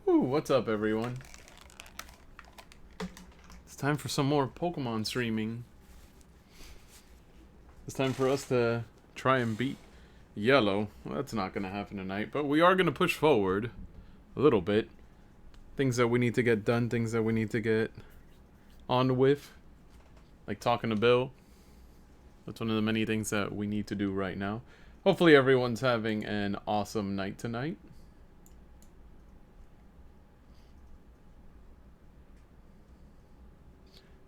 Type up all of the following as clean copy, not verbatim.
Ooh, what's up, everyone? It's time for some more Pokemon streaming. It's time for us to try and beat Yellow. Well, that's not going to happen tonight, but we are going to push forward a little bit. Things that we need to get done, things that we need to get on with. Like talking to Bill. That's one of the many things that we need to do right now. Hopefully everyone's having an awesome night tonight.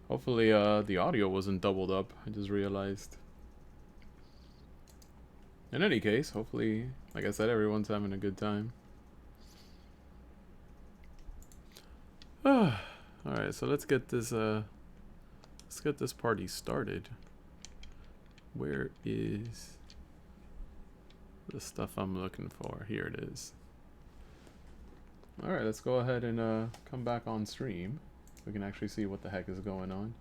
Hopefully the audio wasn't doubled up. I just realized. In any case, hopefully, like I said, everyone's having a good time. Alright, so let's get this party started. Where is the stuff I'm looking for? Here it is. Alright, let's go ahead and come back on stream. We can actually see what the heck is going on.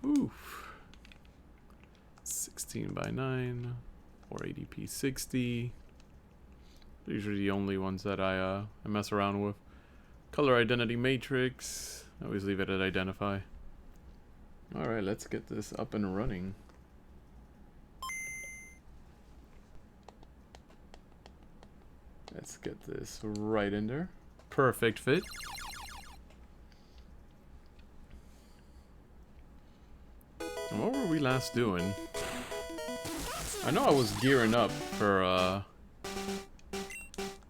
Oof. 16 by 9. 480p 60. These are the only ones that I mess around with. Color identity matrix. I always leave it at identify. Alright, let's get this up and running. Let's get this right in there. Perfect fit. And what were we last doing? I know I was gearing up for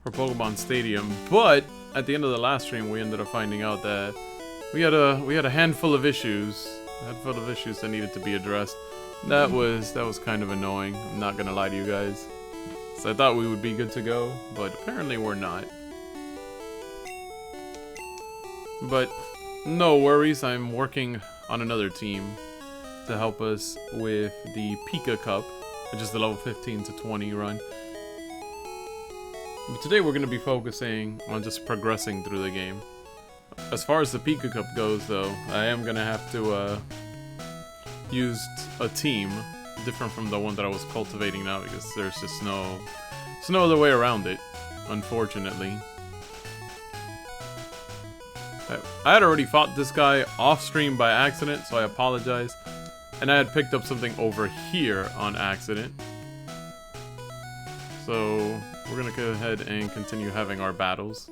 Pokemon Stadium, but at the end of the last stream, we ended up finding out that we had a handful of issues, that needed to be addressed. That was kind of annoying. I'm not gonna lie to you guys. So I thought we would be good to go, but apparently we're not. But no worries. I'm working on another team to help us with the Pika Cup, which is the level 15 to 20 run. But today we're going to be focusing on just progressing through the game. As far as the Pika Cup goes, though, I am going to have to use a team different from the one that I was cultivating now, because there's just no other way around it, unfortunately. I had already fought this guy off stream by accident, so I apologize. And I had picked up something over here on accident. So we're gonna go ahead and continue having our battles.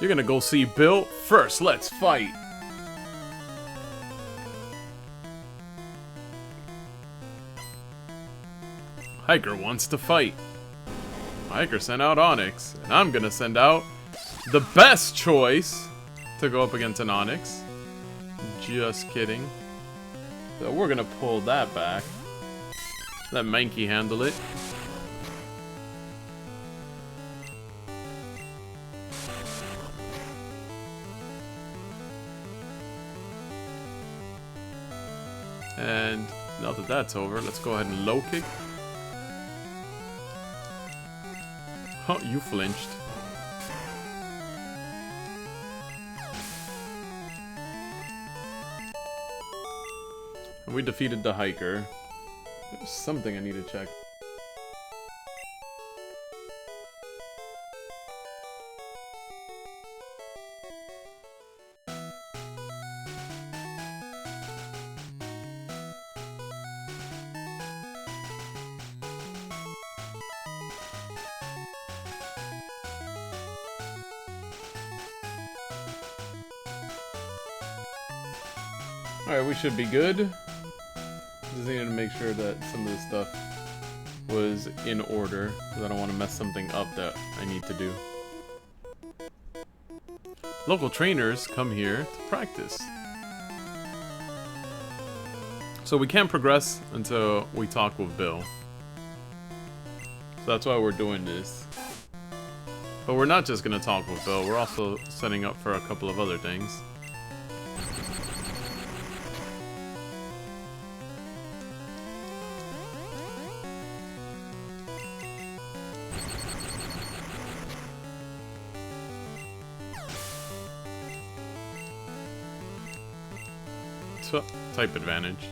You're gonna go see Bill? First, let's fight! Hiker wants to fight. Hiker sent out Onyx, and I'm gonna send out the best choice to go up against an Onyx. Just kidding. So we're gonna pull that back. Let Mankey handle it. And now that that's over, let's go ahead and low kick. Oh, you flinched. And we defeated the hiker. There's something I need to check. Alright, we should be good. Just needed to make sure that some of this stuff was in order, because I don't want to mess something up that I need to do. Local trainers come here to practice. So we can't progress until we talk with Bill. So that's why we're doing this. But we're not just going to talk with Bill, we're also setting up for a couple of other things. Type advantage.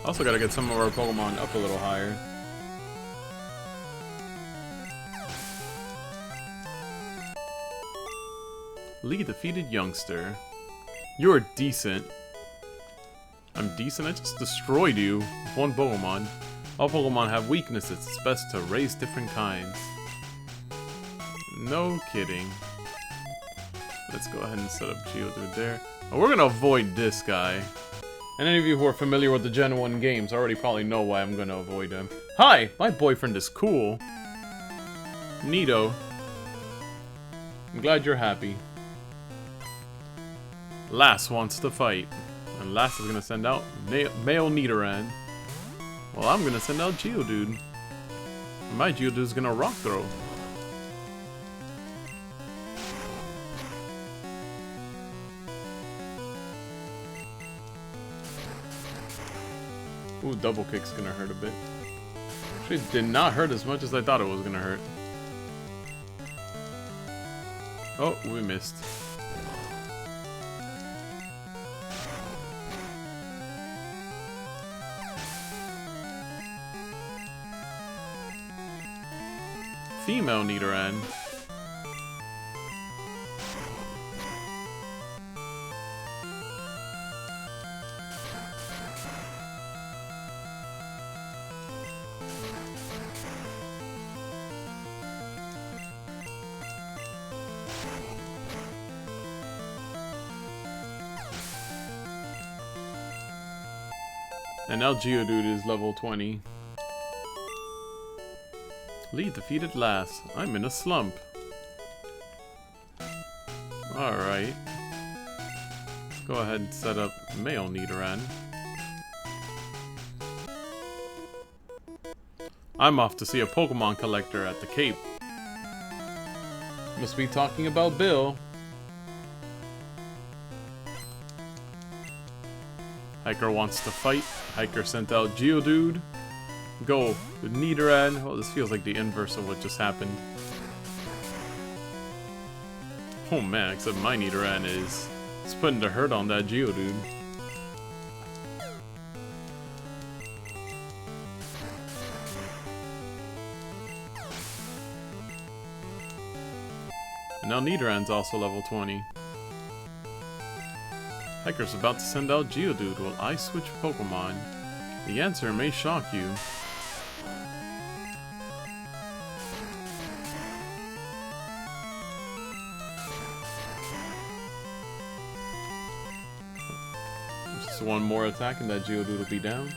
Also gotta get some of our Pokemon up a little higher. Lee defeated youngster. You're decent. I'm decent? I just destroyed you with one Pokemon. All Pokemon have weaknesses. It's best to raise different kinds. No kidding. Let's go ahead and set up Geodude there. Oh, we're gonna avoid this guy. And any of you who are familiar with the Gen 1 games already probably know why I'm gonna avoid him. Hi! My boyfriend is cool. Neato. I'm glad you're happy. Lass wants to fight. And Lass is gonna send out male Nidoran. Well, I'm gonna send out Geodude. My Geodude's gonna rock throw. Ooh, double kick's gonna hurt a bit. Actually, it did not hurt as much as I thought it was gonna hurt. Oh, we missed. Female Nidoran. And now Geodude is level 20. Lee defeated Lass. I'm in a slump. Alright. Let's go ahead and set up male Nidoran. I'm off to see a Pokemon collector at the Cape. Must be talking about Bill. Hiker wants to fight. Hiker sent out Geodude. Go with Nidoran. Well, this feels like the inverse of what just happened. Oh man, except my Nidoran is putting the hurt on that Geodude. And now Nidoran's also level 20. Hiker's about to send out Geodude. Will I switch Pokemon? The answer may shock you. Just one more attack and that Geodude will be down.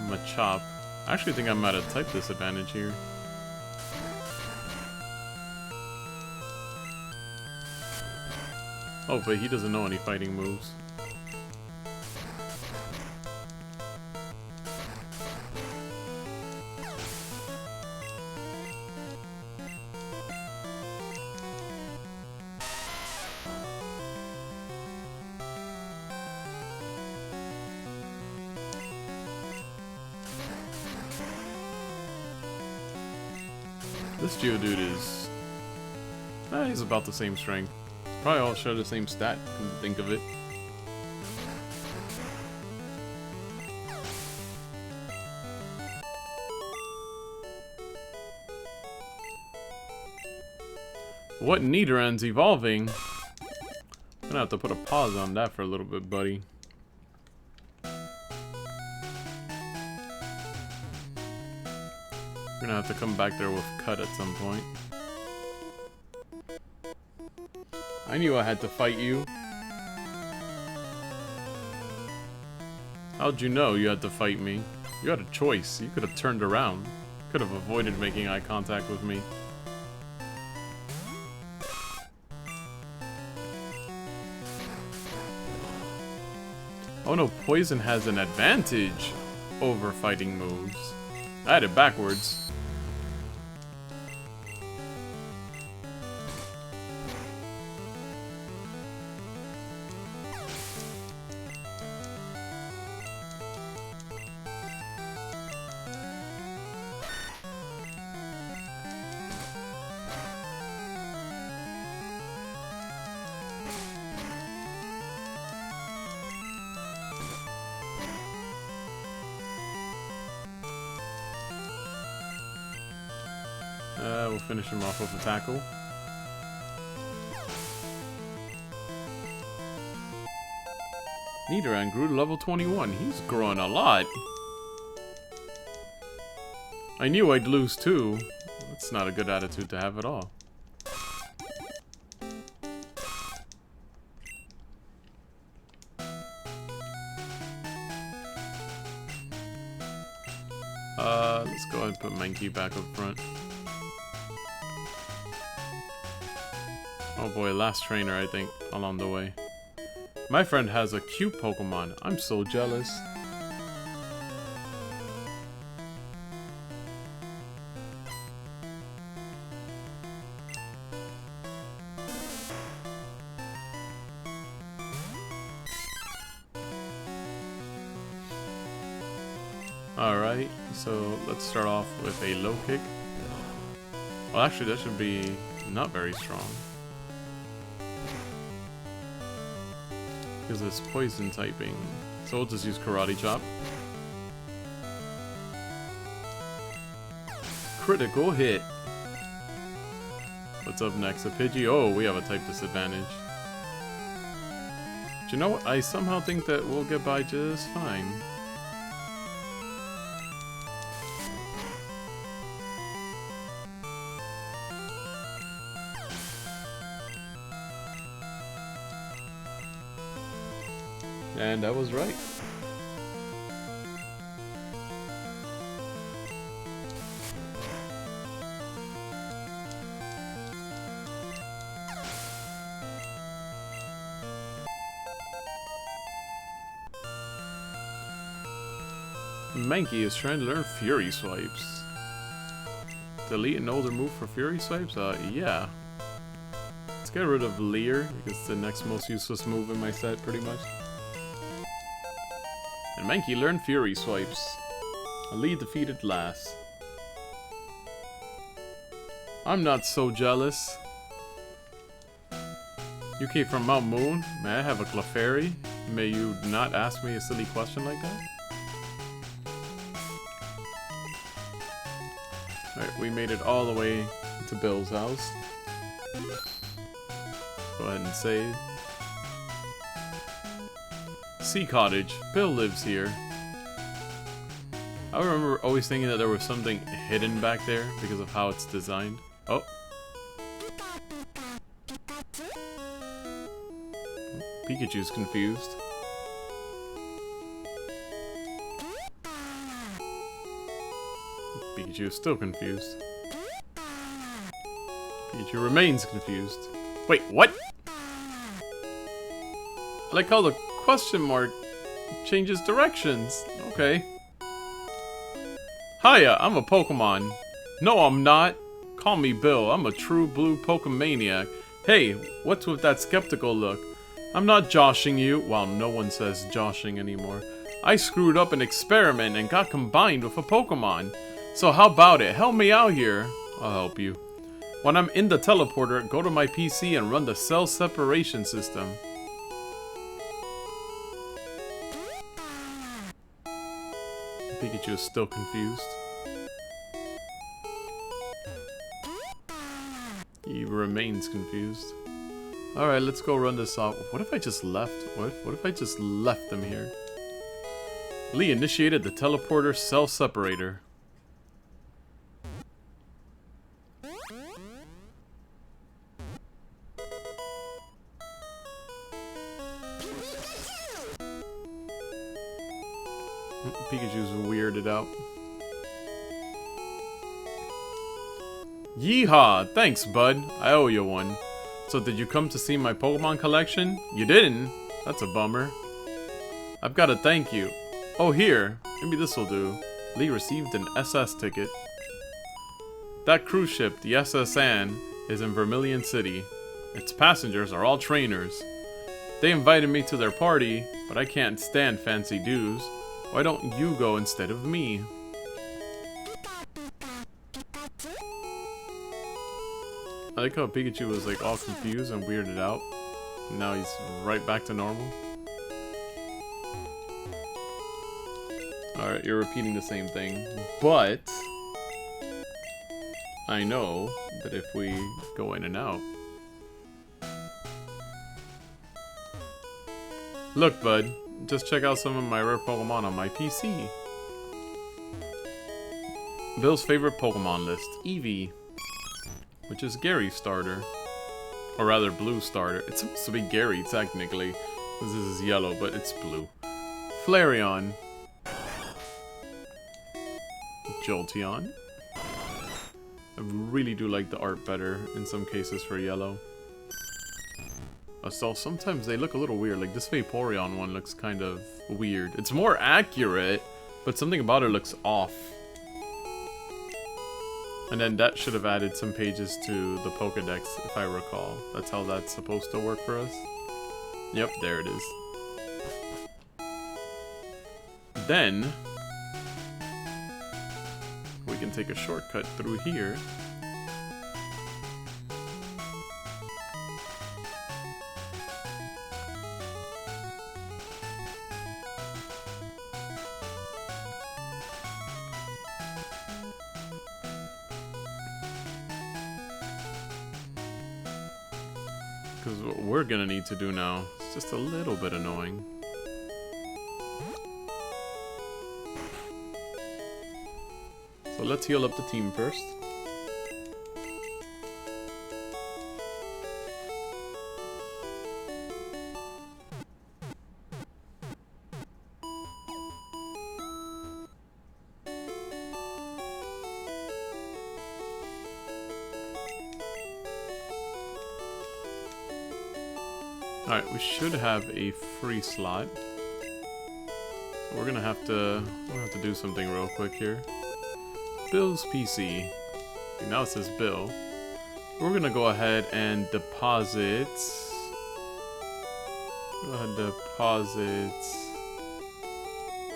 Machop. I actually think I'm at a type disadvantage here. Oh, but he doesn't know any fighting moves. This Geodude is... he's about the same strength. Probably all share the same stat, come to think of it. What Nidoran's evolving? I'm gonna have to put a pause on that for a little bit, buddy. We're gonna have to come back there with Cut at some point. I knew I had to fight you. How'd you know you had to fight me? You had a choice. You could have turned around. Could have avoided making eye contact with me. Oh no, Poison has an advantage over fighting moves. I had it backwards. We'll finish him off with a tackle. Nidoran grew to level 21. He's growing a lot. I knew I'd lose too. That's not a good attitude to have at all. Let's go ahead and put Mankey back up front. Oh boy, last trainer I think along the way. My friend has a cute Pokemon. I'm so jealous. Alright, so let's start off with a low kick. Well, actually, that should be not very strong. Because it's poison typing. So we'll just use Karate Chop. Critical hit. What's up next? A Pidgey? Oh, we have a type disadvantage. Do you know what? I somehow think that we'll get by just fine. And I was right. Mankey is trying to learn Fury Swipes. Delete an older move for Fury Swipes? Yeah. Let's get rid of Leer, because it's the next most useless move in my set, pretty much. And Mankey learned Fury Swipes. Lee defeated last. I'm not so jealous. You came from Mount Moon? May I have a Clefairy? May you not ask me a silly question like that? Alright, we made it all the way to Bill's house. Go ahead and save. Sea Cottage. Bill lives here. I remember always thinking that there was something hidden back there because of how it's designed. Oh. Pikachu's confused. Pikachu is still confused. Pikachu remains confused. Wait, what? I like how the question mark changes directions. Okay. Hiya, I'm a Pokemon. No, I'm not. Call me Bill. I'm a true blue Pokemaniac. Hey, what's with that skeptical look? I'm not joshing you. Well, no one says joshing anymore. I screwed up an experiment and got combined with a Pokemon. So how about it? Help me out here. I'll help you. When I'm in the teleporter, go to my PC and run the cell separation system. Pikachu is still confused. He remains confused. Alright, let's go run this off. What if I just left? What if I just left them here? Lee initiated the teleporter cell separator. Pikachu's weirded out. Yeehaw! Thanks, bud. I owe you one. So did you come to see my Pokemon collection? You didn't? That's a bummer. I've got to thank you. Oh, here. Maybe this will do. Lee received an SS ticket. That cruise ship, the SS Anne, is in Vermilion City. Its passengers are all trainers. They invited me to their party, but I can't stand fancy dues. Why don't you go instead of me? I like how Pikachu was like all confused and weirded out. And now he's right back to normal. Alright, you're repeating the same thing. But I know that if we go in and out... Look, bud. Just check out some of my rare Pokemon on my PC. Bill's favorite Pokemon list. Eevee. Which is Gary's starter. Or rather, Blue starter. It's supposed to be Gary, technically. This is yellow, but it's blue. Flareon. Jolteon. I really do like the art better in some cases for yellow. So sometimes they look a little weird. Like this Vaporeon one looks kind of weird. It's more accurate, but something about it looks off. And then that should have added some pages to the Pokedex, if I recall. That's how that's supposed to work for us. Yep, there it is. Then we can take a shortcut through here. Because what we're gonna need to do now is just a little bit annoying. So let's heal up the team first. Alright, we should have a free slot. So we're gonna have to do something real quick here. Bill's PC. Okay, now it says Bill. We're gonna go ahead and deposit. Go ahead and deposit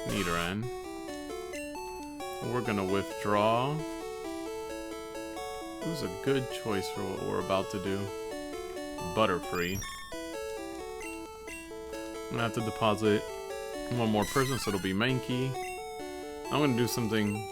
Nidoran. We're gonna withdraw. Who's a good choice for what we're about to do? Butterfree. I'm gonna have to deposit one more person, so it'll be Mankey. I'm gonna do something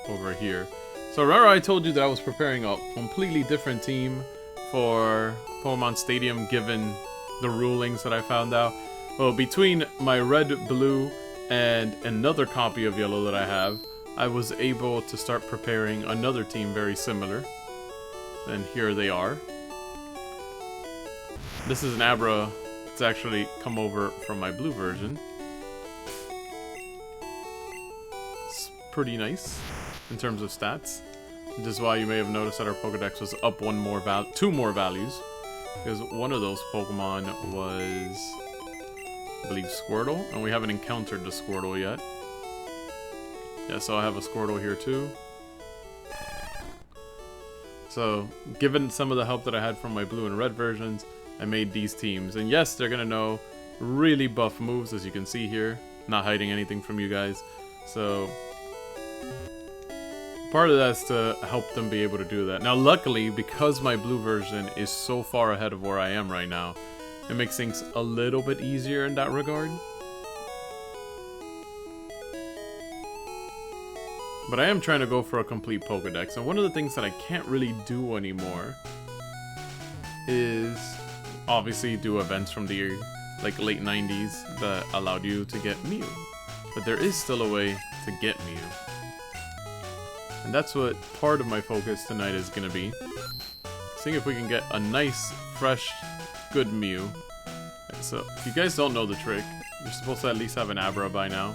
over here. So remember I told you that I was preparing a completely different team for Pokemon Stadium given the rulings that I found out? Well, between my red, blue, and another copy of yellow that I have, I was able to start preparing another team very similar. And here they are. This is an Abra. It's actually come over from my blue version. It's pretty nice in terms of stats. Which is why you may have noticed that our Pokedex was up two more values. Because one of those Pokemon was, I believe, Squirtle. And we haven't encountered the Squirtle yet. Yeah, so I have a Squirtle here too. So, given some of the help that I had from my blue and red versions, I made these teams. And yes, they're gonna know really buff moves, as you can see here. Not hiding anything from you guys. So, part of that is to help them be able to do that. Now, luckily, because my blue version is so far ahead of where I am right now, it makes things a little bit easier in that regard. But I am trying to go for a complete Pokedex. And one of the things that I can't really do anymore is obviously do events from the late 90s that allowed you to get Mew. But there is still a way to get Mew. And that's what part of my focus tonight is going to be. Seeing if we can get a nice, fresh, good Mew. So, if you guys don't know the trick, you're supposed to at least have an Abra by now.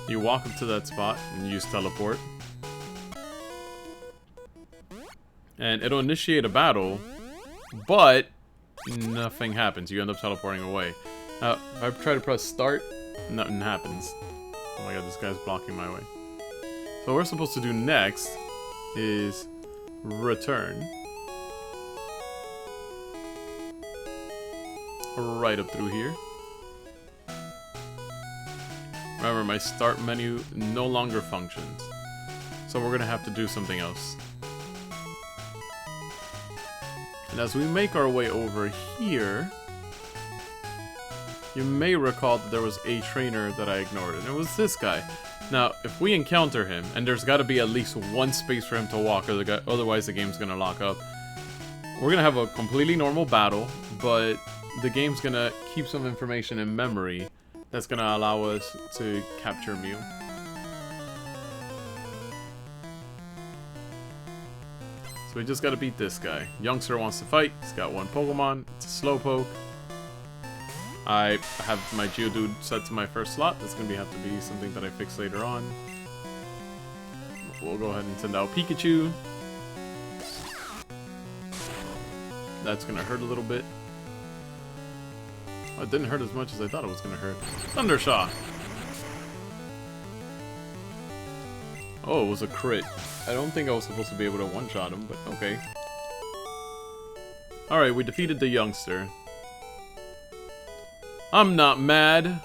You walk up to that spot and use Teleport. And it'll initiate a battle, but nothing happens. You end up teleporting away. Now, if I try to press start, nothing happens. Oh my god, this guy's blocking my way. So what we're supposed to do next is return. Right up through here. Remember, my start menu no longer functions. So we're gonna have to do something else. And as we make our way over here, you may recall that there was a trainer that I ignored, and it was this guy. Now, if we encounter him, and there's got to be at least one space for him to walk, or otherwise the game's going to lock up, we're going to have a completely normal battle, but the game's going to keep some information in memory that's going to allow us to capture Mew. So we just got to beat this guy. Youngster wants to fight. He's got one Pokemon. It's a Slowpoke. I have my Geodude set to my first slot. That's going to have to be something that I fix later on. We'll go ahead and send out Pikachu. That's going to hurt a little bit. It didn't hurt as much as I thought it was going to hurt. Thundershock! Oh, it was a crit. I don't think I was supposed to be able to one-shot him, but okay. Alright, we defeated the youngster. I'm not mad.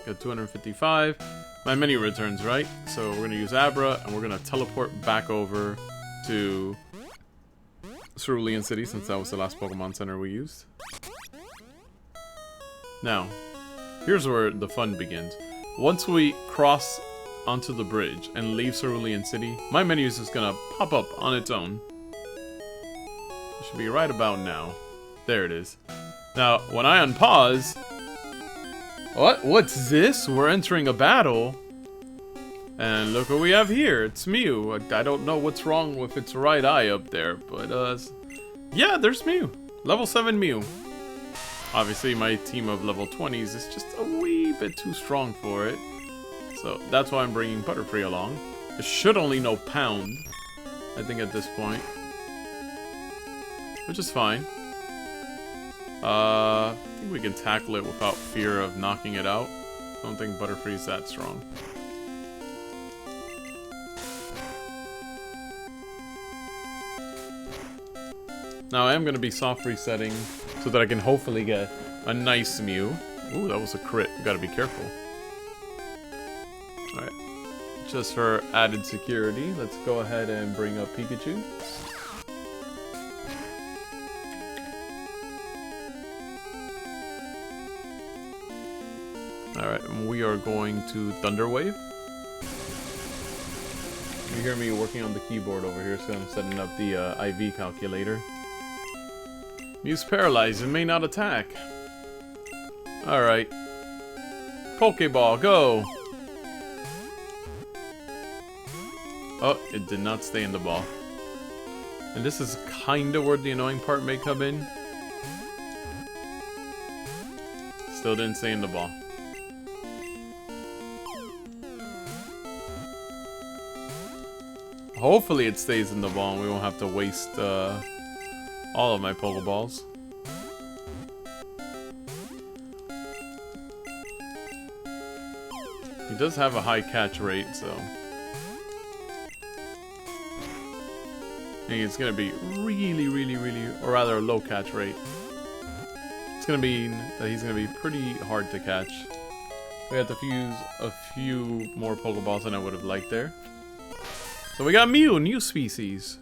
Got 255. My mini returns, right? So we're going to use Abra, and we're going to teleport back over to Cerulean City, since that was the last Pokemon Center we used. Now, here's where the fun begins. Once we cross onto the bridge and leave Cerulean City, my menu is just going to pop up on its own. It should be right about now. There it is. Now, when I unpause... What's this? We're entering a battle. And look what we have here. It's Mew. I don't know what's wrong with its right eye up there, but yeah, there's Mew. Level 7 Mew. Obviously, my team of level 20s is just a wee bit too strong for it. So that's why I'm bringing Butterfree along. It should only know Pound, I think, at this point. Which is fine. I think we can tackle it without fear of knocking it out. I don't think Butterfree's that strong. Now I am going to be soft resetting so that I can hopefully get a nice Mew. Ooh, that was a crit. You gotta be careful. Alright. Just for added security, let's go ahead and bring up Pikachu. Alright, and we are going to Thunder Wave. You hear me working on the keyboard over here, so I'm setting up the IV calculator. Mew's paralyzed and may not attack. Alright. Pokeball, go! Oh, it did not stay in the ball. And this is kinda where the annoying part may come in. Still didn't stay in the ball. Hopefully it stays in the ball and we won't have to waste all of my Pokeballs. He does have a high catch rate, so... I think it's gonna be really, or rather a low catch rate. It's gonna mean that he's gonna be pretty hard to catch. We have to fuse a few more Pokeballs than I would have liked there. So we got Mew, new species.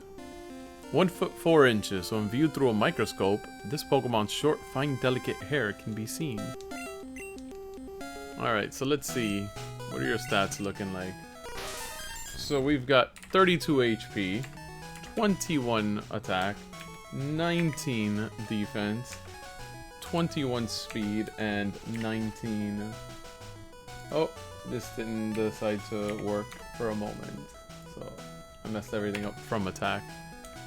1 foot 4 inches, so when viewed through a microscope, this Pokemon's short, fine, delicate hair can be seen. Alright, so let's see. What are your stats looking like? So we've got 32 HP, 21 attack, 19 defense, 21 speed, and 19... Oh, this didn't decide to work for a moment. So I messed everything up from attack.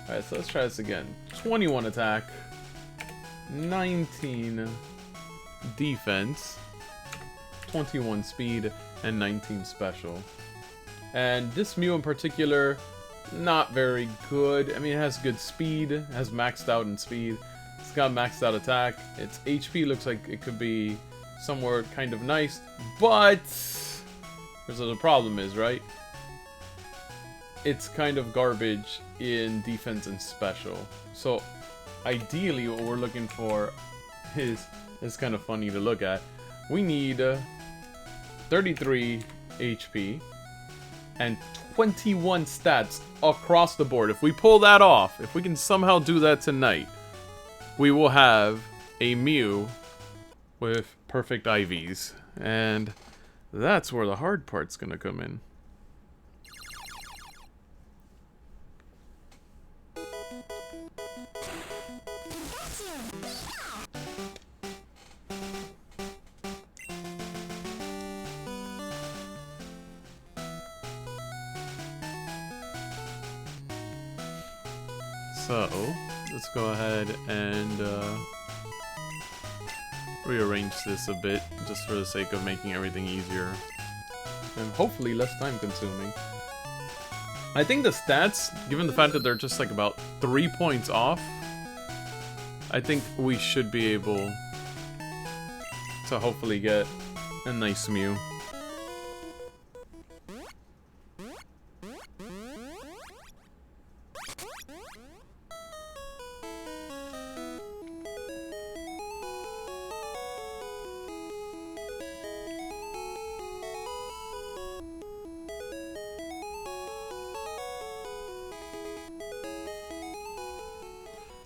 Alright, so let's try this again. 21 attack, 19 defense, 21 speed, and 19 special. And this Mew in particular, not very good. I mean, it has good speed, it has maxed out in speed. It's got maxed out attack. Its HP looks like it could be somewhere kind of nice, but here's what the problem is, right? It's kind of garbage in defense and special. So ideally what we're looking for is kind of funny to look at. We need 33 HP and 21 stats across the board. If we pull that off, if we can somehow do that tonight, we will have a Mew with perfect IVs. And that's where the hard part's gonna come in. So, let's go ahead and rearrange this a bit, just for the sake of making everything easier. And hopefully less time consuming. I think the stats, given the fact that they're just like about 3 points off, I think we should be able to hopefully get a nice Mew.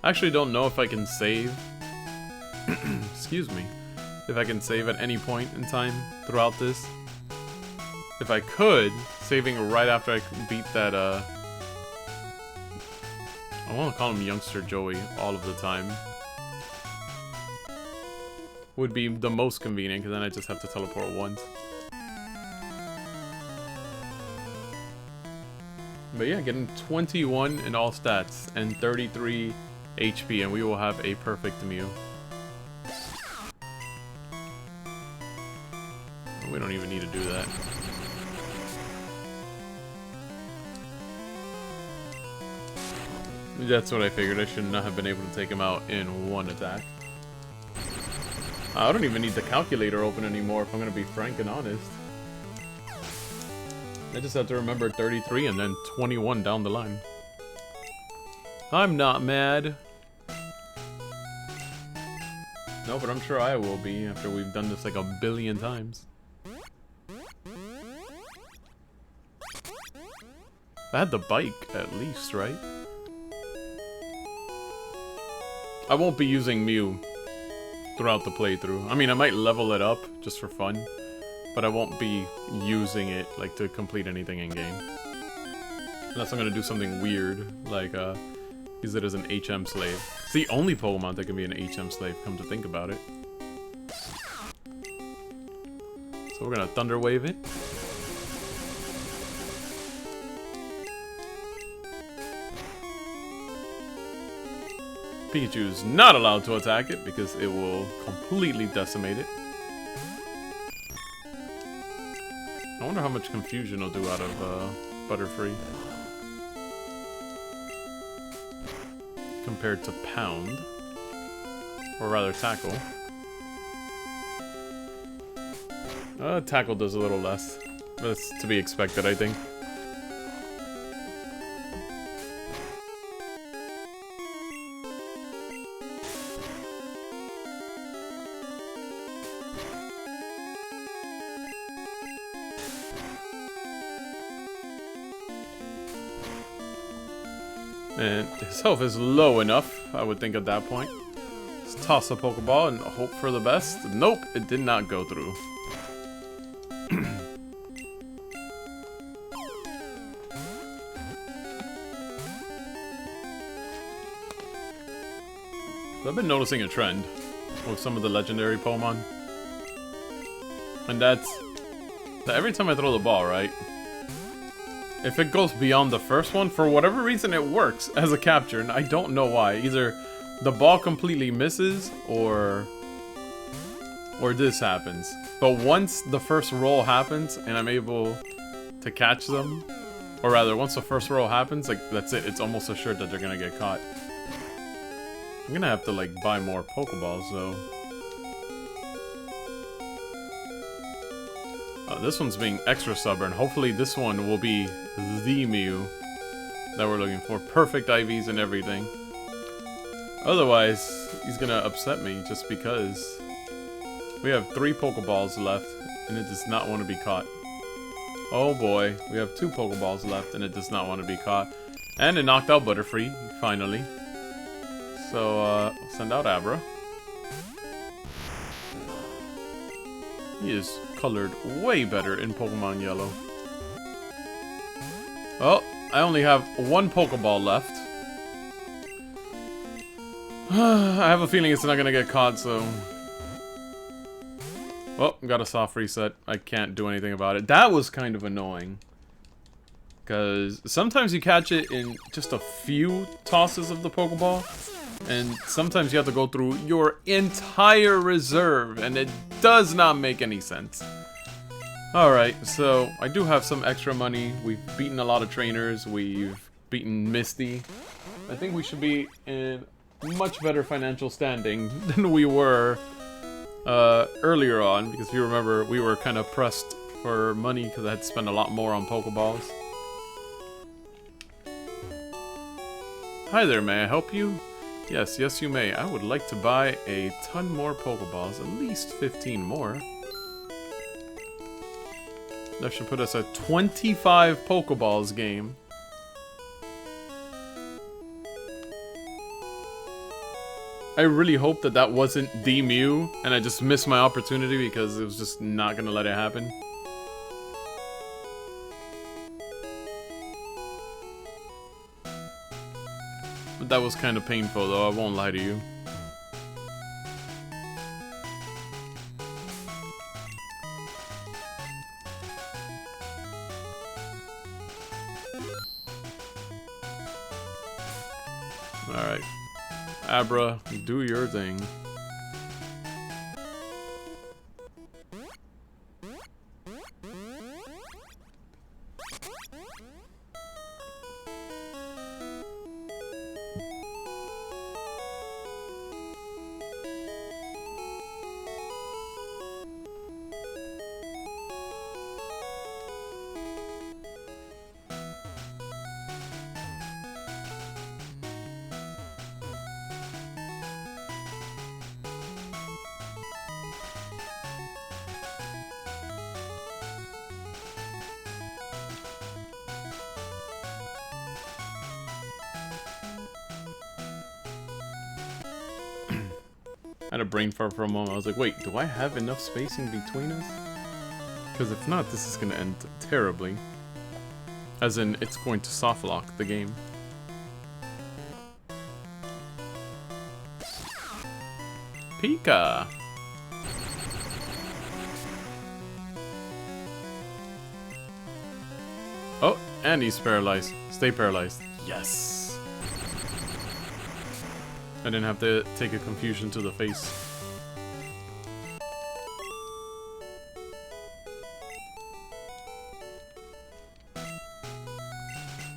I actually don't know if I can save. Excuse me. If I can save at any point in time throughout this. If I could, saving right after I beat that, I want to call him Youngster Joey all of the time, would be the most convenient, because then I just have to teleport once. But yeah, getting 21 in all stats and 33 HP, and we will have a perfect Mew. We don't even need to do that. That's what I figured. I should not have been able to take him out in one attack. I don't even need the calculator open anymore, if I'm gonna be frank and honest. I just have to remember 33 and then 21 down the line. I'm not mad. No, but I'm sure I will be after we've done this like a billion times. I had the bike, at least, right? I won't be using Mew throughout the playthrough. I mean, I might level it up just for fun, but I won't be using it like to complete anything in game. Unless I'm gonna do something weird, like use it as an HM slave. It's the only Pokemon that can be an HM slave, come to think about it. So we're gonna Thunder Wave it. Pikachu is not allowed to attack it because it will completely decimate it. I wonder how much confusion it'll do out of Butterfree compared to Pound, or rather Tackle. Tackle does a little less. That's to be expected, I think. And his health is low enough, I would think, at that point. Let's toss a Pokeball and hope for the best. Nope, it did not go through. I've been noticing a trend with some of the legendary Pokemon. And that's that every time I throw the ball, right? If it goes beyond the first one, for whatever reason it works as a capture, and I don't know why. Either the ball completely misses, or this happens. But once the first roll happens, and I'm able to catch them, or rather, once the first roll happens, like, that's it. It's almost assured that they're gonna get caught. I'm gonna have to, like, buy more Pokeballs, though. This one's being extra stubborn. Hopefully this one will be the Mew that we're looking for. Perfect IVs and everything. Otherwise, he's gonna upset me just because we have 3 Pokeballs left and it does not want to be caught. Oh boy, we have 2 Pokeballs left and it does not want to be caught. And it knocked out Butterfree, finally. So, send out Abra. He is colored way better in Pokemon Yellow. Well, I only have 1 Pokeball left. I have a feeling it's not gonna get caught, so... Well, got a soft reset. I can't do anything about it. That was kind of annoying. Because sometimes you catch it in just a few tosses of the Pokeball. And sometimes you have to go through your entire reserve. And it does not make any sense. Alright, so I do have some extra money. We've beaten a lot of trainers. We've beaten Misty. I think we should be in much better financial standing than we were earlier on. Because if you remember, we were kind of pressed for money because I had to spend a lot more on Pokeballs. Hi there, may I help you? Yes, yes you may. I would like to buy a ton more Pokeballs, at least 15 more. That should put us at 25 Pokeballs game. I really hope that that wasn't the Mew, and I just missed my opportunity because it was just not gonna let it happen. But that was kind of painful though, I won't lie to you. Alright. Abra, do your thing. I had a brain fart for a moment. I was like, wait, do I have enough spacing between us? Because if not, this is going to end terribly. As in, it's going to softlock the game. Pika! Oh, and he's paralyzed. Stay paralyzed. Yes! I didn't have to take a confusion to the face.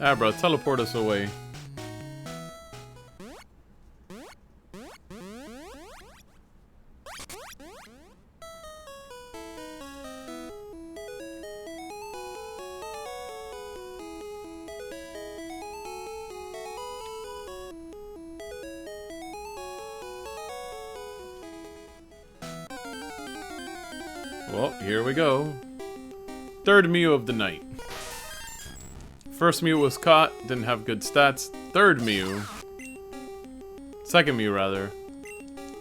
Abra, teleport us away. Well, here we go. Third Mew of the night. First Mew was caught, didn't have good stats. Third Mew, second Mew rather,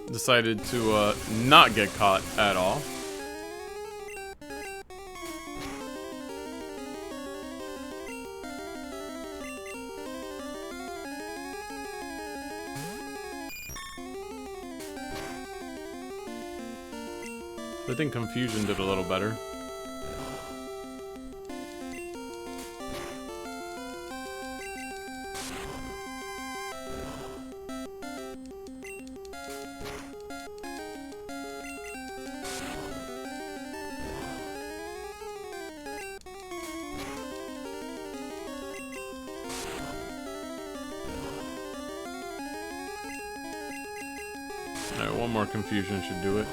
decided to not get caught at all. I think Confusion did a little better. Alright, one more Confusion should do it.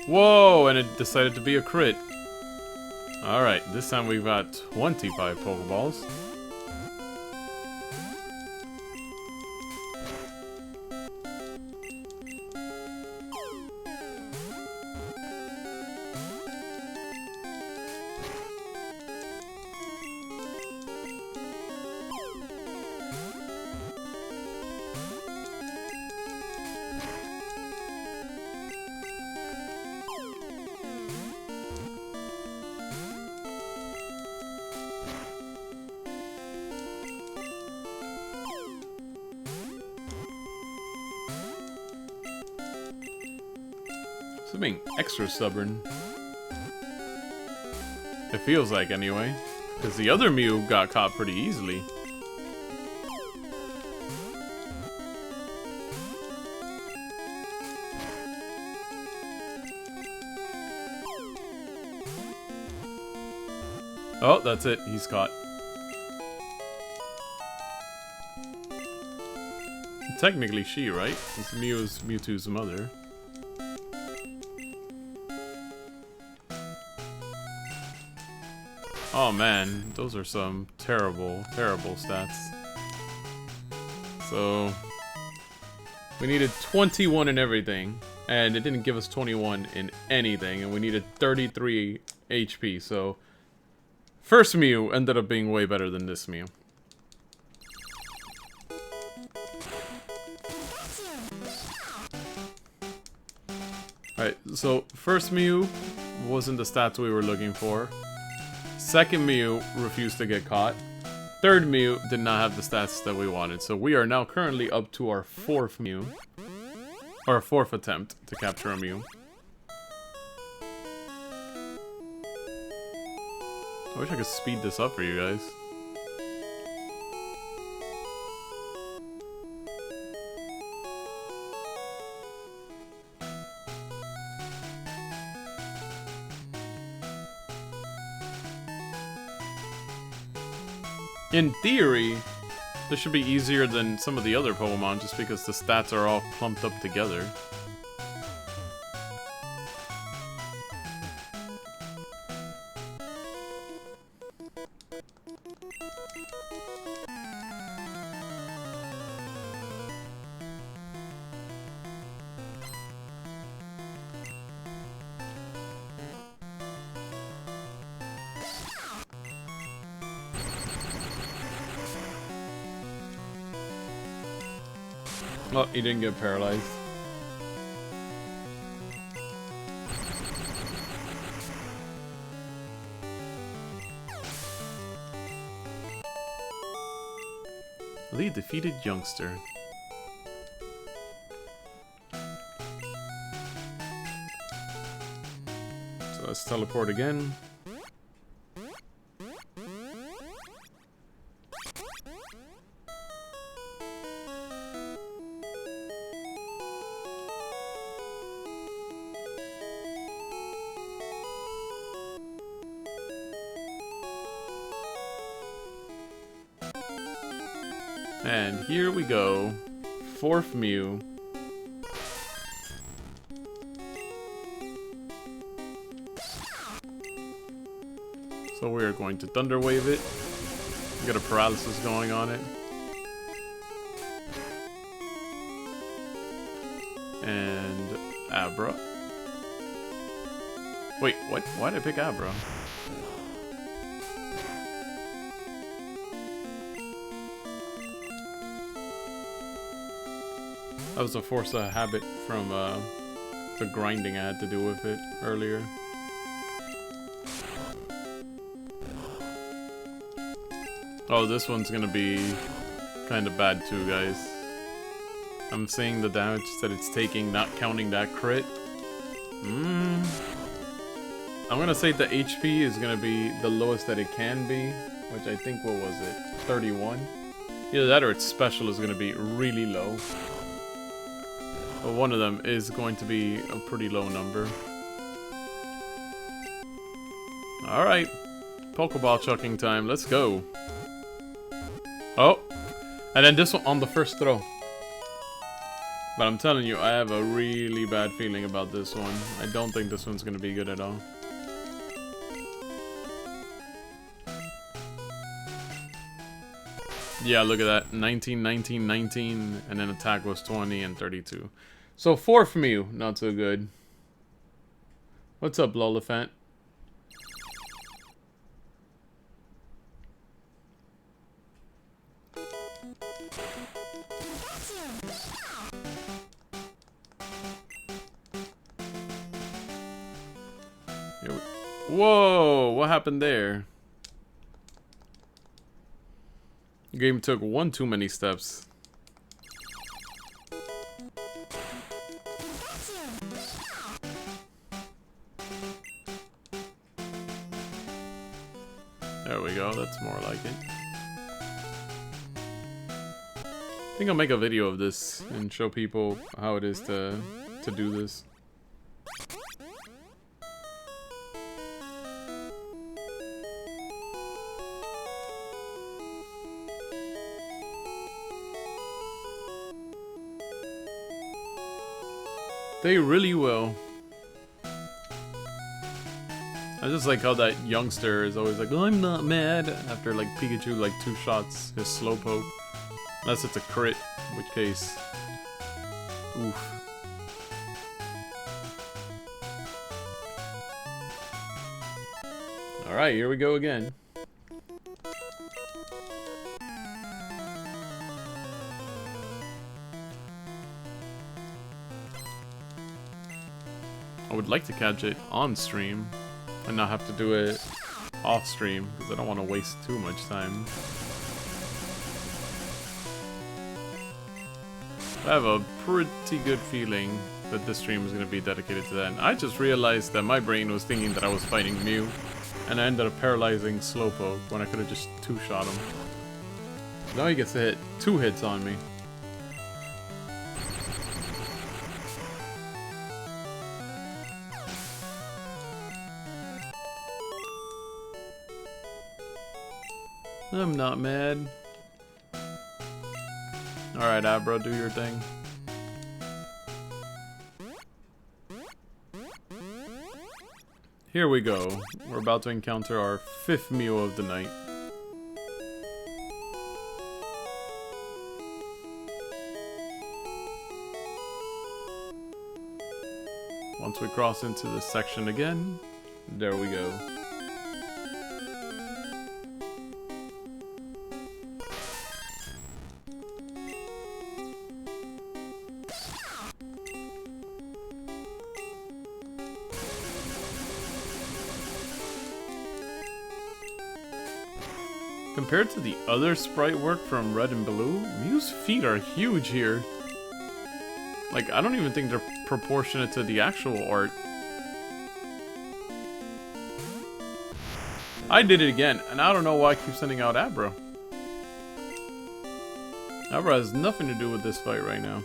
Whoa, and it decided to be a crit. Alright, this time we've got 25 Pokeballs. So being extra stubborn. It feels like, anyway. Because the other Mew got caught pretty easily. Oh, that's it. He's caught. Technically she, right? It's Mewtwo's mother. Oh man, those are some terrible, terrible stats. So, we needed 21 in everything, and it didn't give us 21 in anything, and we needed 33 HP, so first Mew ended up being way better than this Mew. Alright, so first Mew wasn't the stats we were looking for. Second Mew refused to get caught. Third Mew did not have the stats that we wanted. So we are now currently up to our fourth Mew. Or fourth attempt to capture a Mew. I wish I could speed this up for you guys. In theory, this should be easier than some of the other Pokemon just because the stats are all clumped up together. Oh, he didn't get paralyzed. Lead defeated youngster. So let's teleport again. And here we go. Fourth Mew. So we are going to Thunder Wave it. We got a paralysis going on it. And Abra. Wait, what? Why did I pick Abra? That was a force of habit from the grinding I had to do with it earlier. Oh, this one's gonna be kind of bad too, guys. I'm seeing the damage that it's taking, not counting that crit. I'm gonna say the HP is gonna be the lowest that it can be, which I think, what was it? 31? Either that or its special is gonna be really low. But one of them is going to be a pretty low number. Alright. Pokeball chucking time. Let's go. Oh. And then this one on the first throw. But I'm telling you, I have a really bad feeling about this one. I don't think this one's going to be good at all. Yeah, look at that. 19, 19, 19. And then attack was 20 and 32. So fourth Mew, not so good. What's up, Lolifant? Whoa, what happened there? The game took one too many steps. There we go, that's more like it. I think I'll make a video of this and show people how it is to do this. They really will. I just like how that youngster is always like, I'm not mad, after like Pikachu like 2 shots his Slowpoke. Unless it's a crit, in which case, oof. Alright, here we go again. I would like to catch it on stream and not have to do it off stream because I don't want to waste too much time. I have a pretty good feeling that this stream is going to be dedicated to that. And I just realized that my brain was thinking that I was fighting Mew, and I ended up paralyzing Slowpoke when I could have just 2-shot him. Now he gets to hit 2 hits on me. I'm not mad. Alright, Abra, do your thing. Here we go. We're about to encounter our 5th Mew of the night. Once we cross into this section again, there we go. Compared to the other sprite work from Red and Blue, Mew's feet are huge here. Like, I don't even think they're proportionate to the actual art. I did it again, and I don't know why I keep sending out Abra. Abra has nothing to do with this fight right now.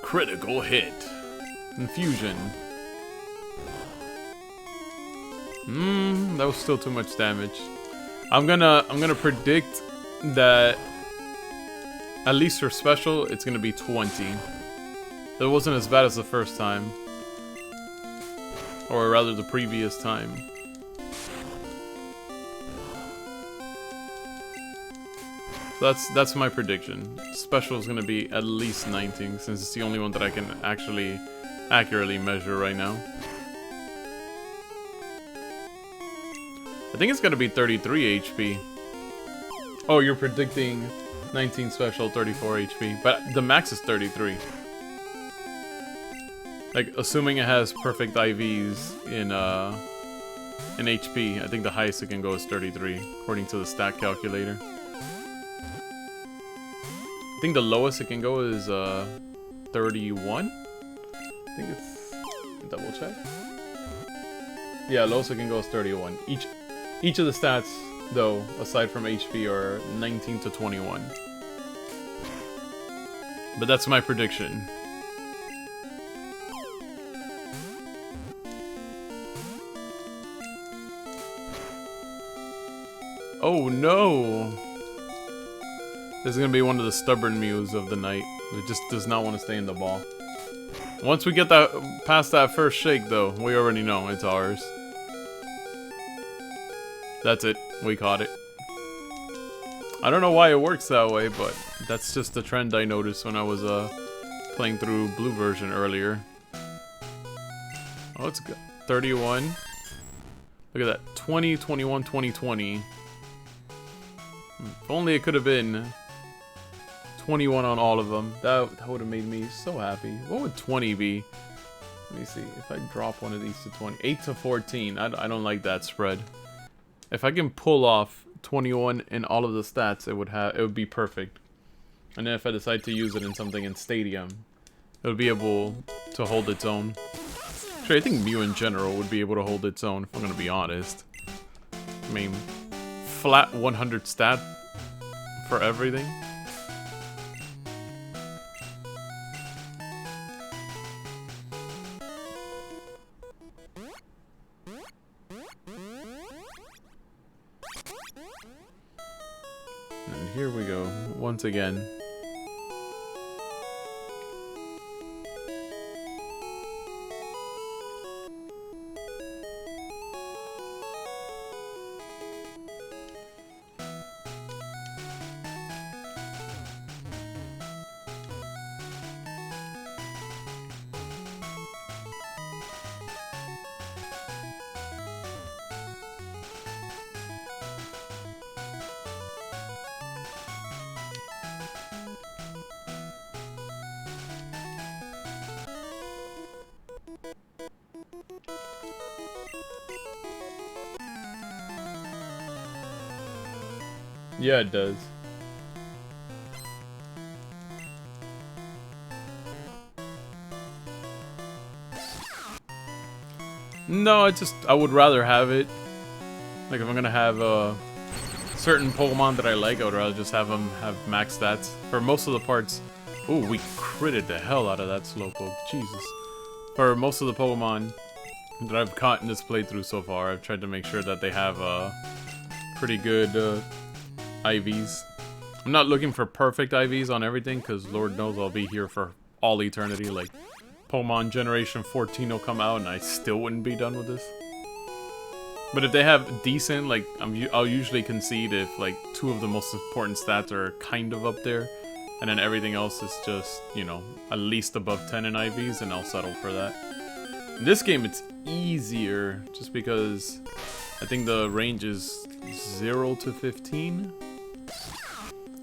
Critical hit. Confusion. That was still too much damage. I'm gonna predict that at least for special, it's gonna be 20. That wasn't as bad as the first time, or rather the previous time. So that's my prediction. Special is gonna be at least 19, since it's the only one that I can actually accurately measure right now. I think it's gonna be 33 HP. Oh, you're predicting 19 special, 34 HP, but the max is 33. Like, assuming it has perfect IVs in HP, I think the highest it can go is 33, according to the stat calculator. I think the lowest it can go is 31. I think it's double check. Yeah, lowest it can go is 31. Each of the stats, though, aside from HP, are 19 to 21. But that's my prediction. Oh no! This is gonna be one of the stubborn Mews of the night. It just does not want to stay in the ball. Once we get that past that first shake, though, we already know it's ours. That's it. We caught it. I don't know why it works that way, but that's just the trend I noticed when I was playing through Blue version earlier. Oh, it's good. 31. Look at that. 20, 21, 20, 20. If only it could have been 21 on all of them. That would have made me so happy. What would 20 be? Let me see. If I drop one of these to 20. 8 to 14. I don't like that spread. If I can pull off 21 in all of the stats, it would be perfect. And then if I decide to use it in something in Stadium, it would be able to hold its own. Actually, I think Mew in general would be able to hold its own, if I'm gonna be honest. I mean, flat 100 stat for everything. And here we go, once again. Yeah, it does. No, I would rather have it. Like, if I'm gonna have a certain Pokemon that I like, I would rather just have them have max stats. For most of the parts... Ooh, we critted the hell out of that Slowpoke. Jesus. For most of the Pokemon that I've caught in this playthrough so far, I've tried to make sure that they have pretty good IVs. I'm not looking for perfect IVs on everything, because Lord knows I'll be here for all eternity. Like, Pokemon Generation 14 will come out, and I still wouldn't be done with this. But if they have decent, like, I'll usually concede if, like, 2 of the most important stats are kind of up there, and then everything else is just, you know, at least above 10 in IVs, and I'll settle for that. In this game, it's easier, just because I think the range is 0 to 15.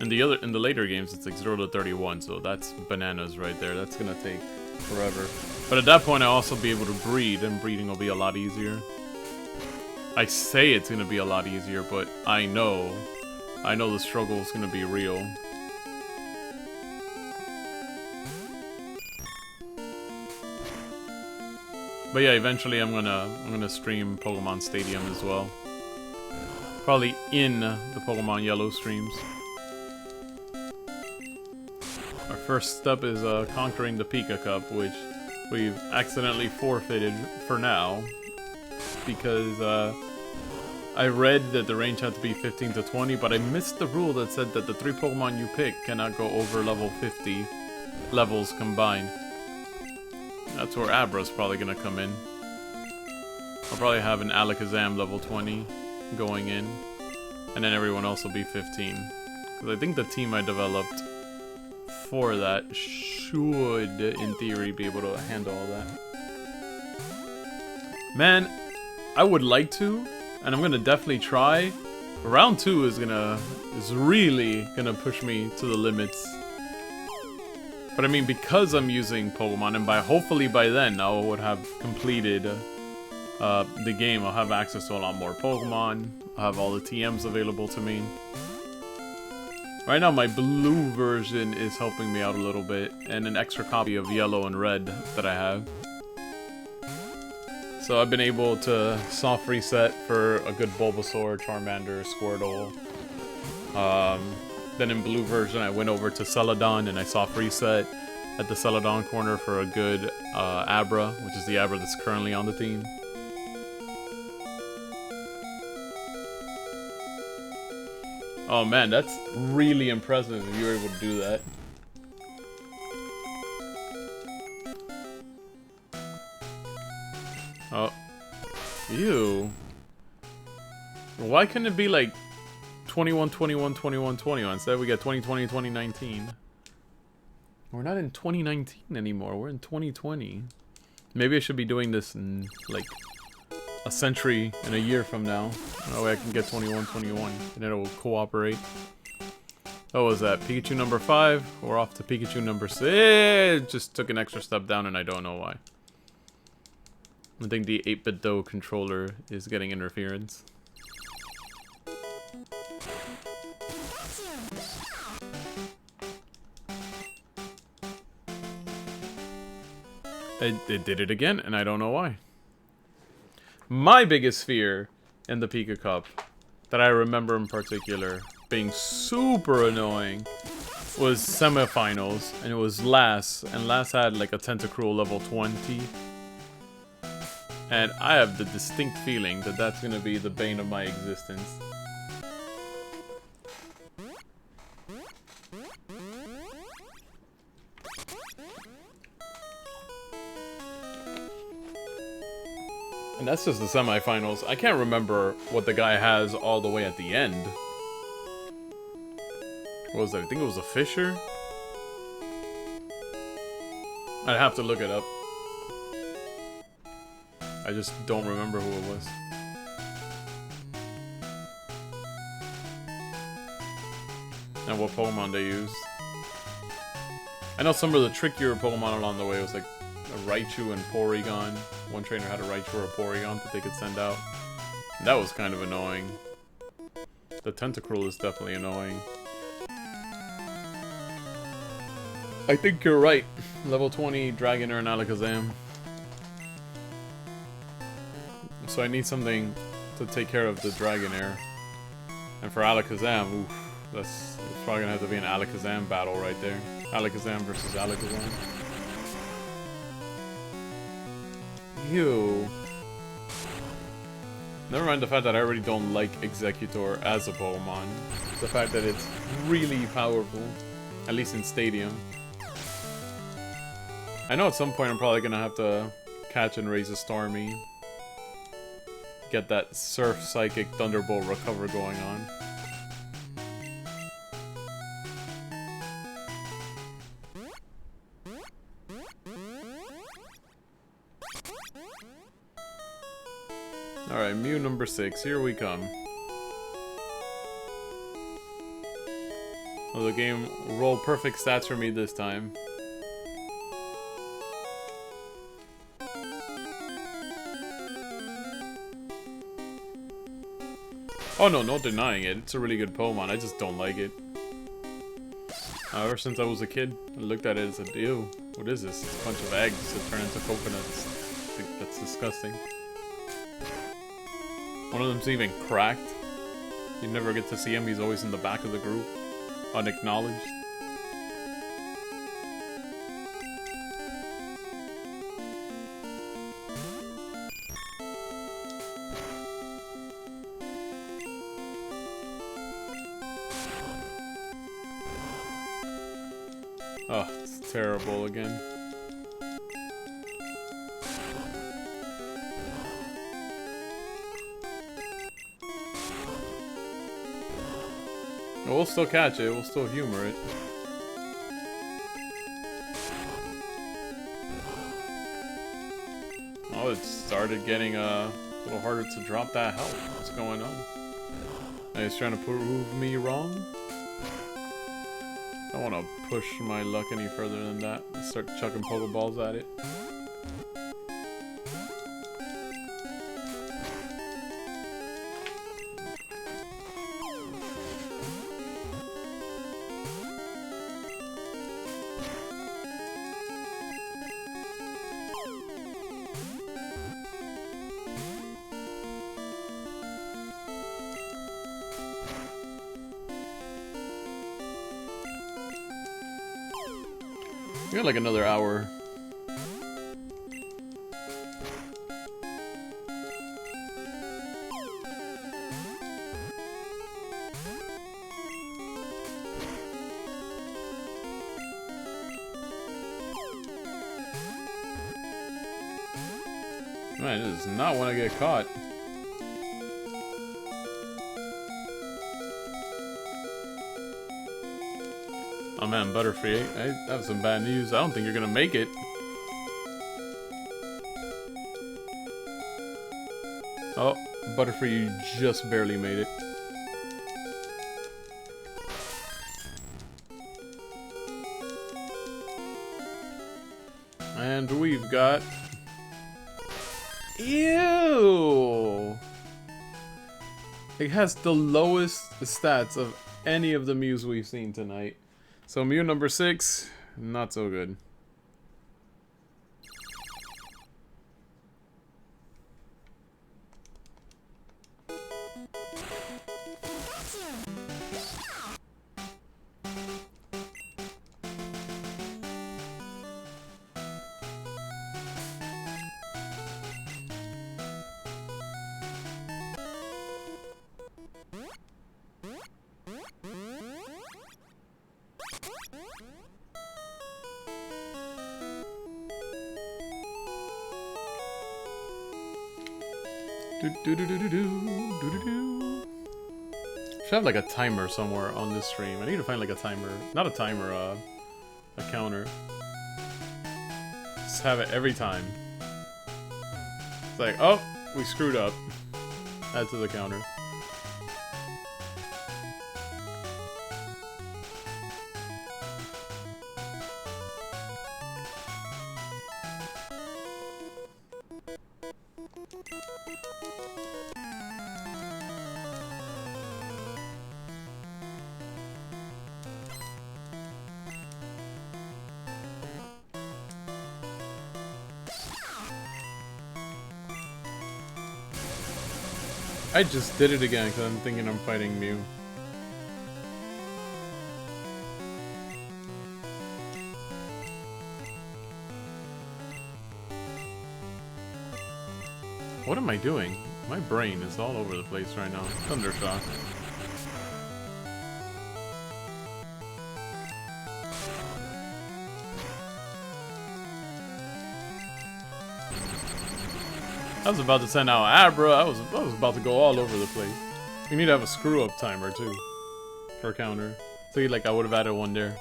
In the later games, it's like 0 to 31, so that's bananas right there. That's gonna take forever. But at that point, I'll also be able to breed, and breeding will be a lot easier. I say it's gonna be a lot easier, but I know the struggle is gonna be real. But yeah, eventually I'm gonna stream Pokemon Stadium as well. Probably in the Pokemon Yellow streams. Our first step is conquering the Pika Cup, which we've accidentally forfeited for now. Because I read that the range had to be 15 to 20, but I missed the rule that said that the 3 Pokemon you pick cannot go over level 50 levels combined. That's where Abra's probably gonna come in. I'll probably have an Alakazam level 20 going in, and then everyone else will be 15. Because I think the team I developed for that should, in theory, be able to handle all that. Man, I would like to, and I'm gonna definitely try. Round 2 is really gonna push me to the limits. But I mean, because I'm using Pokemon, and hopefully by then I would have completed the game, I'll have access to a lot more Pokemon. I'll have all the TMs available to me. Right now, my blue version is helping me out a little bit, and an extra copy of yellow and red that I have. So I've been able to soft reset for a good Bulbasaur, Charmander, Squirtle. Then in blue version, I went over to Celadon and I soft reset at the Celadon corner for a good Abra, which is the Abra that's currently on the team. Oh man, that's really impressive if you were able to do that. Oh. Ew. Why couldn't it be like 21, 21, 21, 21? Instead we get 2020, 2019. We're not in 2019 anymore. We're in 2020. Maybe I should be doing this in like a century and a year from now. That way I can get 21, 21 and it'll cooperate. What was that? Pikachu number 5. We're off to Pikachu number 6. Just took an extra step down and I don't know why. I think the 8-bit Do controller is getting interference. It did it again, and I don't know why. My biggest fear in the Pika Cup, that I remember in particular being super annoying, was semifinals, and it was Lass, and Lass had like a Tentacruel level 20. And I have the distinct feeling that that's gonna be the bane of my existence. And that's just the semifinals. I can't remember what the guy has all the way at the end. What was that? I think it was a Fisher? I'd have to look it up. I just don't remember who it was. And what Pokemon they used. I know some of the trickier Pokemon along the way was like a Raichu and Porygon. One trainer had a Raichu or a Porygon that they could send out. And that was kind of annoying. The Tentacruel is definitely annoying. I think you're right. Level 20 Dragonair and Alakazam. So I need something to take care of the Dragonair. And for Alakazam, oof, that's probably gonna have to be an Alakazam battle right there. Alakazam versus Alakazam. Ew. Never mind the fact that I already don't like Executor as a Pokemon. It's the fact that it's really powerful. At least in Stadium. I know at some point I'm probably gonna have to catch and raise a Starmie. Get that Surf, Psychic, Thunderbolt recover going on. Alright, Mew number 6, here we come. Will the game roll perfect stats for me this time? Oh no, no denying it. It's a really good Pokemon. I just don't like it. Ever since I was a kid, I looked at it and said, ew, what is this? It's a bunch of eggs that turn into coconuts. I think that's disgusting. One of them's even cracked. You never get to see him. He's always in the back of the group. Unacknowledged. Oh, it's terrible again. We'll still catch it, we'll still humor it. Oh, it started getting a little harder to drop that health. What's going on? He's trying to prove me wrong? I don't want to push my luck any further than that. Start chucking Pokeballs at it. We got like another hour. Man, it does not want to get caught. Oh man, Butterfree, I have some bad news. I don't think you're gonna make it. Oh, Butterfree, you just barely made it. And we've got... Ew! It has the lowest stats of any of the Mews we've seen tonight. So Mew number 6, not so good. Should have like a timer somewhere on this stream. I need to find like a timer. Not a timer, a counter. Just have it every time. It's like, oh, we screwed up. Add to the counter. I just did it again because I'm thinking I'm fighting Mew. What am I doing? My brain is all over the place right now. Thundershock. I was about to send out Abra. I was about to go all over the place. We need to have a screw-up timer too for counter. So like I would have added one there.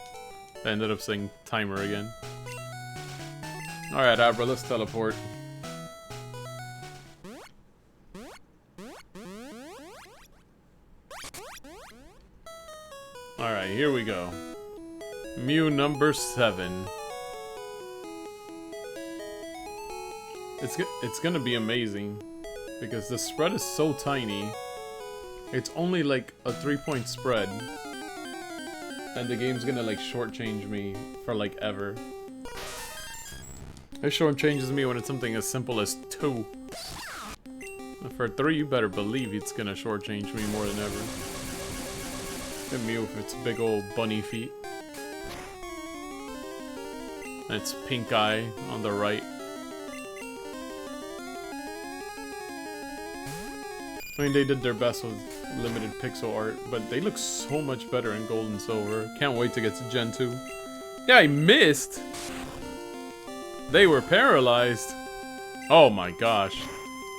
I ended up saying timer again. All right, Abra, let's teleport. All right, here we go. Mew number 7. It's gonna be amazing because the spread is so tiny. It's only like a 3-point spread, and the game's gonna like shortchange me for like ever. It shortchanges me when it's something as simple as 2. For 3, you better believe it's gonna shortchange me more than ever. Look at Mew with its big old bunny feet. And its pink eye on the right. I mean, they did their best with limited pixel art, but they look so much better in gold and silver. Can't wait to get to Gen 2. Yeah, I missed! They were paralyzed. Oh my gosh.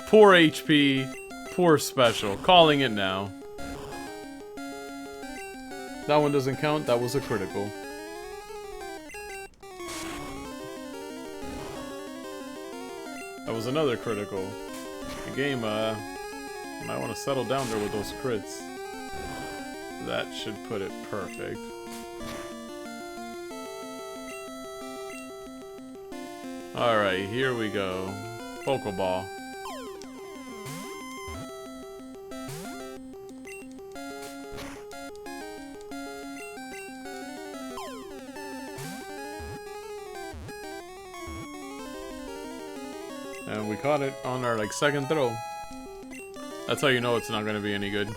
Poor HP, poor special. Calling it now. That one doesn't count, that was a critical. That was another critical. The game, might want to settle down there with those crits. That should put it perfect. Alright, here we go. Pokeball. And we caught it on our like second throw. That's how you know it's not going to be any good.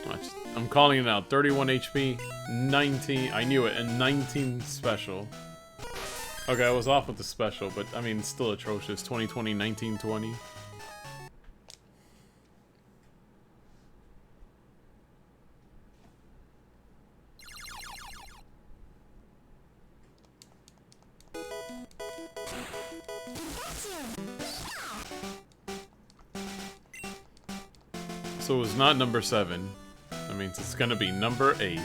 Watch. I'm calling it out. 31 HP, 19... I knew it, and 19 special. Okay, I was off with the special, but I mean, still atrocious. 2020, 1920. So it's not number 7. That means it's gonna be number 8.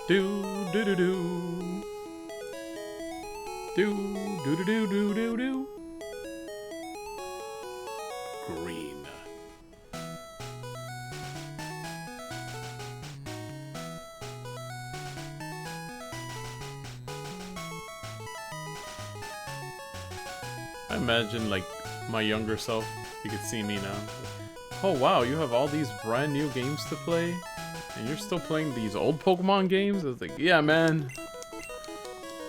Do do do do. Do do do do do do do. Green. I imagine, like, my younger self, you could see me now. Oh wow, you have all these brand new games to play? And you're still playing these old Pokemon games? I was like, yeah man.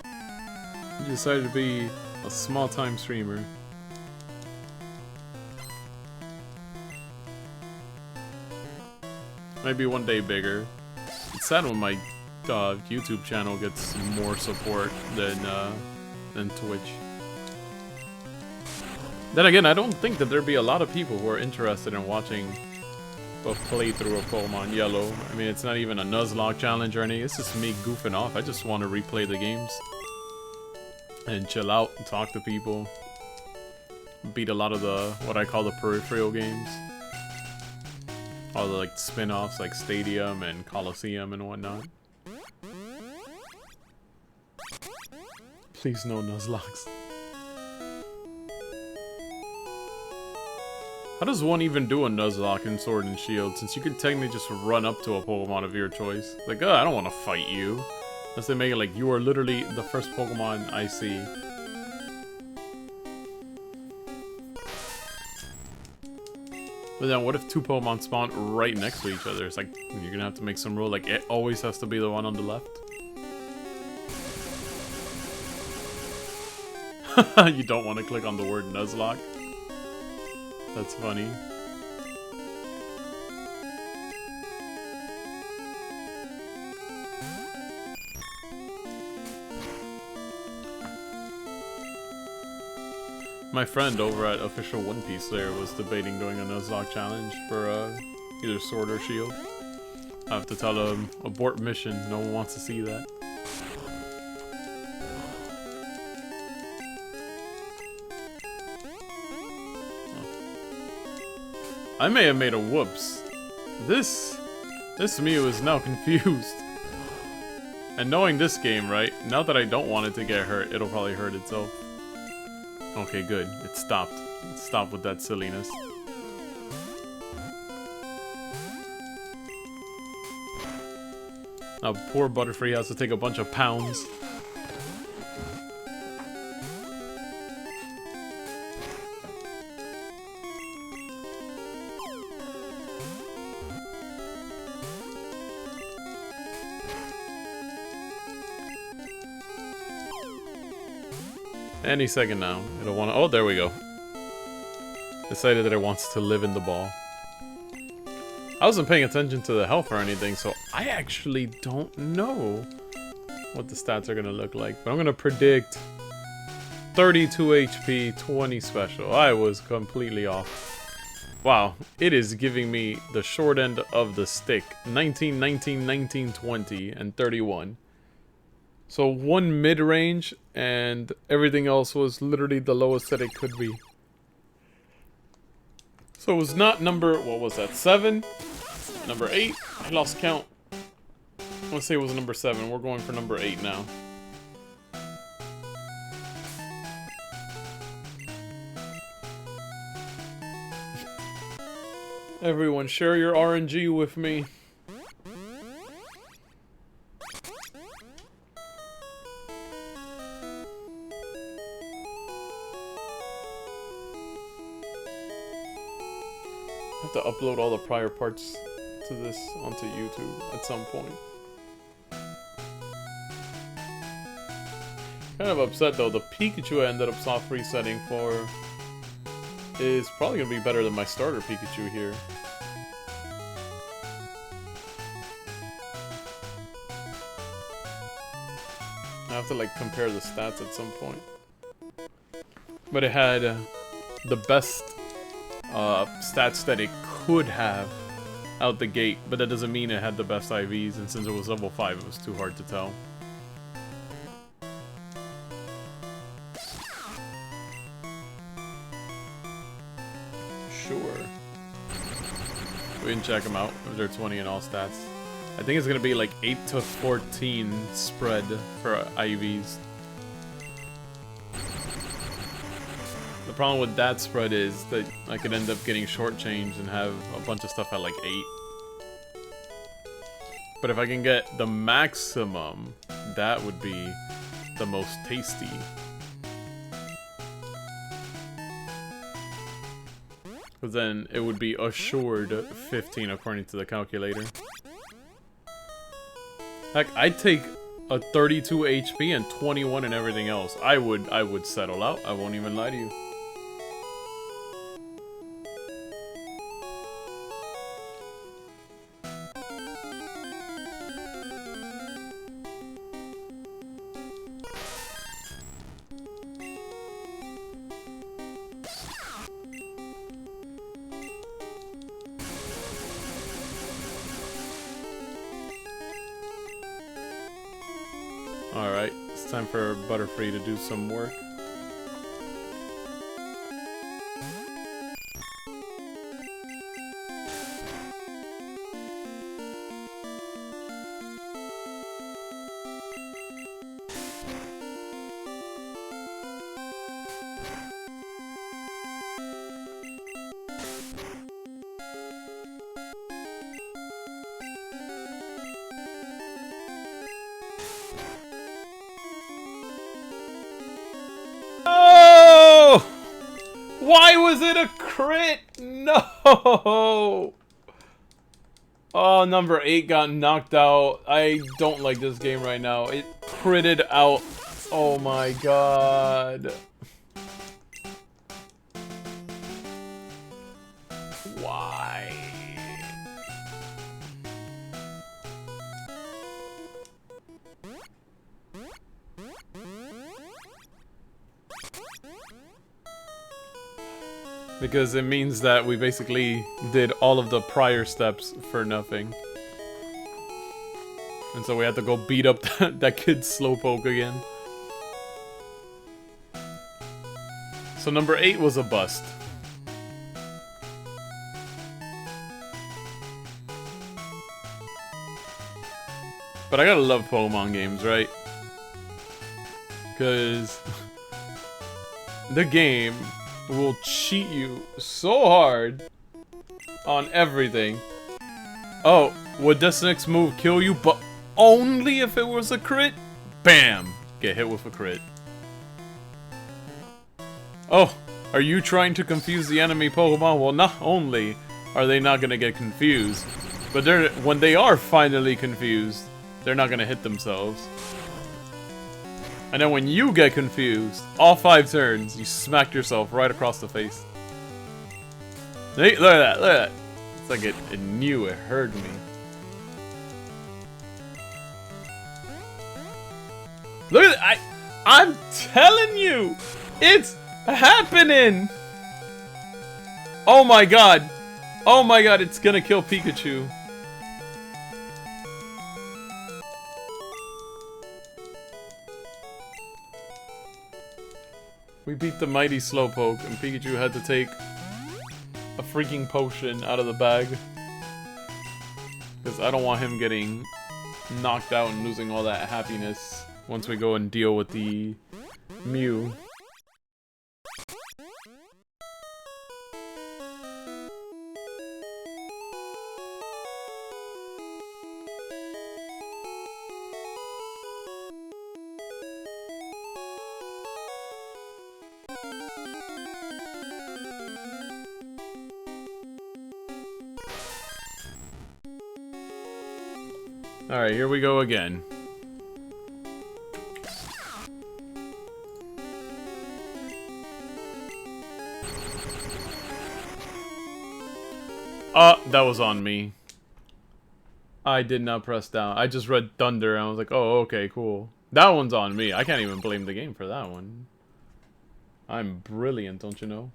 You decided to be a small-time streamer. Maybe one day bigger. It's sad when my YouTube channel gets more support than Twitch. Then again, I don't think that there'd be a lot of people who are interested in watching a playthrough of Pokemon Yellow. I mean, it's not even a Nuzlocke challenge or anything. It's just me goofing off. I just want to replay the games and chill out and talk to people. Beat a lot of the, what I call the peripheral games. All the like spin-offs like Stadium and Coliseum and whatnot. Please no Nuzlocks. How does one even do a Nuzlocke in Sword and Shield, since you could technically just run up to a Pokemon of your choice? Like, I don't want to fight you. Unless they make it like, you are literally the first Pokemon I see. But then what if two Pokemon spawn right next to each other? It's like, you're gonna have to make some rule, like, it always has to be the one on the left. You don't want to click on the word Nuzlocke? That's funny. My friend over at Official One Piece there was debating doing a Nuzlocke challenge for either Sword or Shield. I have to tell him, abort mission, no one wants to see that. I may have made a whoops. This Mew is now confused. And knowing this game, right, now that I don't want it to get hurt, it'll probably hurt itself. Okay, good. It stopped. It stopped with that silliness. Now, poor Butterfree has to take a bunch of pounds. Any second now. It'll want to... Oh, there we go. Decided that it wants to live in the ball. I wasn't paying attention to the health or anything, so I actually don't know what the stats are going to look like. But I'm going to predict 32 HP, 20 special. I was completely off. Wow, it is giving me the short end of the stick. 19, 19, 19, 20, and 31. So one mid-range, and everything else was literally the lowest that it could be. So it was not number, what was that, 7? Number 8? I lost count. Let's say it was number 7. We're going for number 8 now. Everyone, share your RNG with me. I have to upload all the prior parts to this onto YouTube at some point. Kind of upset though, the Pikachu I ended up soft resetting for is probably going to be better than my starter Pikachu here. I have to like compare the stats at some point. But it had the best stats that it could have out the gate, but that doesn't mean it had the best IVs, and since it was level 5 it was too hard to tell. Sure. We can check them out if they're 20 in all stats. I think it's gonna be like 8 to 14 spread for IVs. The problem with that spread is that I could end up getting shortchanged and have a bunch of stuff at like 8. But if I can get the maximum, that would be the most tasty. Because then it would be assured 15 according to the calculator. Heck, I'd take a 32 HP and 21 and everything else. I would settle out. I won't even lie to you. it's time for Butterfree to do some work. Why was it a crit? No! Oh, number 8 got knocked out. I don't like this game right now. It critted out. Oh my god. Why? Because it means that we basically did all of the prior steps for nothing. And so we had to go beat up that kid's Slowpoke again. So number 8 was a bust. But I gotta love Pokemon games, right? Because the game will cheat you so hard on everything. Oh, would this next move kill you? But only if it was a crit? Bam! Get hit with a crit. Oh, are you trying to confuse the enemy Pokemon? Well, not only are they not gonna get confused, but when they are finally confused, they're not gonna hit themselves. And then when you get confused, all 5 turns, you smacked yourself right across the face. Hey, look at that, look at that. It's like it knew, it heard me. Look at that, I'm telling you, it's happening. Oh my god, it's gonna kill Pikachu. We beat the mighty Slowpoke, and Pikachu had to take a freaking potion out of the bag. Because I don't want him getting knocked out and losing all that happiness once we go and deal with the Mew. Alright, here we go again. That was on me. I did not press down. I just read thunder and I was like, oh, okay, cool. That one's on me. I can't even blame the game for that one. I'm brilliant, don't you know?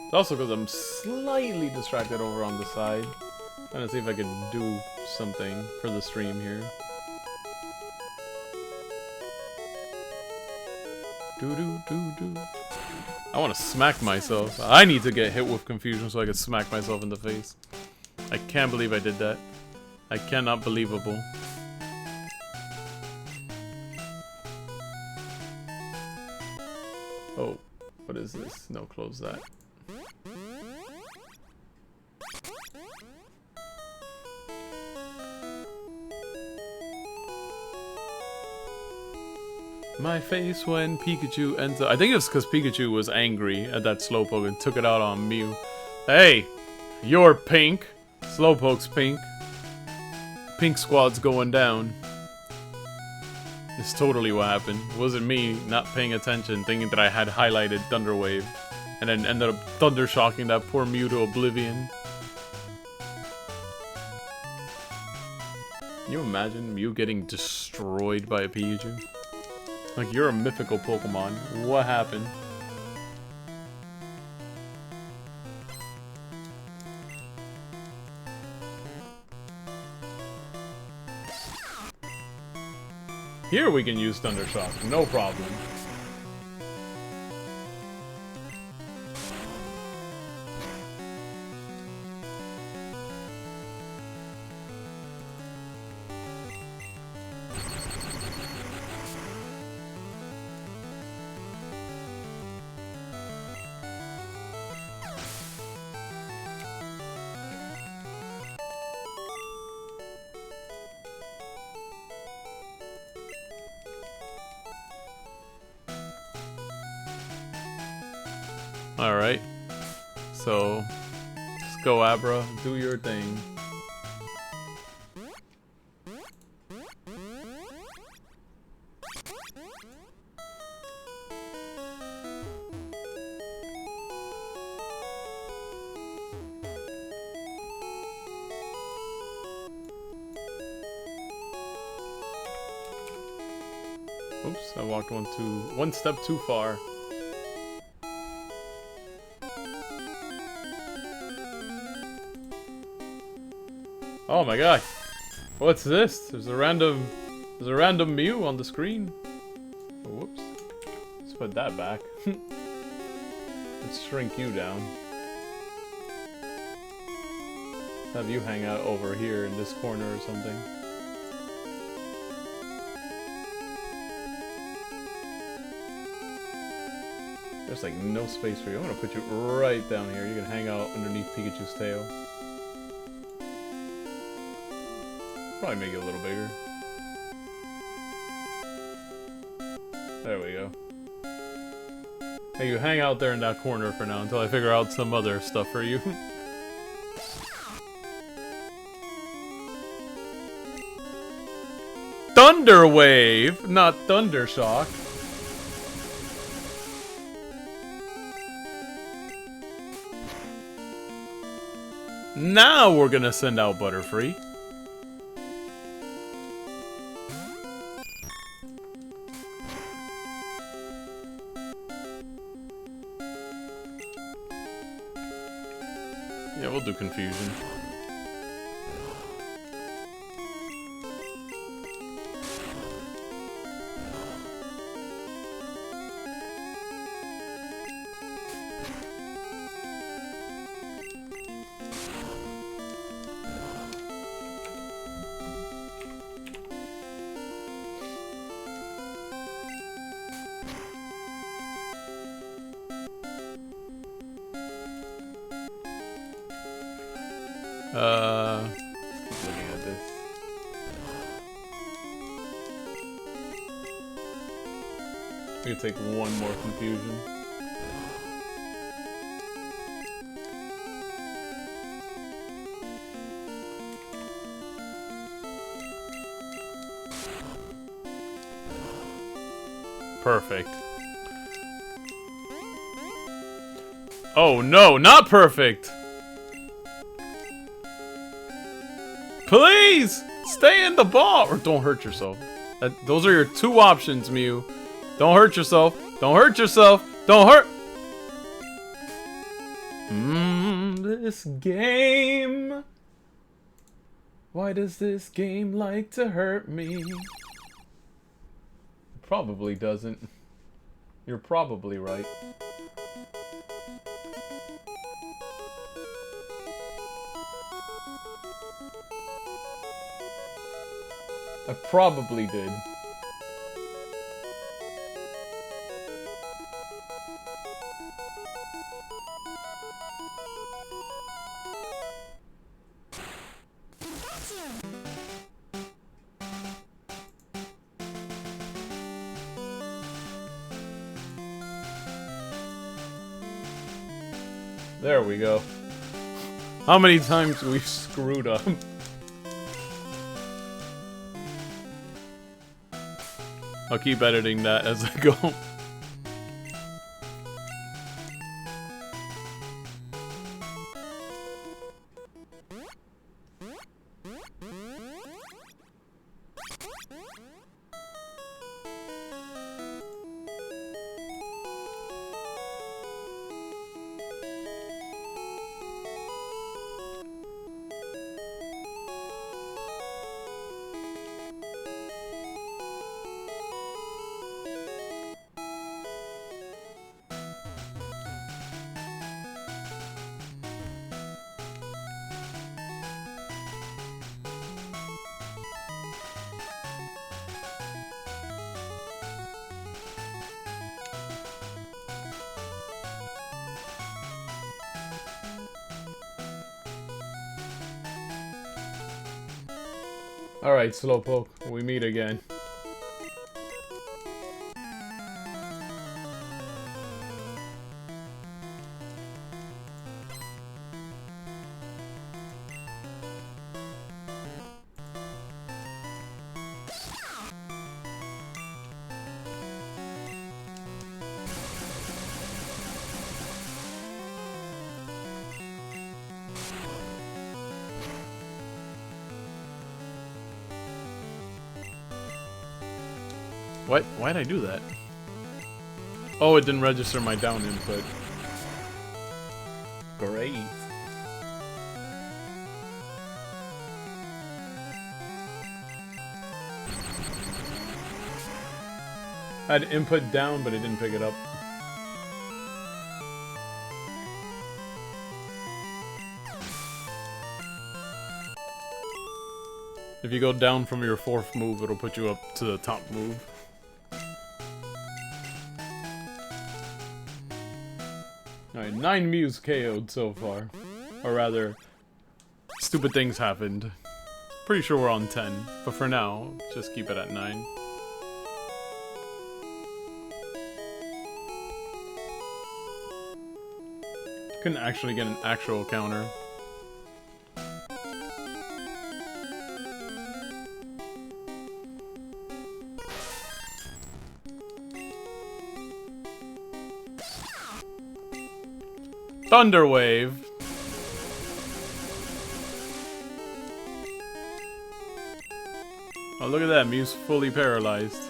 It's also because I'm slightly distracted over on the side. Trying to see if I can do something for the stream here. I want to smack myself. I need to get hit with confusion so I can smack myself in the face. I can't believe I did that. I cannot believable. Oh, what is this? No, close that. My face when Pikachu ends up... I think it's because Pikachu was angry at that Slowpoke and took it out on Mew. Hey! You're pink. Slowpoke's pink. Pink squad's going down. It's totally what happened. It wasn't me not paying attention, thinking that I had highlighted Thunder Wave. And then ended up Thunder Shocking that poor Mew to oblivion. Can you imagine Mew getting destroyed by a Pikachu? Like, you're a mythical Pokemon. What happened? Here we can use Thunder Shock, no problem. Alright. So, let's go, Abra. Do your thing. Oops, I walked one step too far. Oh my god. What's this? There's a random Mew on the screen. Oh, whoops. Let's put that back. Let's shrink you down. Let's have you hang out over here in this corner or something. There's like no space for you. I'm gonna put you right down here. You can hang out underneath Pikachu's tail. Probably make it a little bigger. There we go. Hey, you hang out there in that corner for now until I figure out some other stuff for you. Thunder Wave, not Thunder Shock. Now we're gonna send out Butterfree. Yeah, we'll do Confusion. Keep looking at this. We could take one more Confusion. Perfect. Oh no, not perfect! Please! Stay in the ball! Or don't hurt yourself. Those are your two options, Mew. Don't hurt yourself. Don't hurt yourself. Don't hurt... This game... Why does this game like to hurt me? Probably doesn't. You're probably right. I probably did. There we go. How many times we've screwed up? I'll keep editing that as I go. Alright, Slowpoke, we meet again. What? Why'd I do that? Oh, it didn't register my down input. Great. I had input down, but it didn't pick it up. If you go down from your 4th move, it'll put you up to the top move. Alright, 9 Mews KO'd so far. Or rather, stupid things happened. Pretty sure we're on 10, but for now, just keep it at 9. Couldn't actually get an actual counter. Thunder Wave. Oh, look at that. Mew's fully paralyzed.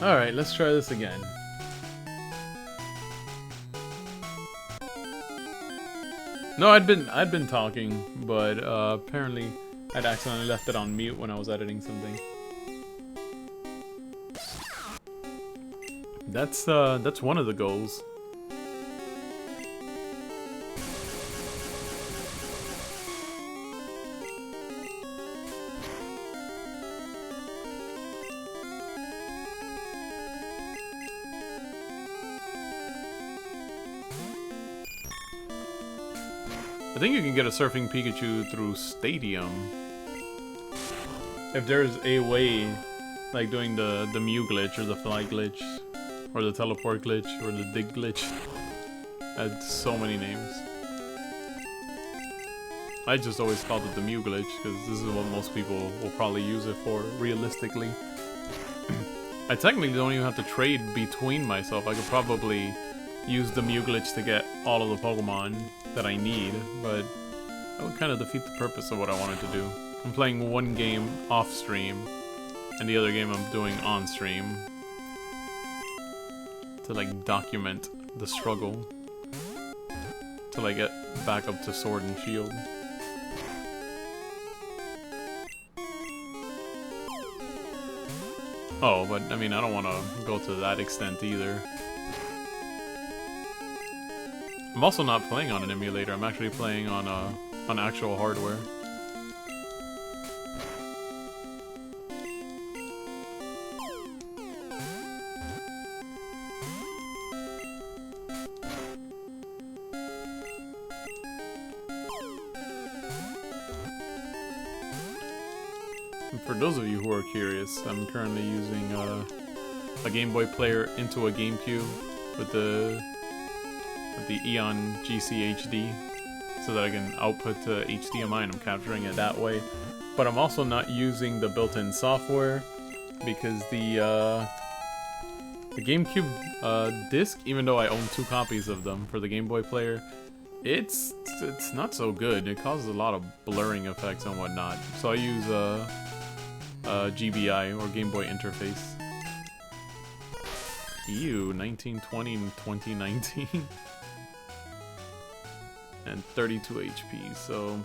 Alright, let's try this again. No, I'd been talking, but apparently I'd accidentally left it on mute when I was editing something. That's one of the goals. I think you can get a Surfing Pikachu through Stadium. If there's a way, like doing the Mew Glitch, or the Fly Glitch, or the Teleport Glitch, or the Dig Glitch. Had so many names. I just always called it the Mew Glitch, because this is what most people will probably use it for, realistically. I technically don't even have to trade between myself. I could probably use the Mew Glitch to get all of the Pokemon that I need, but that would kind of defeat the purpose of what I wanted to do. I'm playing one game off stream, and the other game I'm doing on stream. To like document the struggle. Till I get back up to Sword and Shield. Oh, but I mean, I don't want to go to that extent either. I'm also not playing on an emulator. I'm actually playing on actual hardware. And for those of you who are curious, I'm currently using a Game Boy player into a GameCube with the Eon GC HD, so that I can output to HDMI and I'm capturing it that way. But I'm also not using the built-in software because the GameCube disc, even though I own 2 copies of them for the Game Boy player, it's not so good. It causes a lot of blurring effects and whatnot. So I use GBI, or Game Boy Interface. Ew, 1920 and 2019. And 32 HP, so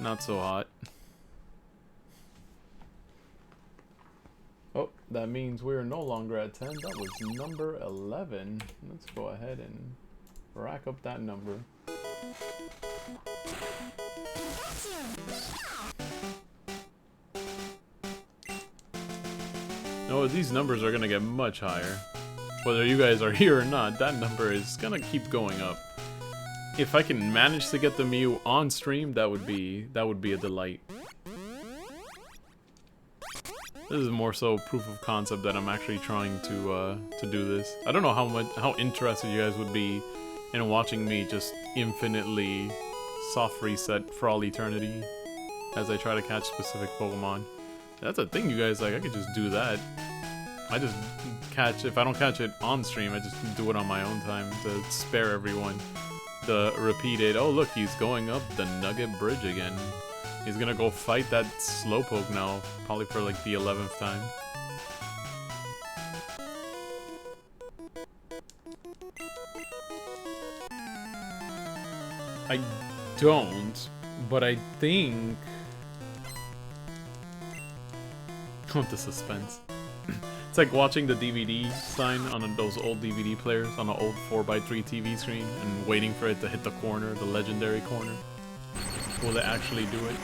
not so hot. Oh, that means we're no longer at 10. That was number 11. Let's go ahead and rack up that number. No, these numbers are gonna get much higher. Whether you guys are here or not, that number is gonna keep going up. If I can manage to get the Mew on stream, that would be a delight. This is more so proof of concept that I'm actually trying to do this. I don't know how interested you guys would be in watching me just infinitely soft reset for all eternity as I try to catch specific Pokemon. That's a thing, you guys. Like, I could just do that. I just catch, if I don't catch it on stream, I just do it on my own time to spare everyone the repeated, oh look, he's going up the Nugget Bridge again. He's gonna go fight that Slowpoke now, probably for like the 11th time. I don't, but I think... Oh, the suspense. It's like watching the DVD sign on those old DVD players on an old 4x3 TV screen and waiting for it to hit the corner, the legendary corner. Will it actually do it?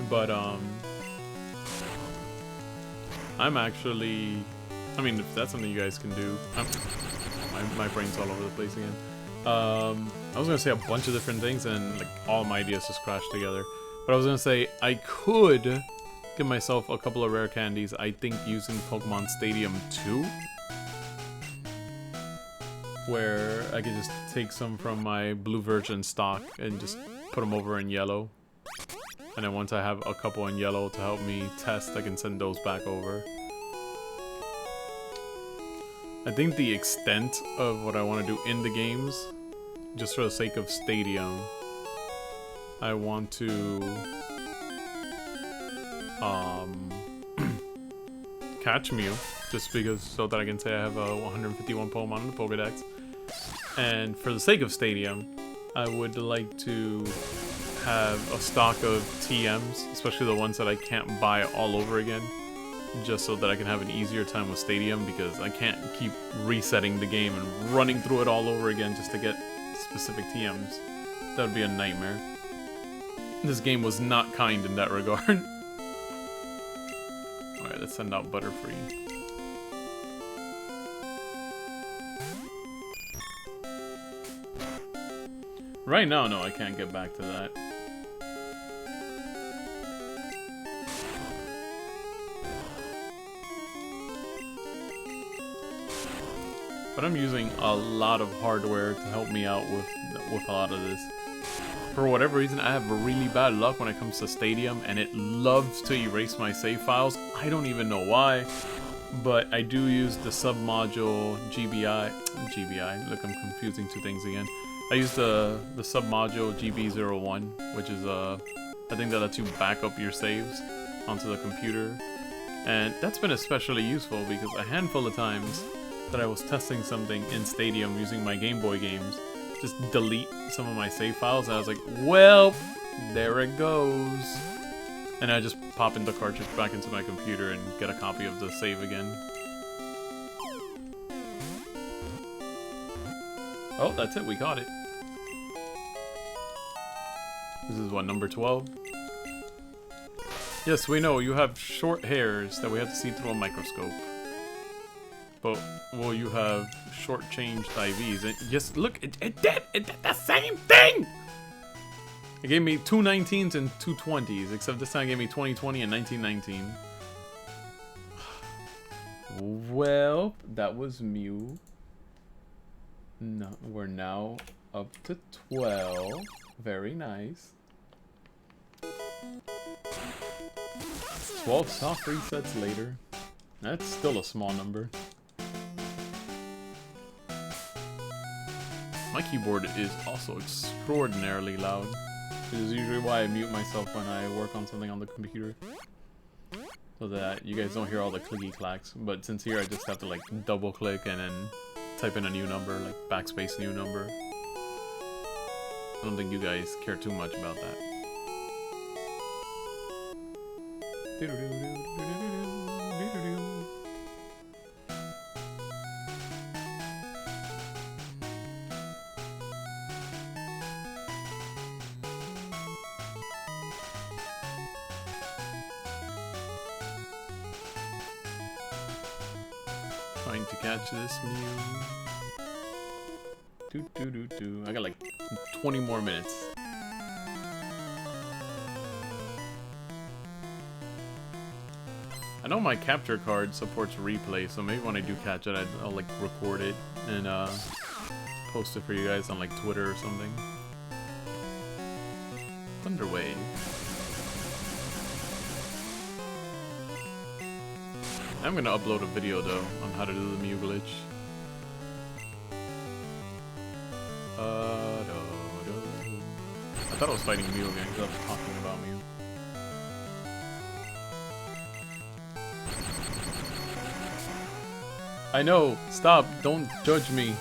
But, I'm actually... I mean, if that's something you guys can do... My brain's all over the place again. I was gonna say a bunch of different things and like all my ideas just crashed together. But I was gonna say I could give myself a couple of rare candies, I think, using Pokemon Stadium 2. Where I could just take some from my blue version stock and just put them over in yellow. And then once I have a couple in yellow to help me test, I can send those back over. I think the extent of what I want to do in the games, just for the sake of Stadium, I want to catch Mew, just because, so that I can say I have a 151 Pokemon in the Pokedex. And for the sake of Stadium, I would like to have a stock of TMs, especially the ones that I can't buy all over again, just so that I can have an easier time with Stadium, because I can't keep resetting the game and running through it all over again just to get specific TMs. That would be a nightmare. This game was not kind in that regard. Alright, let's send out Butterfree. Right now, no, I can't get back to that. But I'm using a lot of hardware to help me out with a lot of this. For whatever reason, I have really bad luck when it comes to Stadium, and it loves to erase my save files. I don't even know why, but I do use the submodule GBI. Look, I'm confusing two things again. I use the submodule GB01, which is I think that lets you back up your saves onto the computer, and that's been especially useful because a handful of times that I was testing something in Stadium using my Game Boy games, just delete some of my save files, and I was like, well, there it goes. And I just pop in the cartridge back into my computer and get a copy of the save again. Oh, that's it, we got it. This is what, number 12? Yes, we know, you have short hairs that we have to see through a microscope. But, well, you have short-changed IVs. And just look, it did the same thing! It gave me two 19s and two 20s, except this time it gave me 2020 and 1919. Well, that was Mew. No, we're now up to 12. Very nice. 12 soft resets later. That's still a small number. My keyboard is also extraordinarily loud, which is usually why I mute myself when I work on something on the computer, so that you guys don't hear all the clicky clacks. But since here I just have to like double click and then type in a new number, like backspace new number. I don't think you guys care too much about that. trying to catch this Mew. I got like 20 more minutes. I know my capture card supports replay, so maybe when I do catch it, I'll like record it and post it for you guys on like Twitter or something. Thunderwave. I'm gonna upload a video though on how to do the Mew Glitch. I thought I was fighting Mew again because I was talking about Mew. I know, stop, don't judge me.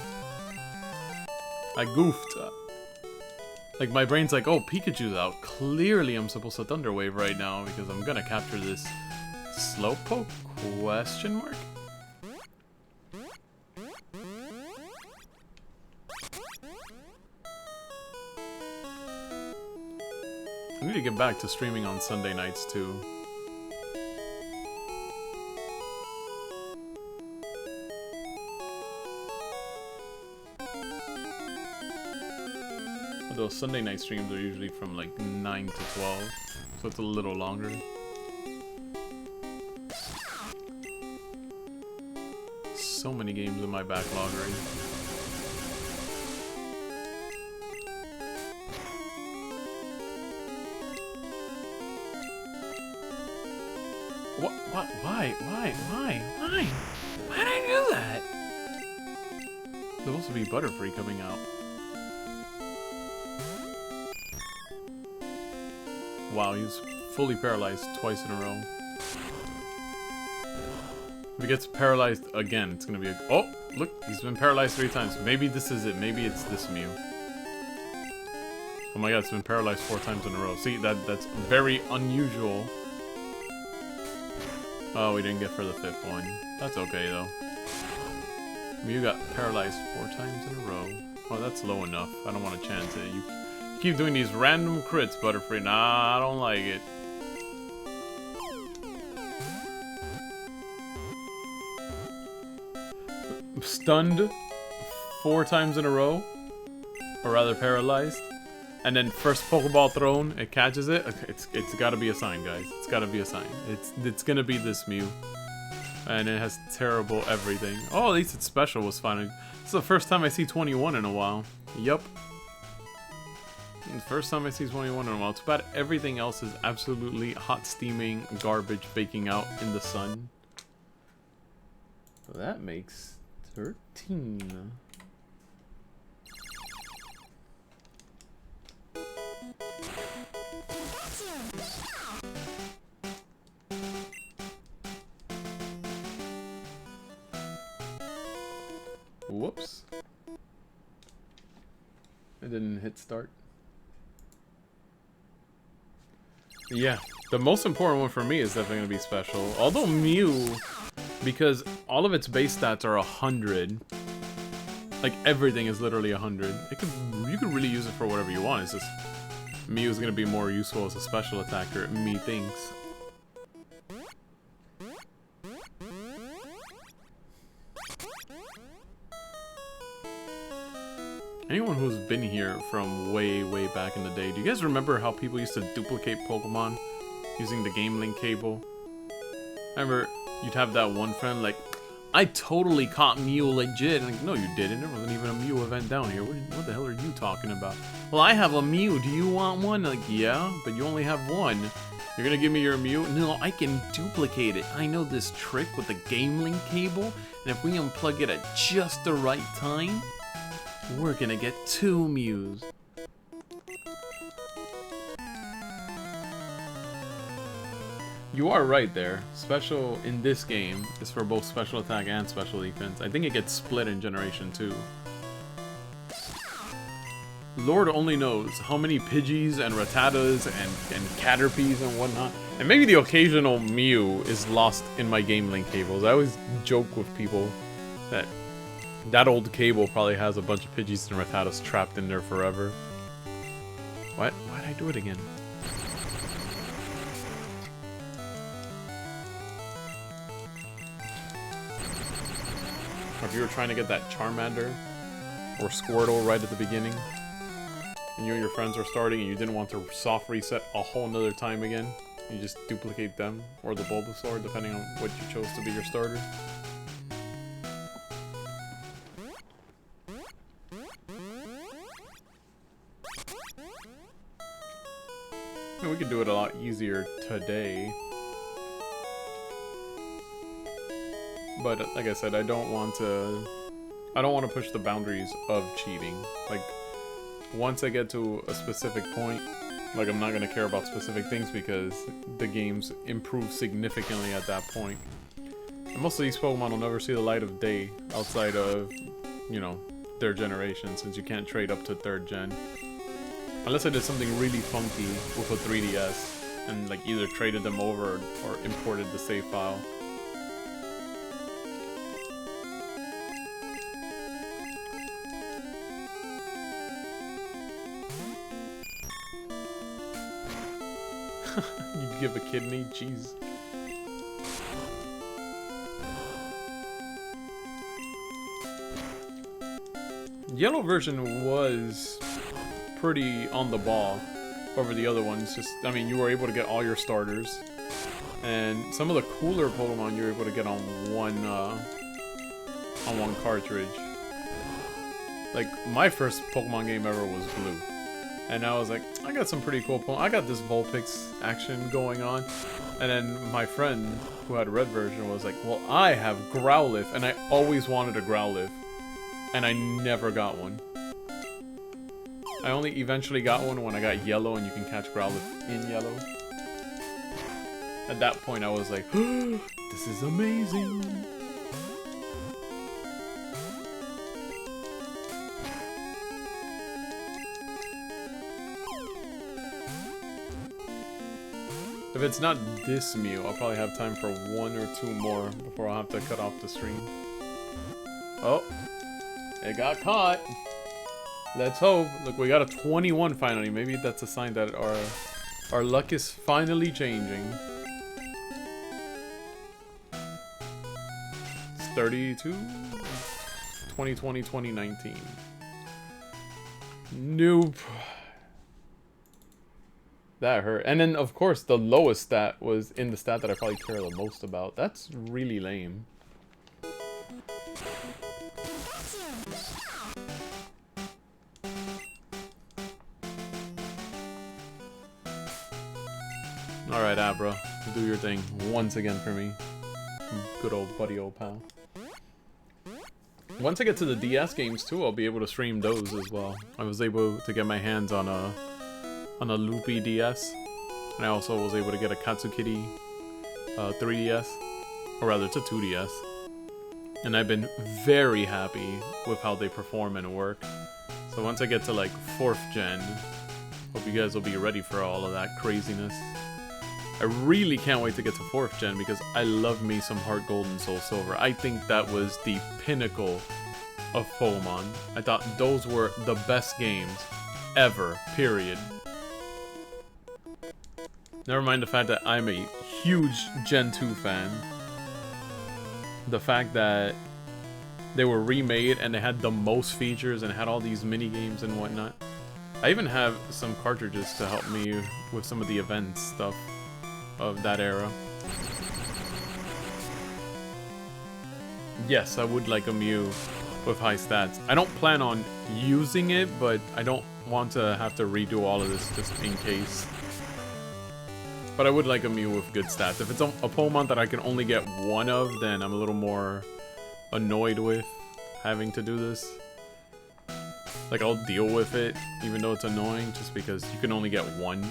I goofed. Like my brain's like, oh, Pikachu's out. Clearly I'm supposed to Thunder Wave right now because I'm gonna capture this Slowpoke? Question mark? I need to get back to streaming on Sunday nights too. Although Sunday night streams are usually from like 9 to 12, so it's a little longer. So many games in my backlog already. What? Why? Why did I do that? There's supposed to be Butterfree coming out. Wow, he's fully paralyzed twice in a row. If he gets paralyzed again, it's gonna be a... Oh! Look, he's been paralyzed 3 times. Maybe this is it. Maybe it's this Mew. Oh my god, it's been paralyzed 4 times in a row. See, that's very unusual. Oh, we didn't get for the 5th one. That's okay, though. Mew got paralyzed 4 times in a row. Oh, that's low enough. I don't want to chance it. You keep doing these random crits, Butterfree. Nah, I don't like it. Stunned 4 times in a row, or rather paralyzed, and then first Pokeball thrown, it catches it. Okay, it's got to be a sign, guys. It's got to be a sign. It's gonna be this Mew, and it has terrible everything. Oh, at least its special was fine. It's the first time I see 21 in a while. Yup. The first time I see 21 in a while. Too bad everything else is absolutely hot steaming garbage baking out in the sun. So that makes 13. Whoops. I didn't hit start. Yeah, the most important one for me is definitely going to be special. Although Mew, because all of its base stats are 100, like everything is literally 100. You could really use it for whatever you want. It's just Mew is going to be more useful as a special attacker, methinks. Anyone who's been here from way back in the day, do you guys remember how people used to duplicate Pokemon using the Game Link cable? I remember you'd have that one friend like, I totally caught Mew legit. And like, no, you didn't. There wasn't even a Mew event down here. What the hell are you talking about? Well, I have a Mew. Do you want one? Like, yeah, but you only have one. You're gonna give me your Mew? No, I can duplicate it. I know this trick with the Game Link cable, and if we unplug it at just the right time, we're gonna get 2 Mews. You are right there. Special in this game is for both special attack and special defense. I think it gets split in Generation 2. Lord only knows how many Pidgeys and Rattatas and Caterpies and whatnot. And maybe the occasional Mew is lost in my Game Link cables. I always joke with people that that old cable probably has a bunch of Pidgeys and Rattatas trapped in there forever. What? Why'd I do it again? or if you were trying to get that Charmander or Squirtle right at the beginning, and you and your friends were starting and you didn't want to soft reset a whole nother time again, you just duplicate them, or the Bulbasaur, depending on what you chose to be your starter. And we could do it a lot easier today. But like I said, I don't want to push the boundaries of cheating. Like, once I get to a specific point, like, I'm not going to care about specific things because the games improve significantly at that point. And most of these Pokemon will never see the light of day outside of, you know, their generation, since you can't trade up to 3rd gen. Unless I did something really funky with a 3DS and, like, either traded them over or imported the save file. You give a kidney? Jeez. Yellow version was pretty on the ball over the other ones. Just, I mean, you were able to get all your starters, and some of the cooler Pokemon you were able to get on one cartridge. Like, my first Pokemon game ever was Blue. And I was like, I got some pretty cool Pokemon. I got this Vulpix action going on. And then my friend, who had a red version, was like, well, I have Growlithe. And I always wanted a Growlithe. And I never got one. I only eventually got one when I got Yellow, and you can catch Growlithe in Yellow. At that point, I was like, this is amazing. If it's not this Mew, I'll probably have time for 1 or 2 more before I'll have to cut off the stream. Oh, it got caught. Let's hope. Look, we got a 21 finally. Maybe that's a sign that our luck is finally changing. It's 32, 2020, 2019. Nope. That hurt. And then, of course, the lowest stat was in the stat that I probably care the most about. That's really lame. Alright, Abra. Do your thing once again for me. Good old buddy, old pal. Once I get to the DS games, too, I'll be able to stream those as well. I was able to get my hands on a Loopy DS, and I also was able to get a Katsukity 3DS, or rather it's a 2DS, and I've been very happy with how they perform and work. So once I get to like 4th gen, hope you guys will be ready for all of that craziness. I really can't wait to get to 4th gen because I love me some Heart Gold and Soul Silver. I think that was the pinnacle of Pokemon. I thought those were the best games ever, period. Never mind the fact that I'm a huge Gen 2 fan. The fact that they were remade and they had the most features and had all these mini games and whatnot. I even have some cartridges to help me with some of the events stuff of that era. Yes, I would like a Mew with high stats. I don't plan on using it, but I don't want to have to redo all of this just in case. But I would like a Mew with good stats. If it's a Pokemon that I can only get one of, then I'm a little more annoyed with having to do this. Like, I'll deal with it, even though it's annoying, just because you can only get one.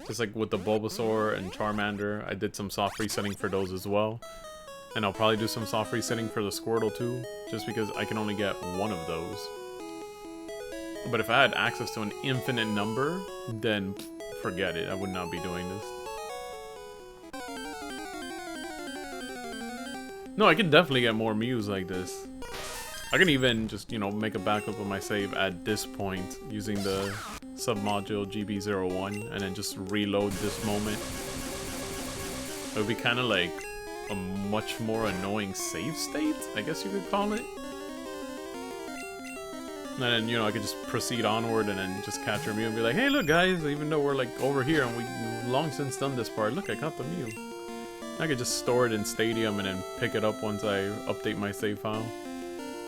Just like with the Bulbasaur and Charmander, I did some soft resetting for those as well. And I'll probably do some soft resetting for the Squirtle too, just because I can only get one of those. But if I had access to an infinite number, then forget it. I would not be doing this. No, I can definitely get more Mews like this. I can even just, you know, make a backup of my save at this point using the submodule GB01 and then just reload this moment. It would be kind of like a much more annoying save state, I guess you could call it. And then, you know, I could just proceed onward and then just catch her Mew and be like, hey, look, guys, even though we're, like, over here and we've long since done this part, look, I caught the Mew. I could just store it in Stadium and then pick it up once I update my save file.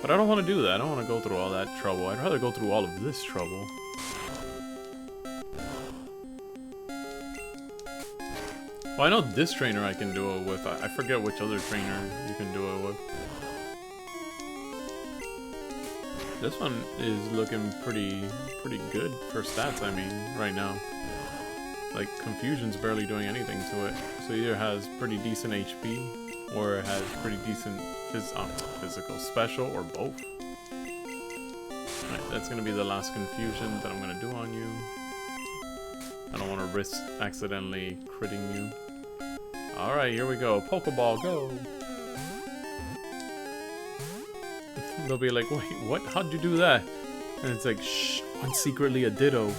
But I don't want to do that. I don't want to go through all that trouble. I'd rather go through all of this trouble. Well, I know this trainer I can do it with. I forget which other trainer you can do it with. This one is looking pretty good for stats, I mean, right now. Like, Confusion's barely doing anything to it. So either has pretty decent HP, or it has pretty decent physical special, or both. Alright, that's gonna be the last Confusion that I'm gonna do on you. I don't want to risk accidentally critting you. Alright, here we go. Pokeball, go! They'll be like, wait, what? How'd you do that? And it's like, shh, I'm secretly a Ditto.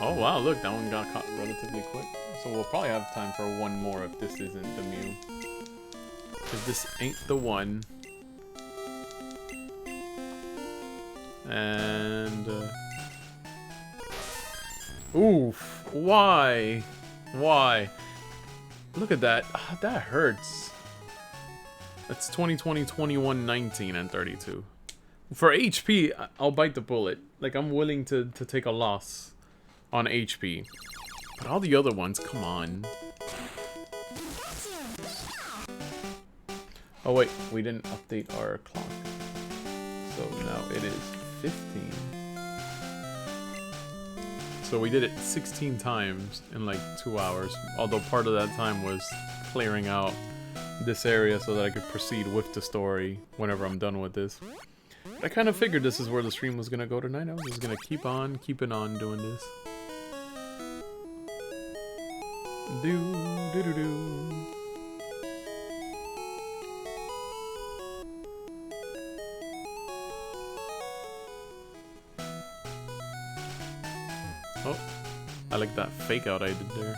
Oh wow, look, that one got caught relatively quick. So we'll probably have time for one more if this isn't the Mew. If this ain't the one. And... oof, why? Why? Look at that. That hurts. That's 20, 21, 19, and 32. For HP, I'll bite the bullet. Like, I'm willing to take a loss on HP. But all the other ones, come on. Oh wait, we didn't update our clock. So now it is 15. So we did it 16 times in like 2 hours. Although part of that time was clearing out this area so that I could proceed with the story whenever I'm done with this. But I kind of figured this is where the stream was gonna go tonight. I was just gonna keep on keeping on doing this. Do do do do. Oh, I like that fake out I did there.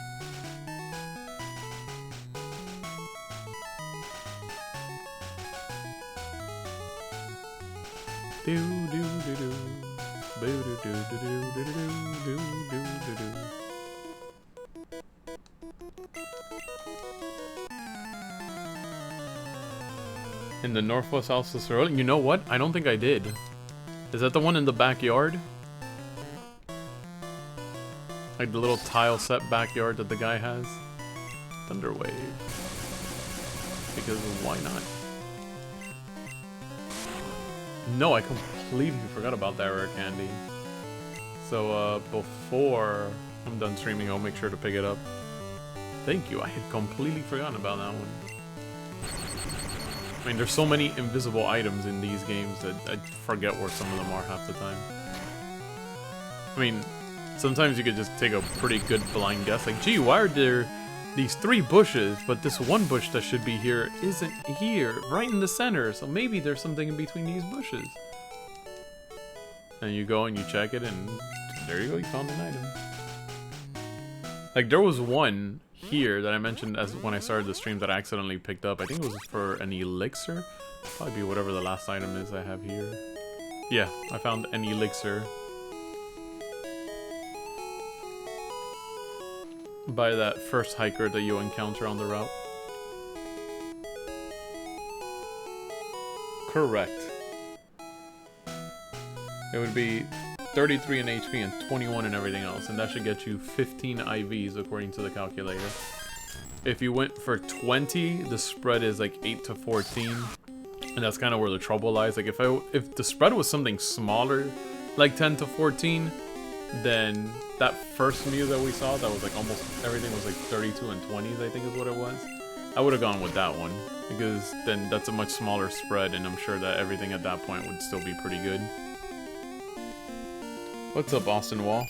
Do do do do. Boo do do do do do do do do do. In the Northwest House of Cerulean? You know what? I don't think I did. Is that the one in the backyard? Like the little tile set backyard that the guy has? Thunderwave. Because why not? No, I completely forgot about that rare candy. So, before I'm done streaming, I'll make sure to pick it up. Thank you, I had completely forgotten about that one. I mean, there's so many invisible items in these games that I forget where some of them are half the time. I mean, sometimes you could just take a pretty good blind guess, like, gee, why are there these 3 bushes, but this one bush that should be here isn't here, right in the center, so maybe there's something in between these bushes. And you go and you check it, and there you go, you found an item. Like, there was one here that I mentioned as when I started the stream that I accidentally picked up. I think it was for an elixir. Probably be whatever the last item is I have here. Yeah, I found an elixir. By that first hiker that you encounter on the route. Correct. It would be 33 in HP and 21 in everything else, and that should get you 15 IVs according to the calculator. If you went for 20, the spread is like 8 to 14, and that's kind of where the trouble lies. Like if the spread was something smaller, like 10 to 14, then that first Mew that we saw, that was like almost everything was like 32 and 20s, I think is what it was. I would have gone with that one, because then that's a much smaller spread, and I'm sure that everything at that point would still be pretty good. What's up, Austin Wall?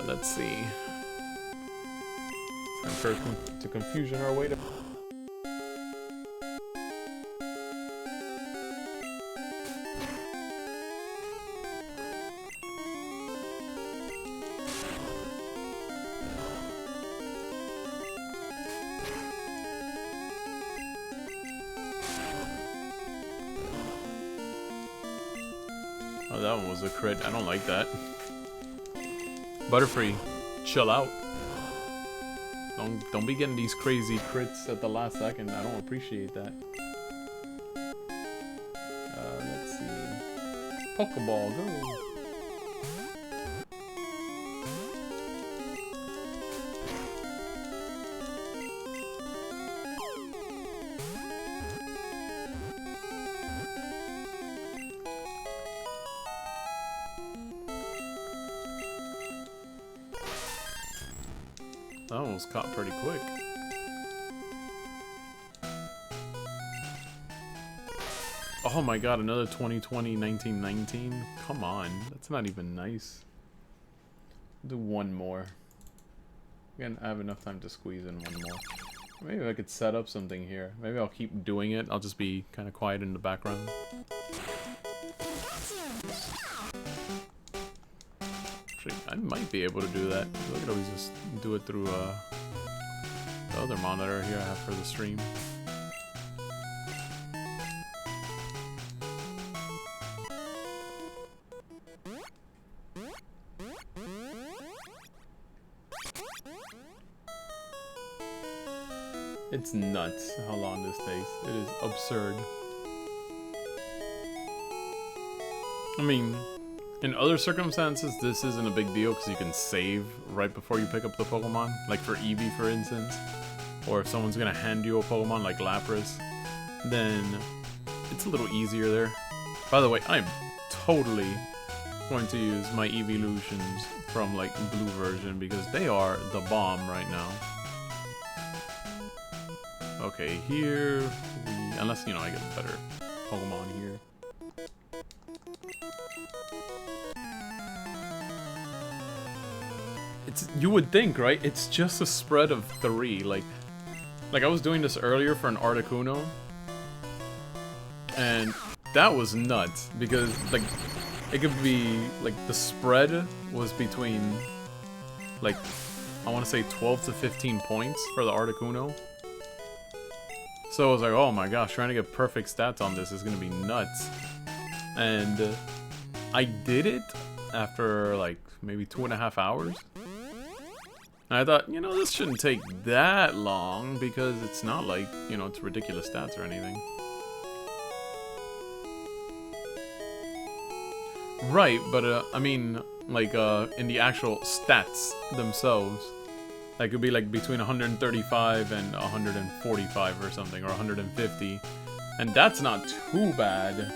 Let's see. Time for to confusion our way to... Oh, that one was a crit. I don't like that. Butterfree, chill out. Don't be getting these crazy crits at the last second. I don't appreciate that. Let's see. Pokeball, go. That one was caught pretty quick. Oh my god, another 2020 1919. Come on, that's not even nice. Do one more. Again, I have enough time to squeeze in one more. Maybe I could set up something here. Maybe I'll keep doing it. I'll just be kind of quiet in the background. Actually, I might be able to do that. I could always just do it through the other monitor here I have for the stream. It's nuts how long this takes. It is absurd. I mean, in other circumstances, this isn't a big deal because you can save right before you pick up the Pokemon. Like for Eevee, for instance. Or if someone's going to hand you a Pokemon like Lapras, then it's a little easier there. By the way, I'm totally going to use my Eeveelutions from like blue version because they are the bomb right now. Okay, here unless, you know, I get a better Pokemon here. You would think, right? It's just a spread of 3. Like I was doing this earlier for an Articuno, and that was nuts because like it could be like the spread was between like I want to say 12 to 15 points for the Articuno. So I was like, oh my gosh, trying to get perfect stats on this is gonna be nuts. And I did it after like maybe 2.5 hours. And I thought, you know, this shouldn't take that long because it's not like, you know, it's ridiculous stats or anything. Right, but I mean, like in the actual stats themselves, that could be like between 135 and 145 or something, or 150, and that's not too bad.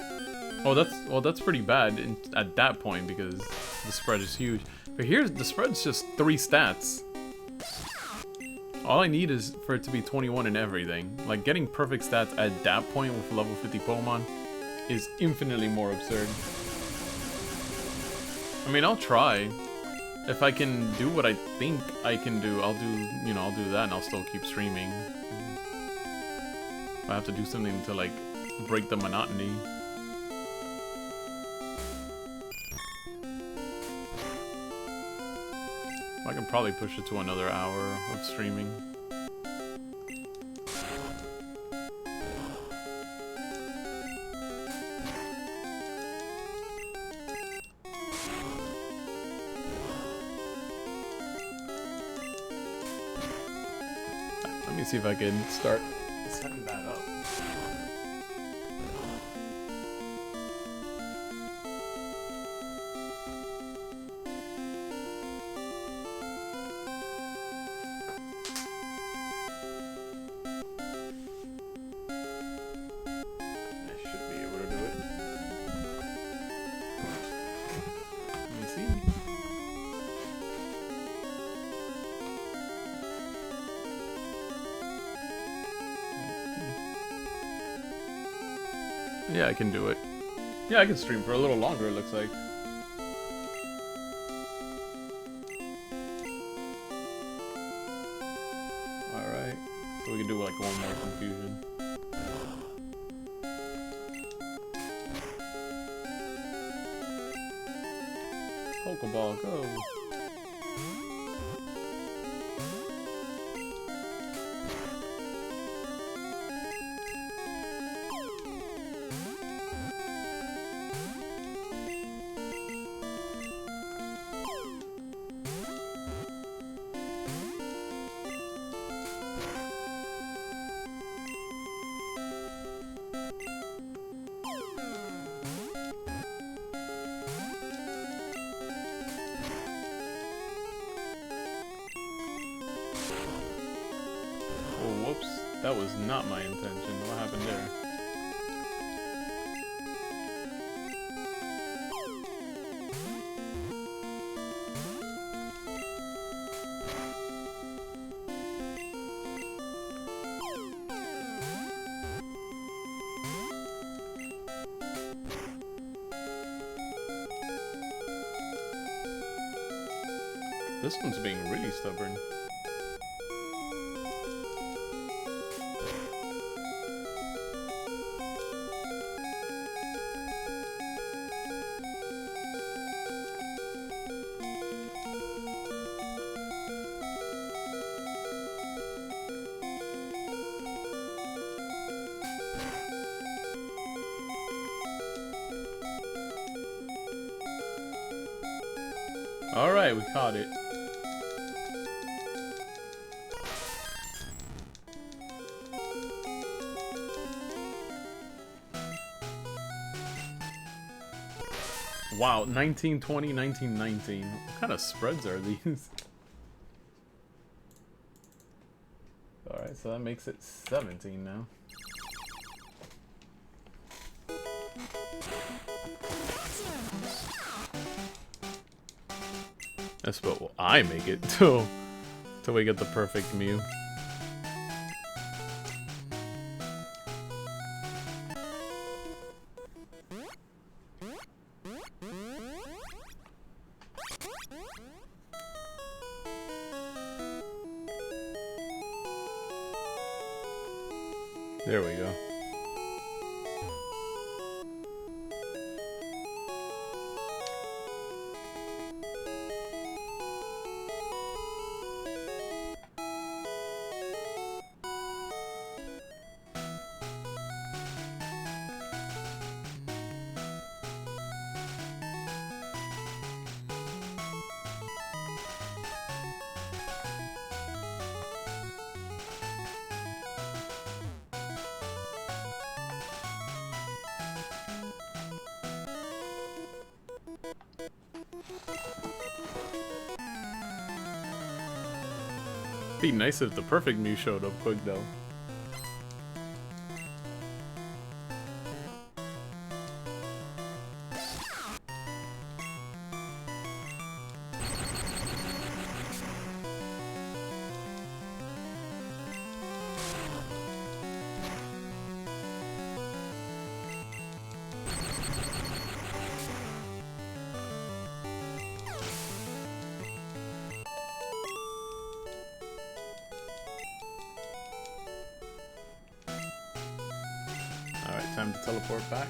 Oh, that's pretty bad at that point because the spread is huge. But here's the spread's just 3 stats. All I need is for it to be 21 and everything. Like getting perfect stats at that point with level 50 Pokemon is infinitely more absurd. I mean, I'll try. If I can do what I think I can do, I'll do that, and I'll still keep streaming. If I have to do something to like break the monotony. I can probably push it to another hour of streaming. Let me see if I can start setting that up. Yeah, I can do it. Yeah, I can stream for a little longer, it looks like. Alright. So we can do like one more confusion. Pokeball, go! That was not my intention. What happened there? This one's being really stubborn. Alright, we caught it. Wow, 1920, 1919. What kind of spreads are these? Alright, so that makes it 17 now. That's what will I make it till we get the perfect Mew. There we go. Be nice if the perfect Mew showed up quick though. Alright, time to teleport back.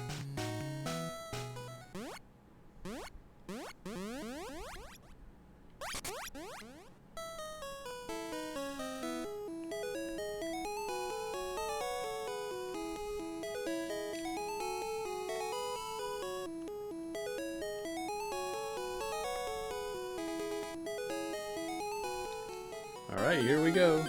Alright, here we go.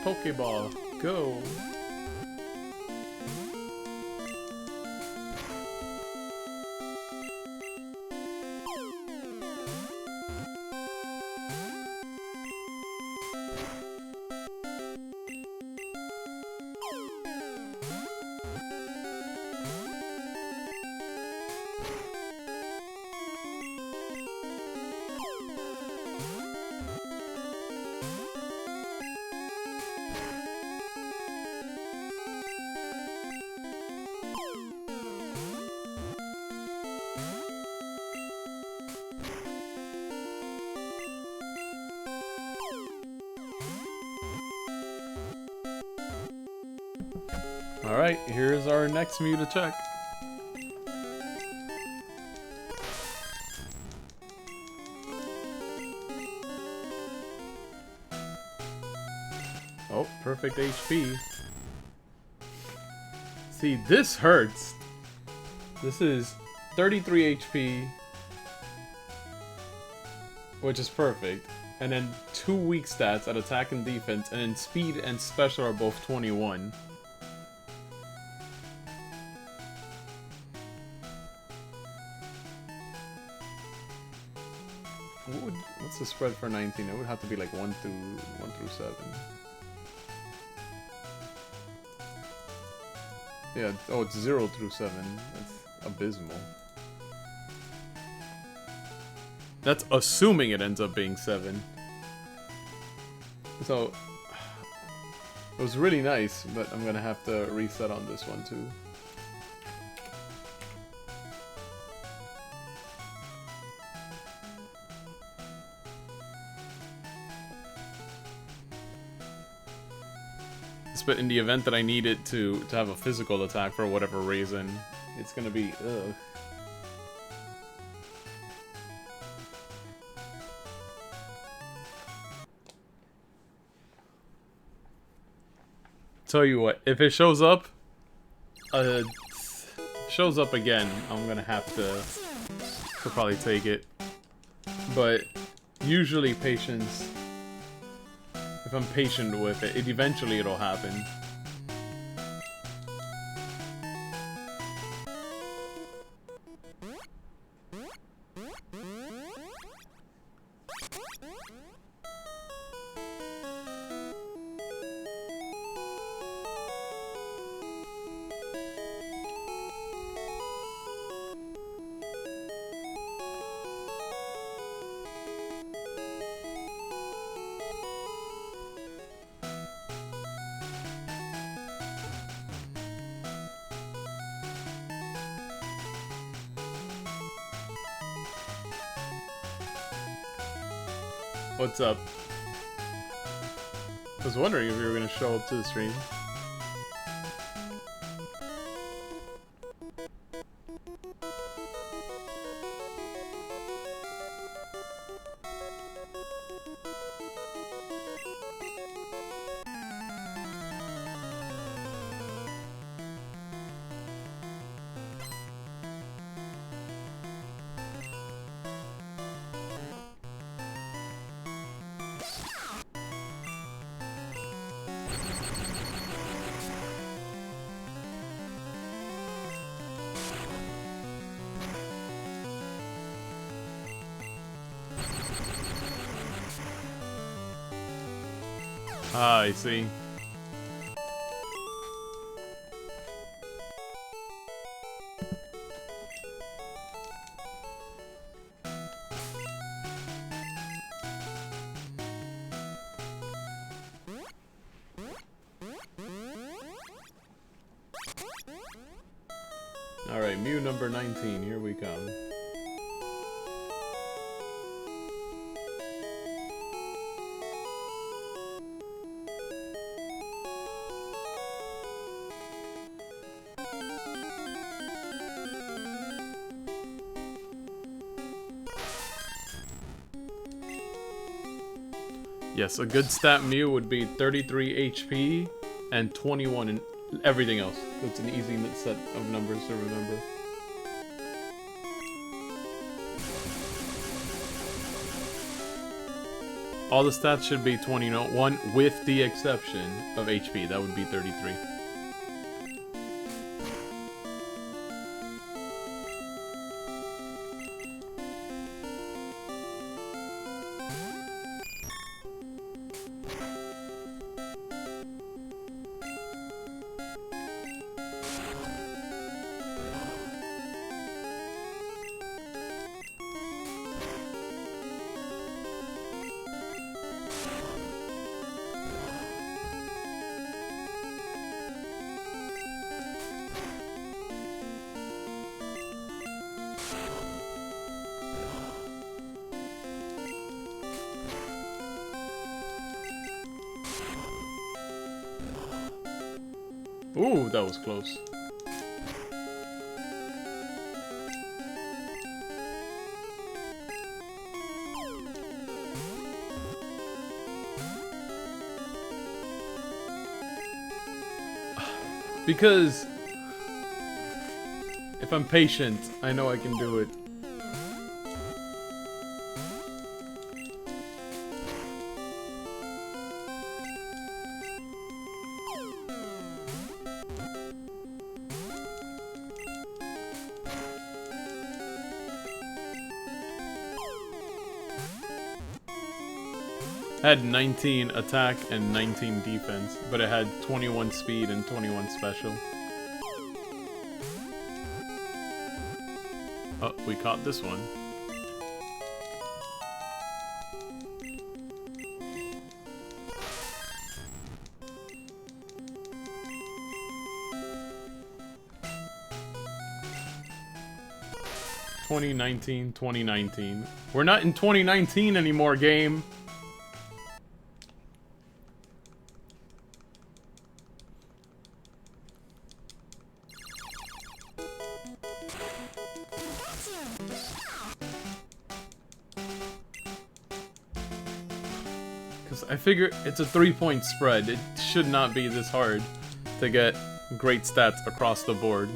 Pokeball, go! Alright, here's our next Mew to check. Oh, perfect HP. See, this hurts. This is 33 HP, which is perfect. And then 2 weak stats at attack and defense, and then speed and special are both 21. What's the spread for 19? It would have to be like 1 through 7. Yeah, oh, it's 0 through 7. That's abysmal. That's assuming it ends up being 7. So, it was really nice, but I'm gonna have to reset on this one too. But in the event that I need it to have a physical attack for whatever reason, it's gonna be ugh. Tell you what, if it shows up again, I'm gonna have to probably take it. But usually patience. If I'm patient with it, eventually it'll happen. What's up? I was wondering if you were gonna show up to the stream. Ah, I see. Alright, Mew number 19, here we come. Yes, a good stat Mew would be 33 HP and 21 in everything else. It's an easy set of numbers to remember. All the stats should be 21 with the exception of HP. That would be 33. Ooh, that was close. Because if I'm patient, I know I can do it. Had 19 attack and 19 defense, but it had 21 speed and 21 special. Oh, we caught this one. "2019. We're not in 2019 anymore, game. I figure it's a 3-point spread. It should not be this hard to get great stats across the board.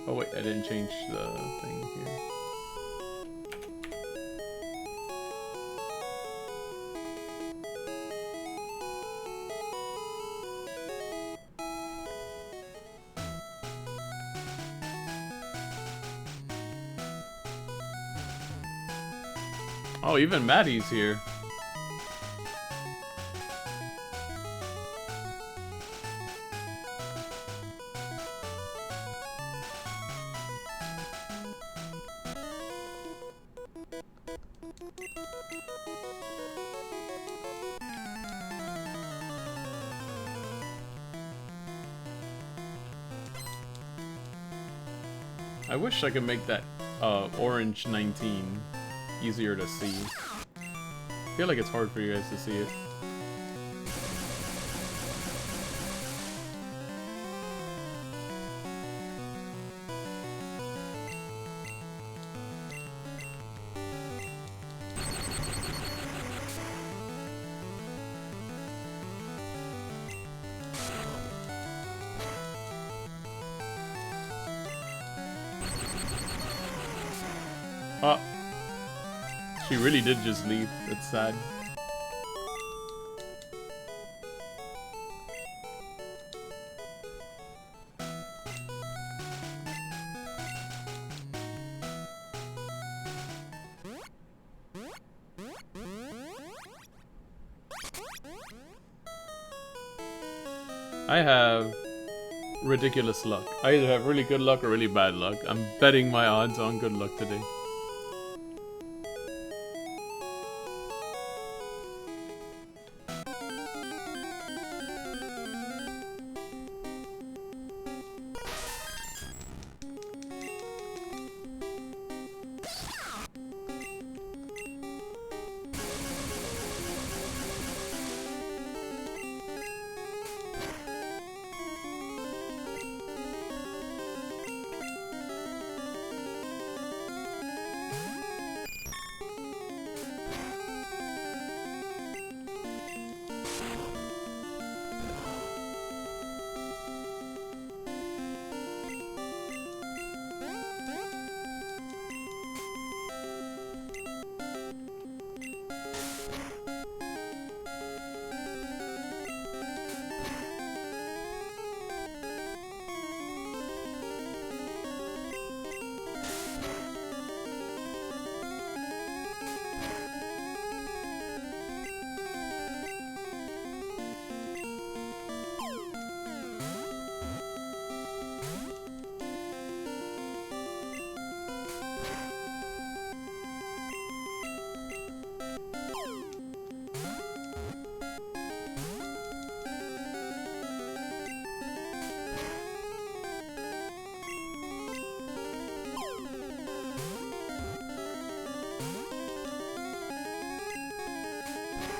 Oh wait, I didn't change the thing here. Oh, even Maddie's here. I wish I could make that orange 19 easier to see. I feel like it's hard for you guys to see it. She really did just leave. That's sad. I have ridiculous luck. I either have really good luck or really bad luck. I'm betting my odds on good luck today.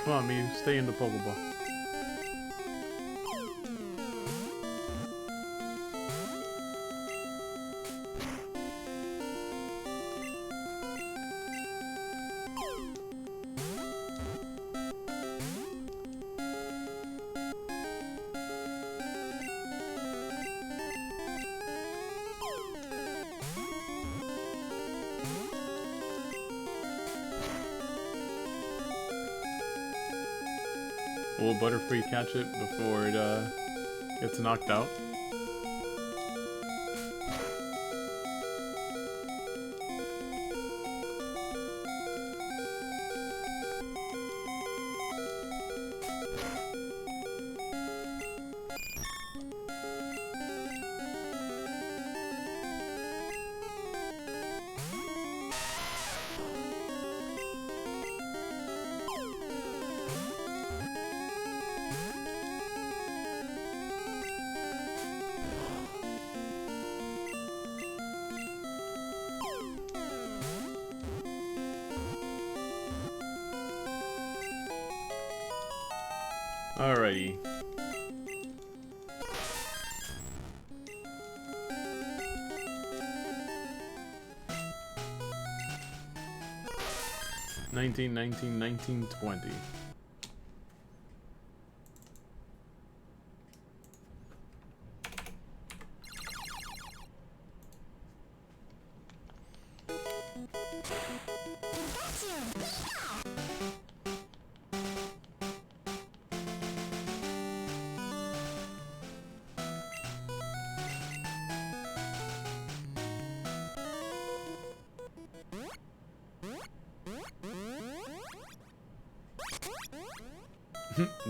Come on, Mew. Stay in the Pokeball. Will Butterfree catch it before it gets knocked out? Alrighty. $19, 20.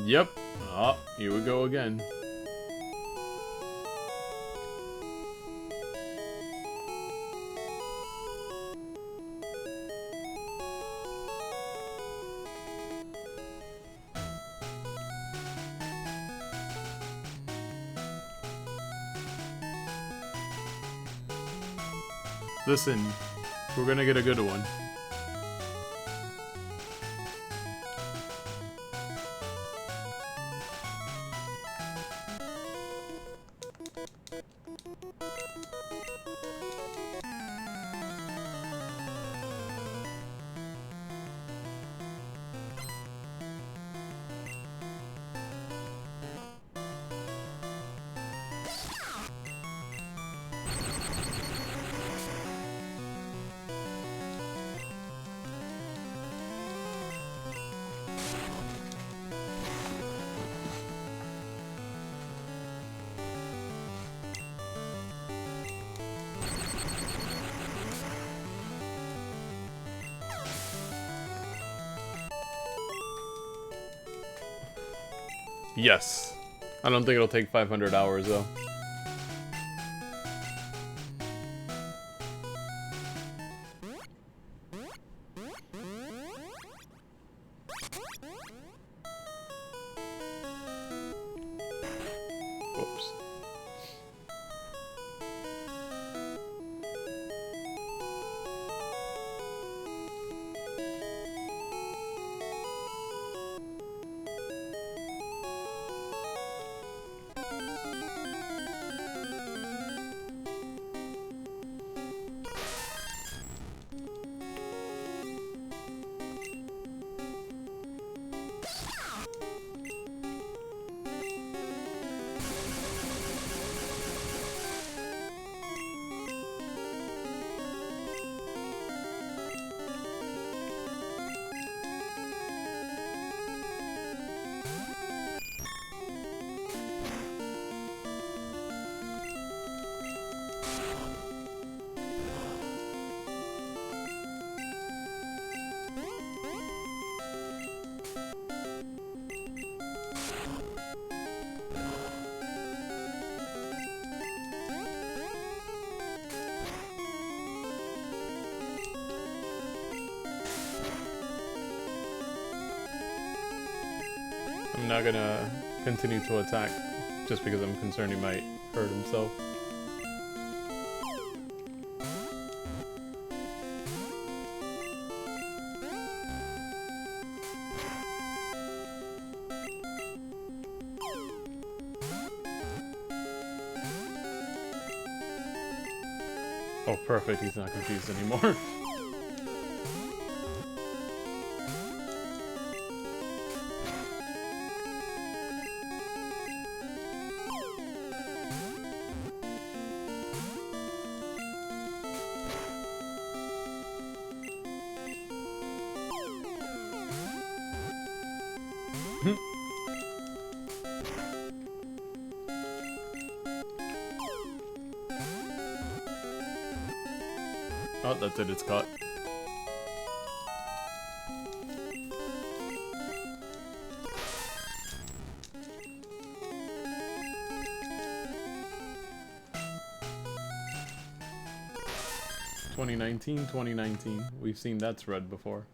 Yep. Oh, here we go again. Listen, we're gonna get a good one. Yes. I don't think it'll take 500 hours, though. Whoops. I'm not gonna continue to attack just because I'm concerned he might hurt himself. Oh, perfect. He's not confused anymore. Oh, that's it. It's caught. $2019. We've seen that thread before.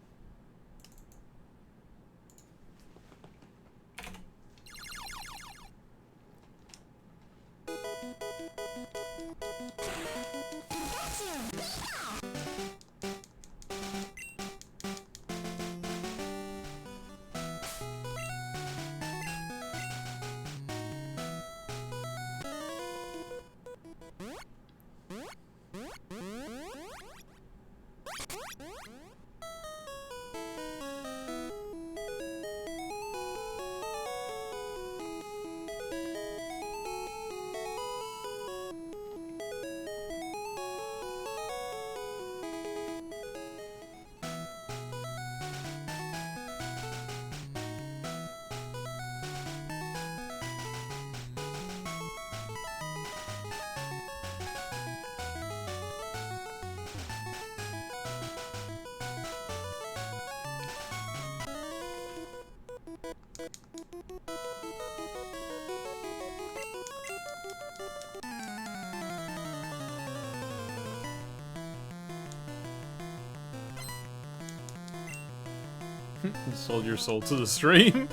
Sold your soul to the stream.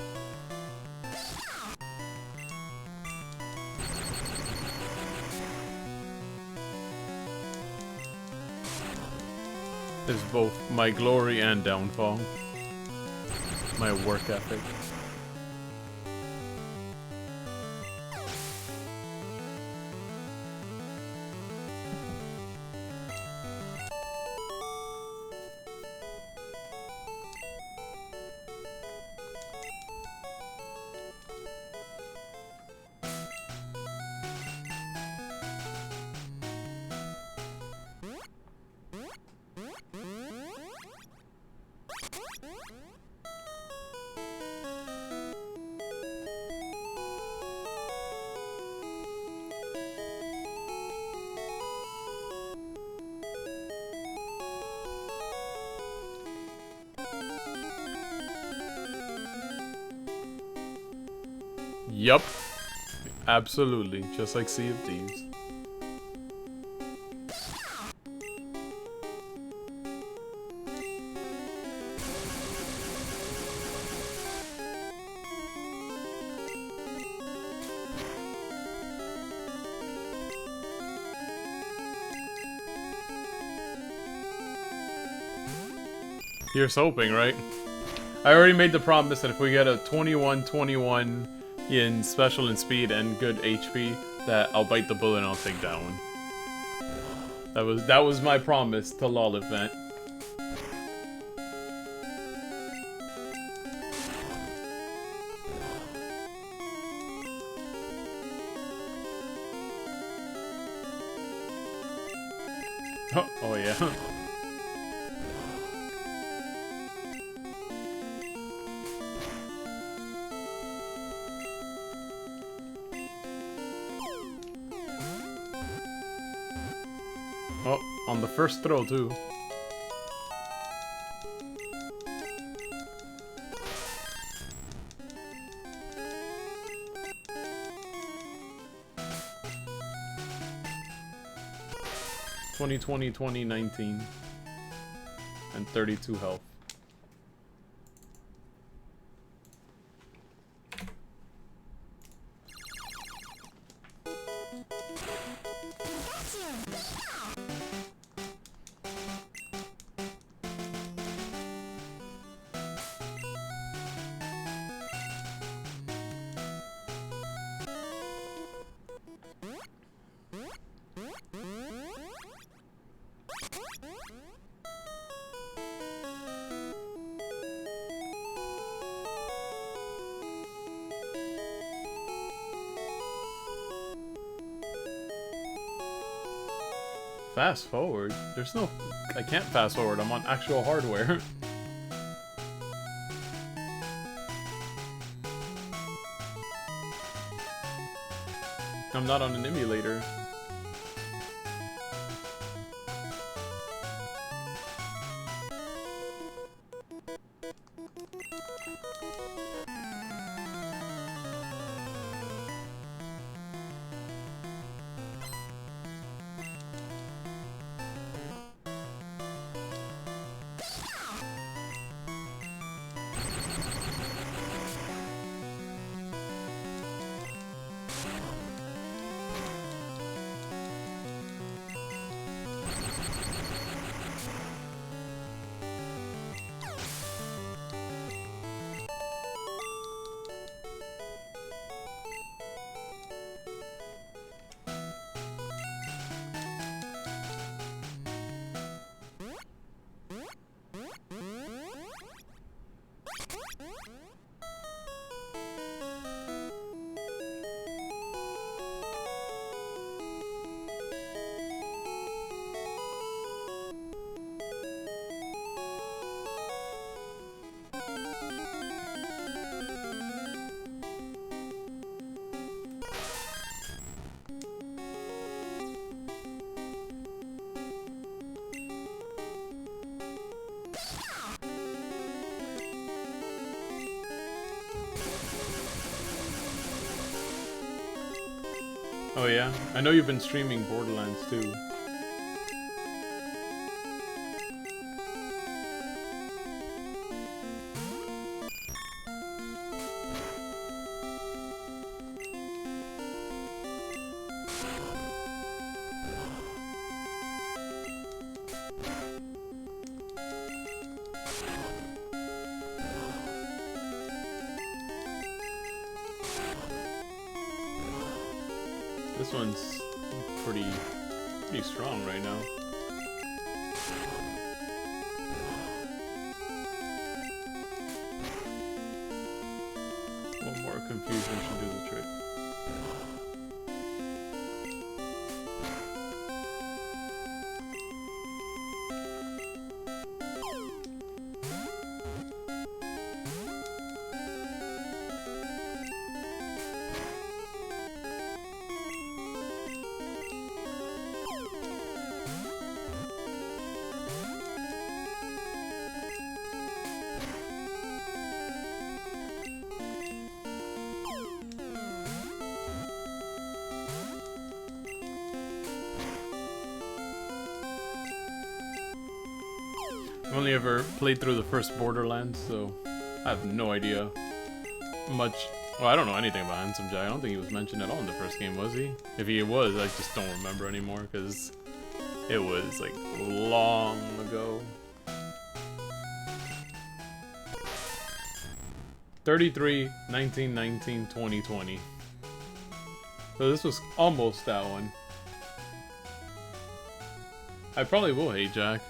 Is both my glory and downfall. My work ethic. Yup. Absolutely. Just like Sea of Thieves. Here's hoping, right? I already made the promise that if we get a 21-21 in special and speed and good HP, that I'll bite the bullet and I'll take that one. That was my promise to LOL event. Oh yeah. Oh, on the first throw too. $20, and 32 health. Fast forward? There's no... I can't fast forward. I'm on actual hardware. I'm not on an emulator. Oh yeah? I know you've been streaming Borderlands too. This one's pretty strong right now. One more confusion should do the trick. I've only ever played through the first Borderlands, so I have no idea much. Well, I don't know anything about Handsome Jack. I don't think he was mentioned at all in the first game, was he? If he was, I just don't remember anymore because it was like long ago. 33, 1919, 2020. So this was almost that one. I probably will hate Jack.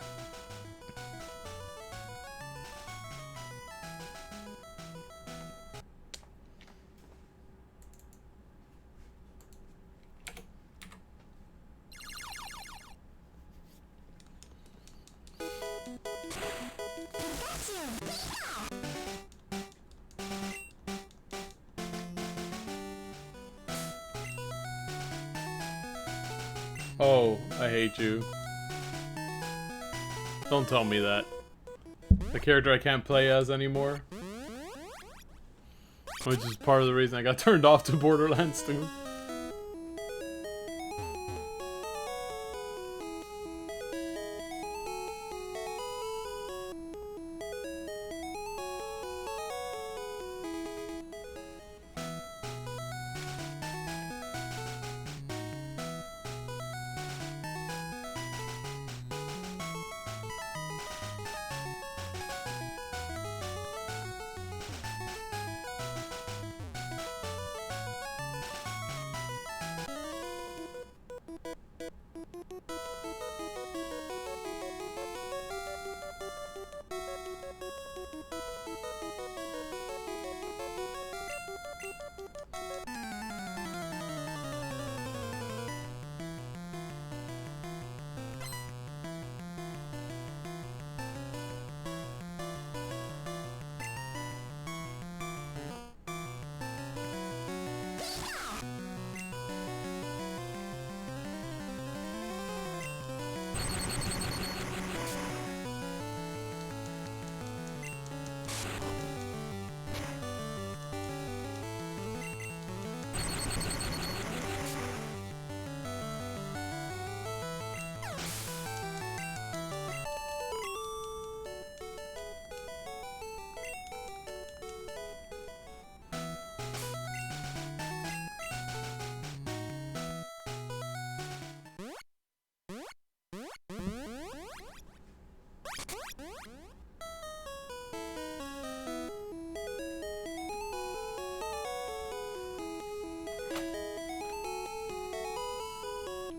Oh, I hate you. Don't tell me that. The character I can't play as anymore. Which is part of the reason I got turned off to Borderlands 2.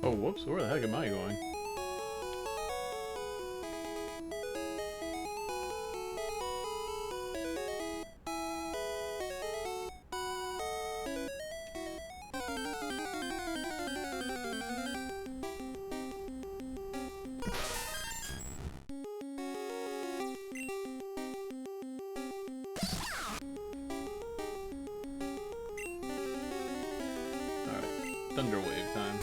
Oh, whoops. Where the heck am I going? Thunder Wave time.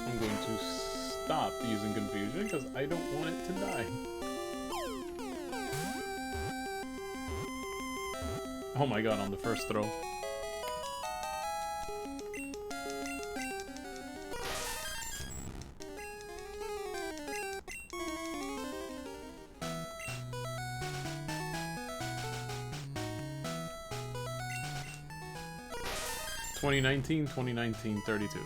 I'm going to stop using confusion because I don't want it to die. Oh my god, on the first throw. (2019, 2019, 32).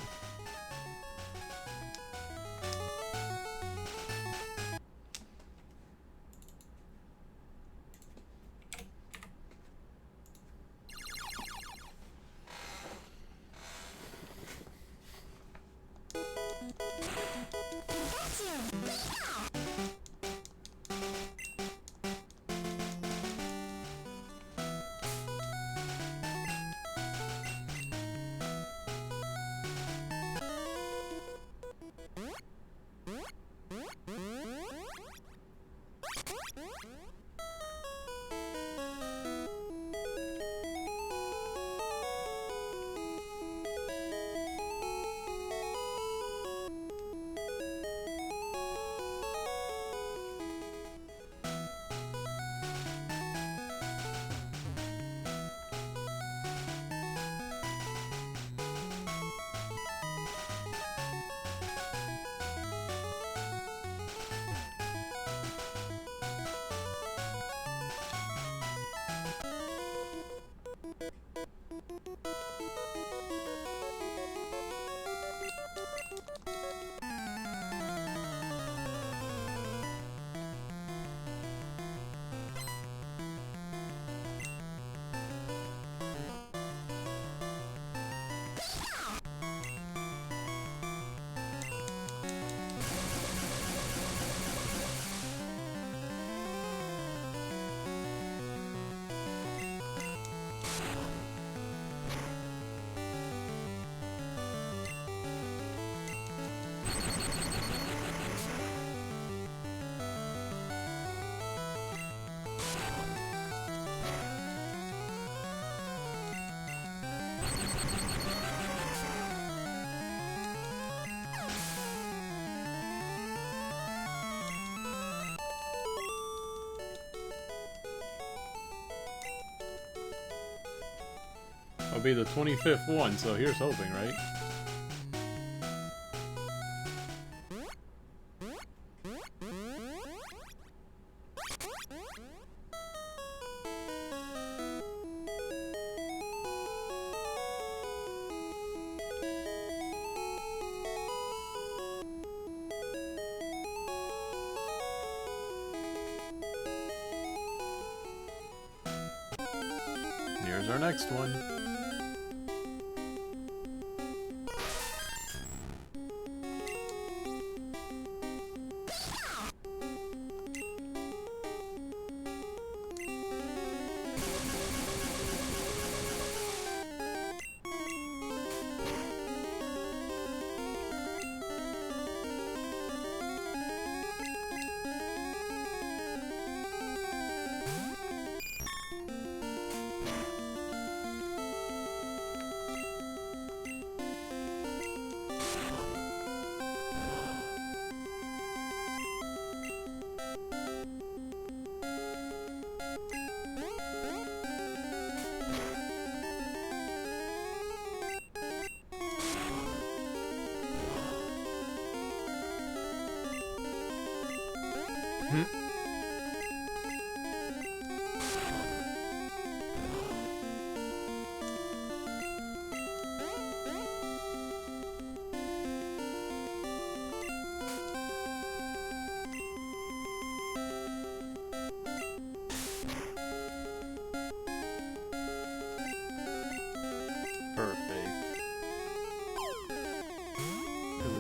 It'll be the 25th one, so here's hoping, right? Here's our next one.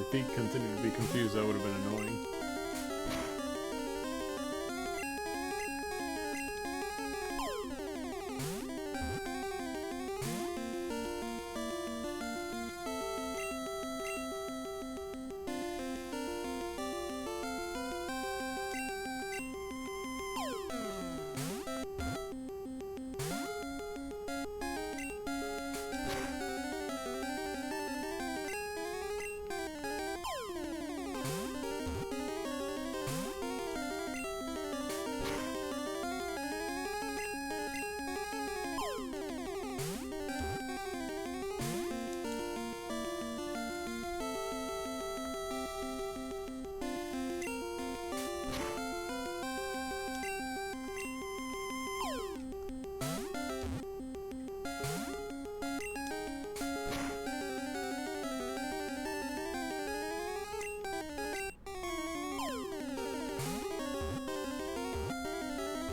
If he continued to be confused, that would have been annoying.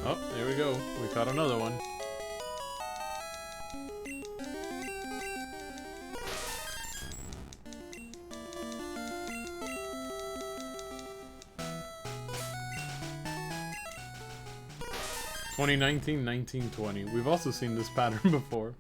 Oh, there we go. We caught another one. (2019-1920). We've also seen this pattern before.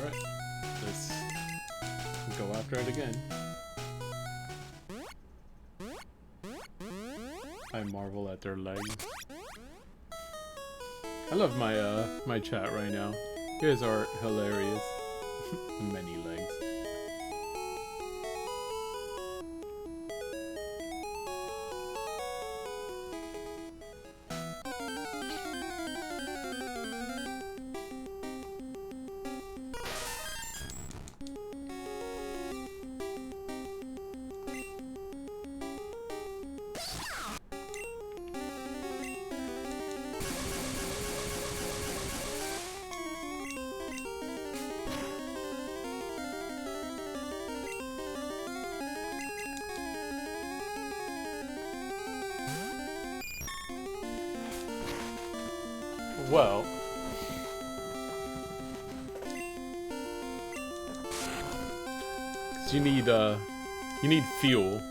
Alright, let's go after it again. I marvel at their legs. I love my my chat right now. You guys are hilarious. Many legs. Well, you need fuel.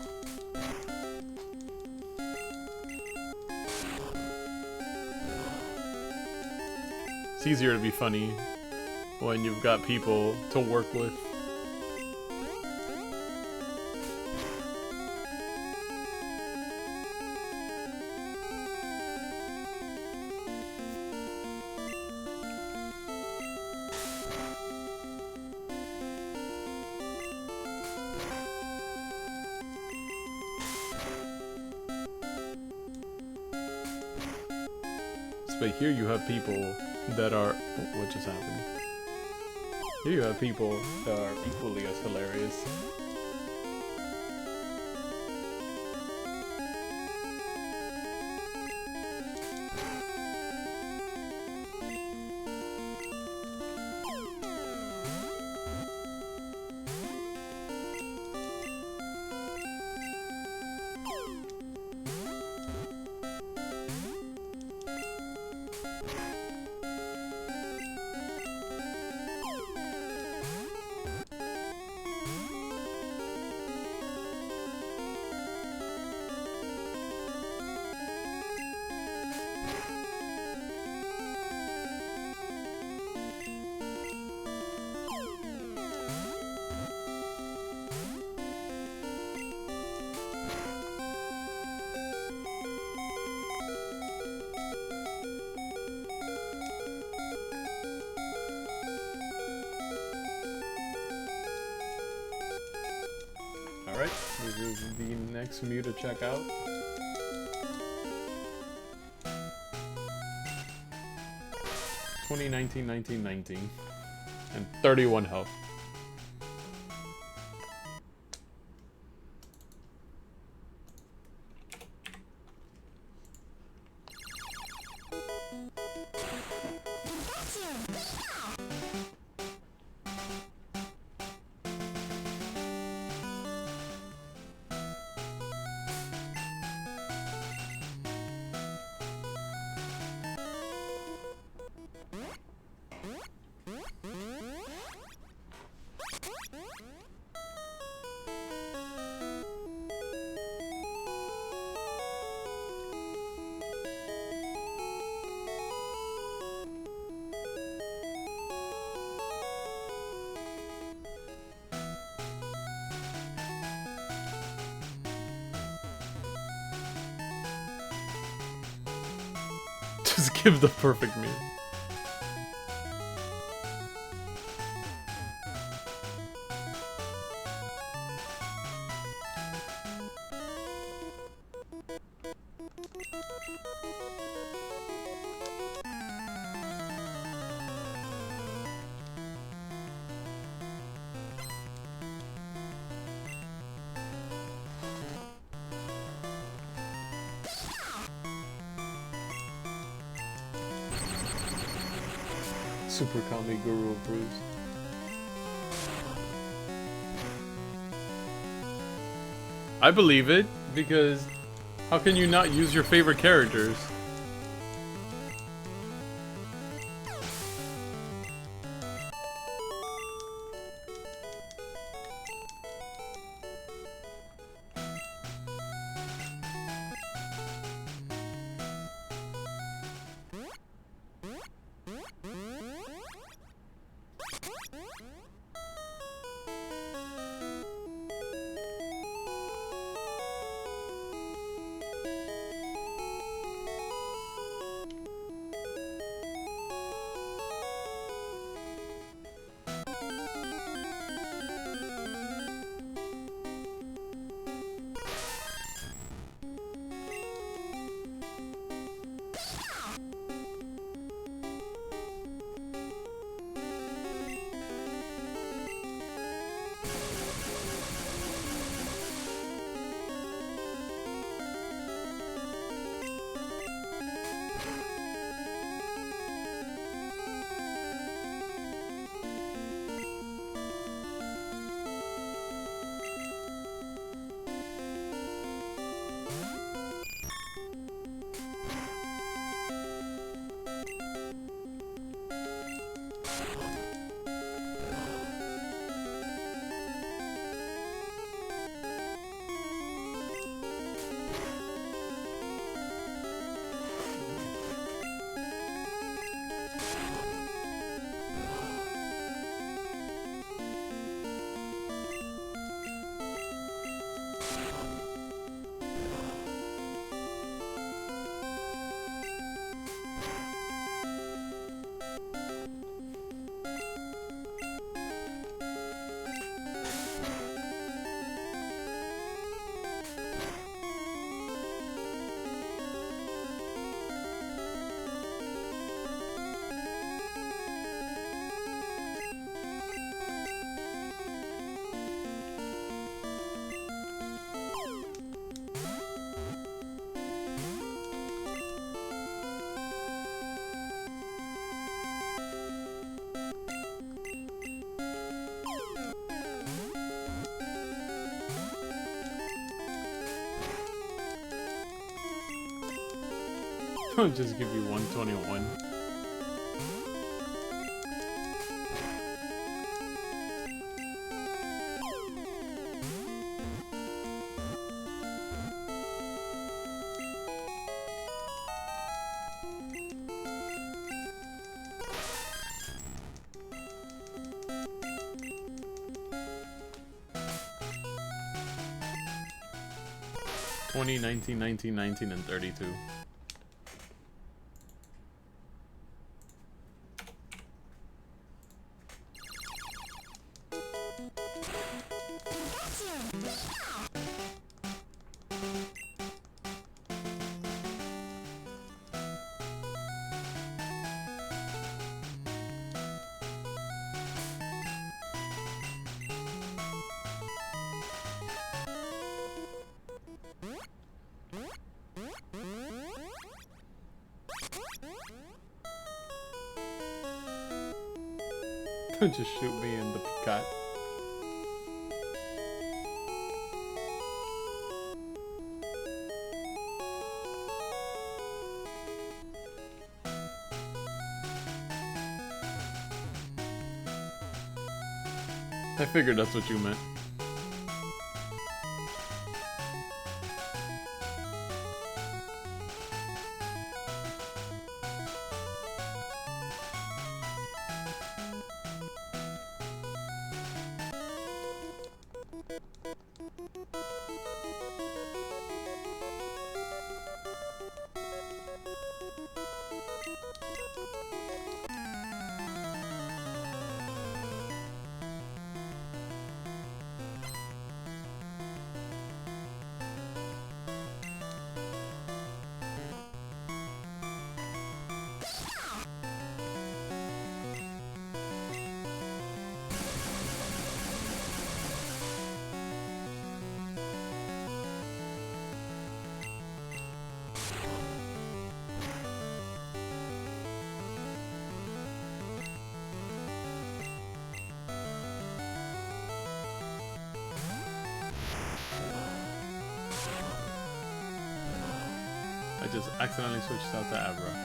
It's easier to be funny when you've got people to work with. but here you have people that are... What just happened? Here you have people that are equally as hilarious. Alright, this is the next Mew to check out. $2019 and 31 health. Just give the perfect Mew. Super Kami Guru approves. I believe it, because how can you not use your favorite characters? I'll just give you 121. $20, $19, $19, $19, and $32. Just shoot me in the peacock. I figured that's what you meant. I just accidentally switched out to Abra.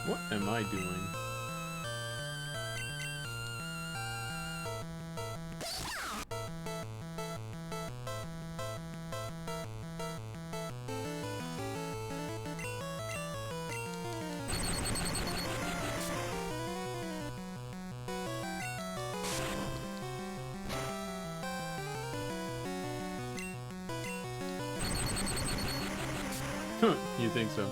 What am I doing? You think so?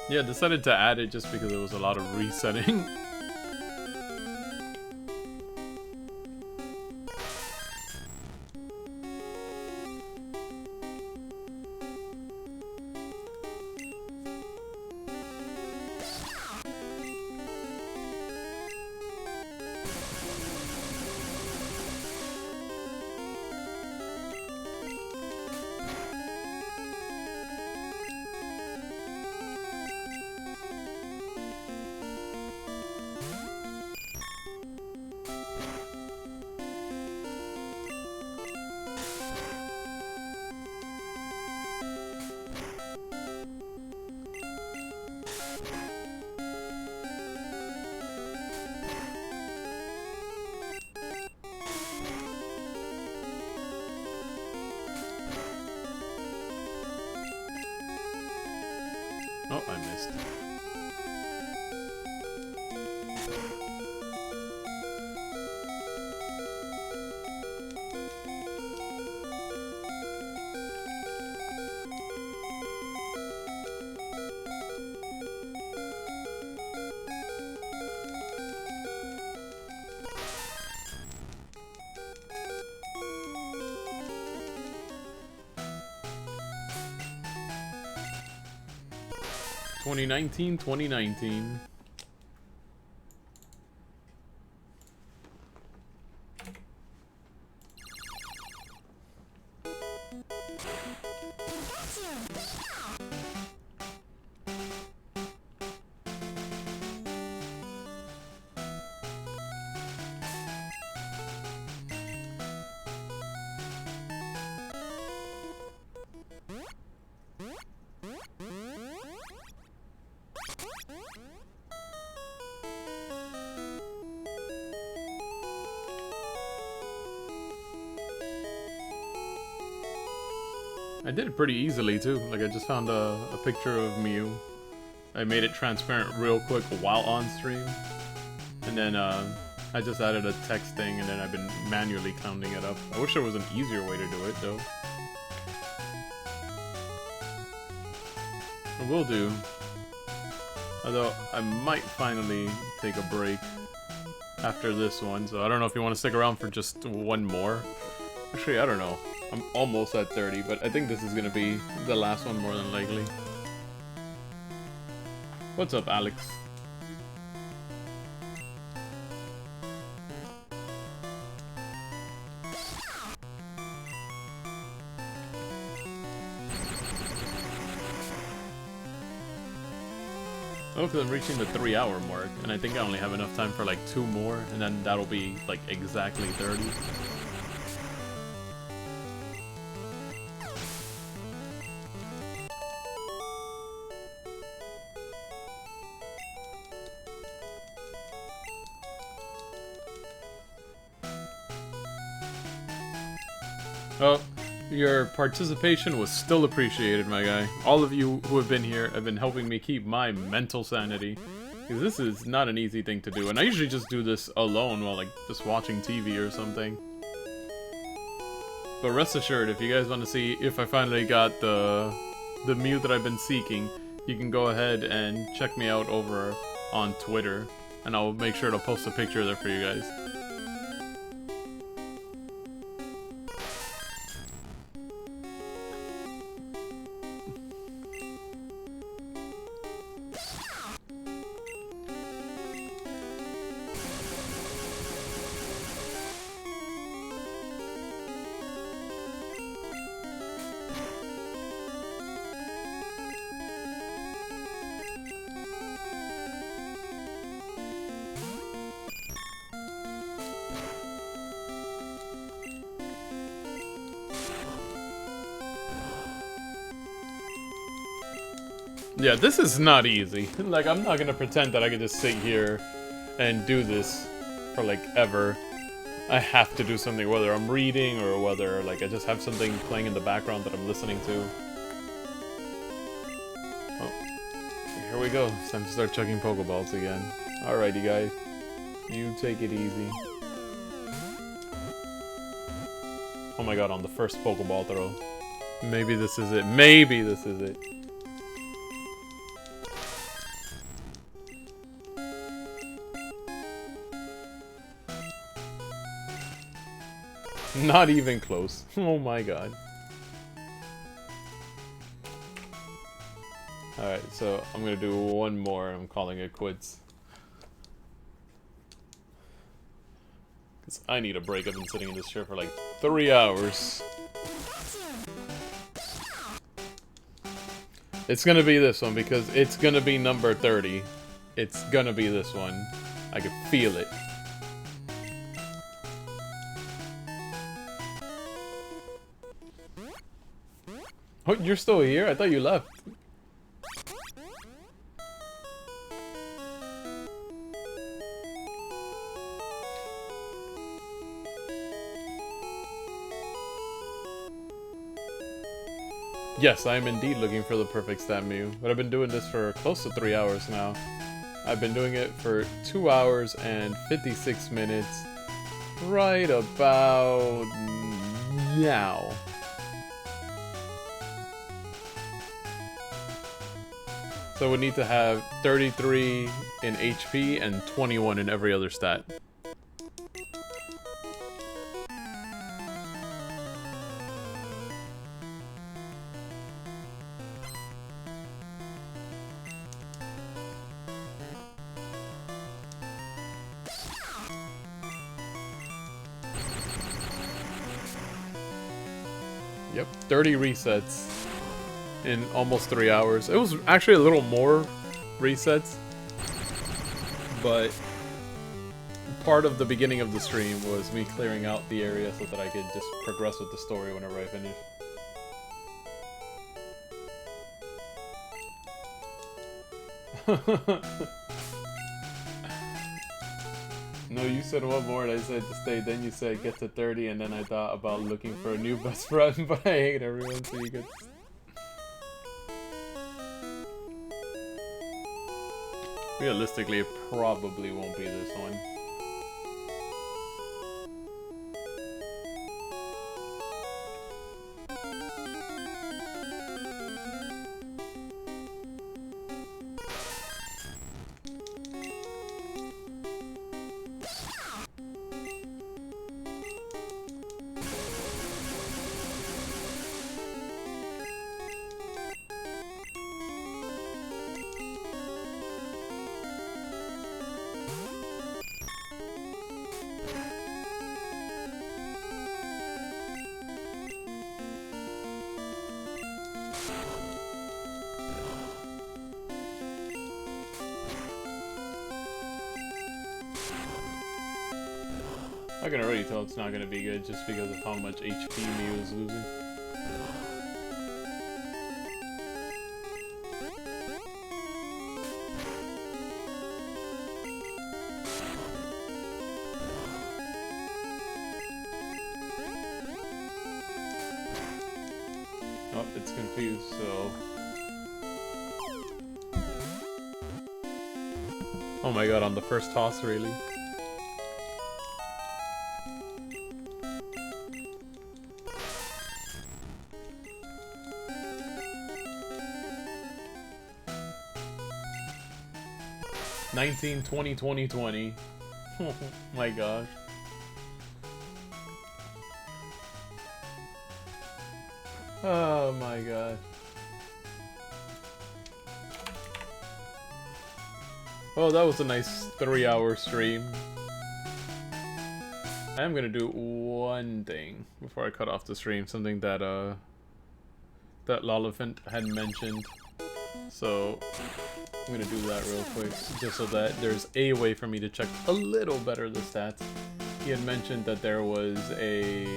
Yeah, decided to add it just because there was a lot of resetting. Oh, I missed. $2019. I did it pretty easily too. Like I just found a picture of Mew. I made it transparent real quick while on stream. And then I just added a text thing and then I've been manually counting it up. I wish there was an easier way to do it though. I will do. Although I might finally take a break after this one. So I don't know if you want to stick around for just one more. Actually, I don't know. I'm almost at 30, but I think this is gonna be the last one more than likely. What's up, Alex? Oh, because I'm reaching the 3-hour mark, and I think I only have enough time for like 2 more, and then that'll be like exactly 30. Oh, your participation was still appreciated, my guy. All of you who have been here have been helping me keep my mental sanity. Because this is not an easy thing to do. And I usually just do this alone while, like, just watching TV or something. But rest assured, if you guys want to see if I finally got the Mew that I've been seeking, you can go ahead and check me out over on Twitter. And I'll make sure to post a picture there for you guys. Yeah, this is not easy. Like, I'm not gonna pretend that I can just sit here and do this for, like, ever. I have to do something, whether I'm reading or whether, like, I just have something playing in the background that I'm listening to. Oh, here we go. It's time to start checking Pokeballs again. Alrighty, guys. You take it easy. Oh my god, on the first Pokeball throw. Maybe this is it. Maybe this is it. Not even close. Oh my god. Alright, so I'm gonna do one more and I'm calling it quits. Because I need a break. I've been sitting in this chair for like 3 hours. It's gonna be this one because it's gonna be number 30. It's gonna be this one. I can feel it. Oh, you're still here? I thought you left. Yes, I am indeed looking for the perfect stat Mew, but I've been doing this for close to 3 hours now. I've been doing it for 2 hours and 56 minutes, right about now. So we need to have 33 in HP and 21 in every other stat. Yep, 30 resets in almost 3 hours. It was actually a little more resets, but part of the beginning of the stream was me clearing out the area so that I could just progress with the story whenever I finish. No, you said one more and I said to stay, then you said get to 30, and then I thought about looking for a new best friend, but I hate everyone, so you get... Realistically, it probably won't be this one. I can already tell it's not going to be good just because of how much HP Mew is losing. Oh, it's confused, so... Oh my god, on the first toss, really? '19, 20, 20, 20. Oh my gosh. Oh my god. Oh, that was a nice 3-hour stream. I am gonna do one thing before I cut off the stream, something that that Lolifant had mentioned. So I'm gonna do that real quick, just so that there's a way for me to check a little better the stats. He had mentioned that there was a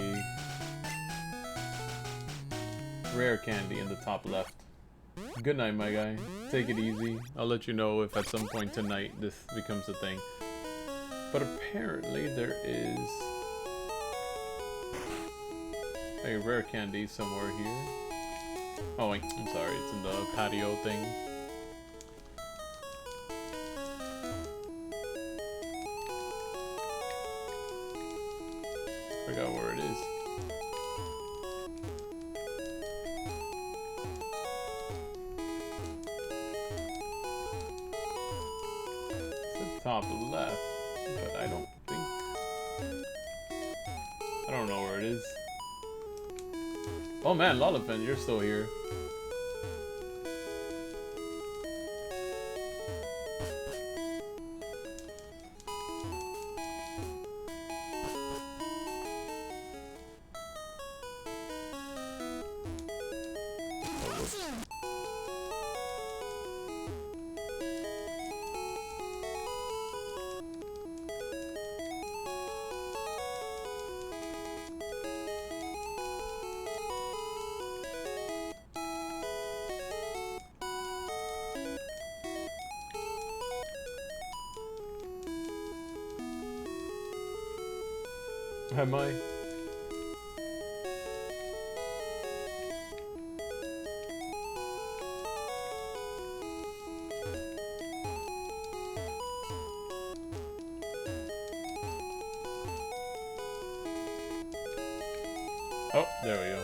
rare candy in the top left. Good night, my guy. Take it easy. I'll let you know if at some point tonight this becomes a thing. But apparently there is a rare candy somewhere here. Oh wait, I'm sorry, it's in the patio thing. Forgot where it is. It's the top left, but I don't think... I don't know where it is. Oh man, Lolifant, you're still here. Am I? Oh, there we go.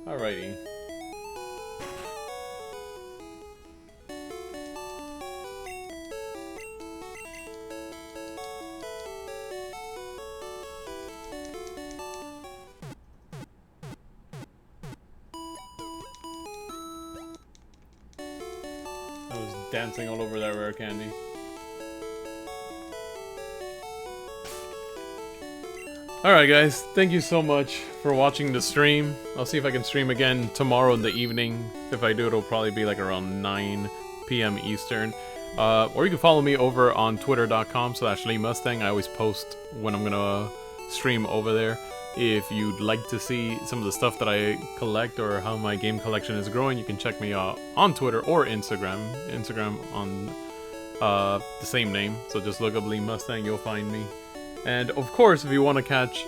Alrighty. I was dancing all over that rare candy. Alright guys, thank you so much for watching the stream. I'll see if I can stream again tomorrow in the evening. If I do, it'll probably be like around 9 p.m. Eastern. Or you can follow me over on twitter.com/LeeMustang. I always post when I'm gonna stream over there. If you'd like to see some of the stuff that I collect or how my game collection is growing, you can check me out on Twitter or Instagram. Instagram on the same name, so just look up Lee Mustang, you'll find me. And of course, if you want to catch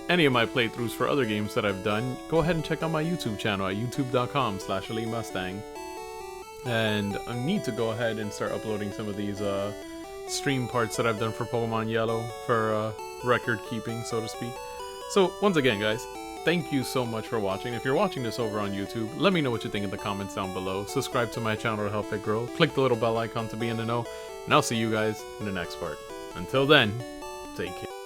any of my playthroughs for other games that I've done, go ahead and check out my YouTube channel at youtube.com/LeeMustang. And I need to go ahead and start uploading some of these stream parts that I've done for Pokemon Yellow for record keeping, so to speak. So once again, guys, thank you so much for watching. If you're watching this over on YouTube, let me know what you think in the comments down below. Subscribe to my channel to help it grow. Click the little bell icon to be in the know. And I'll see you guys in the next part. Until then, take care.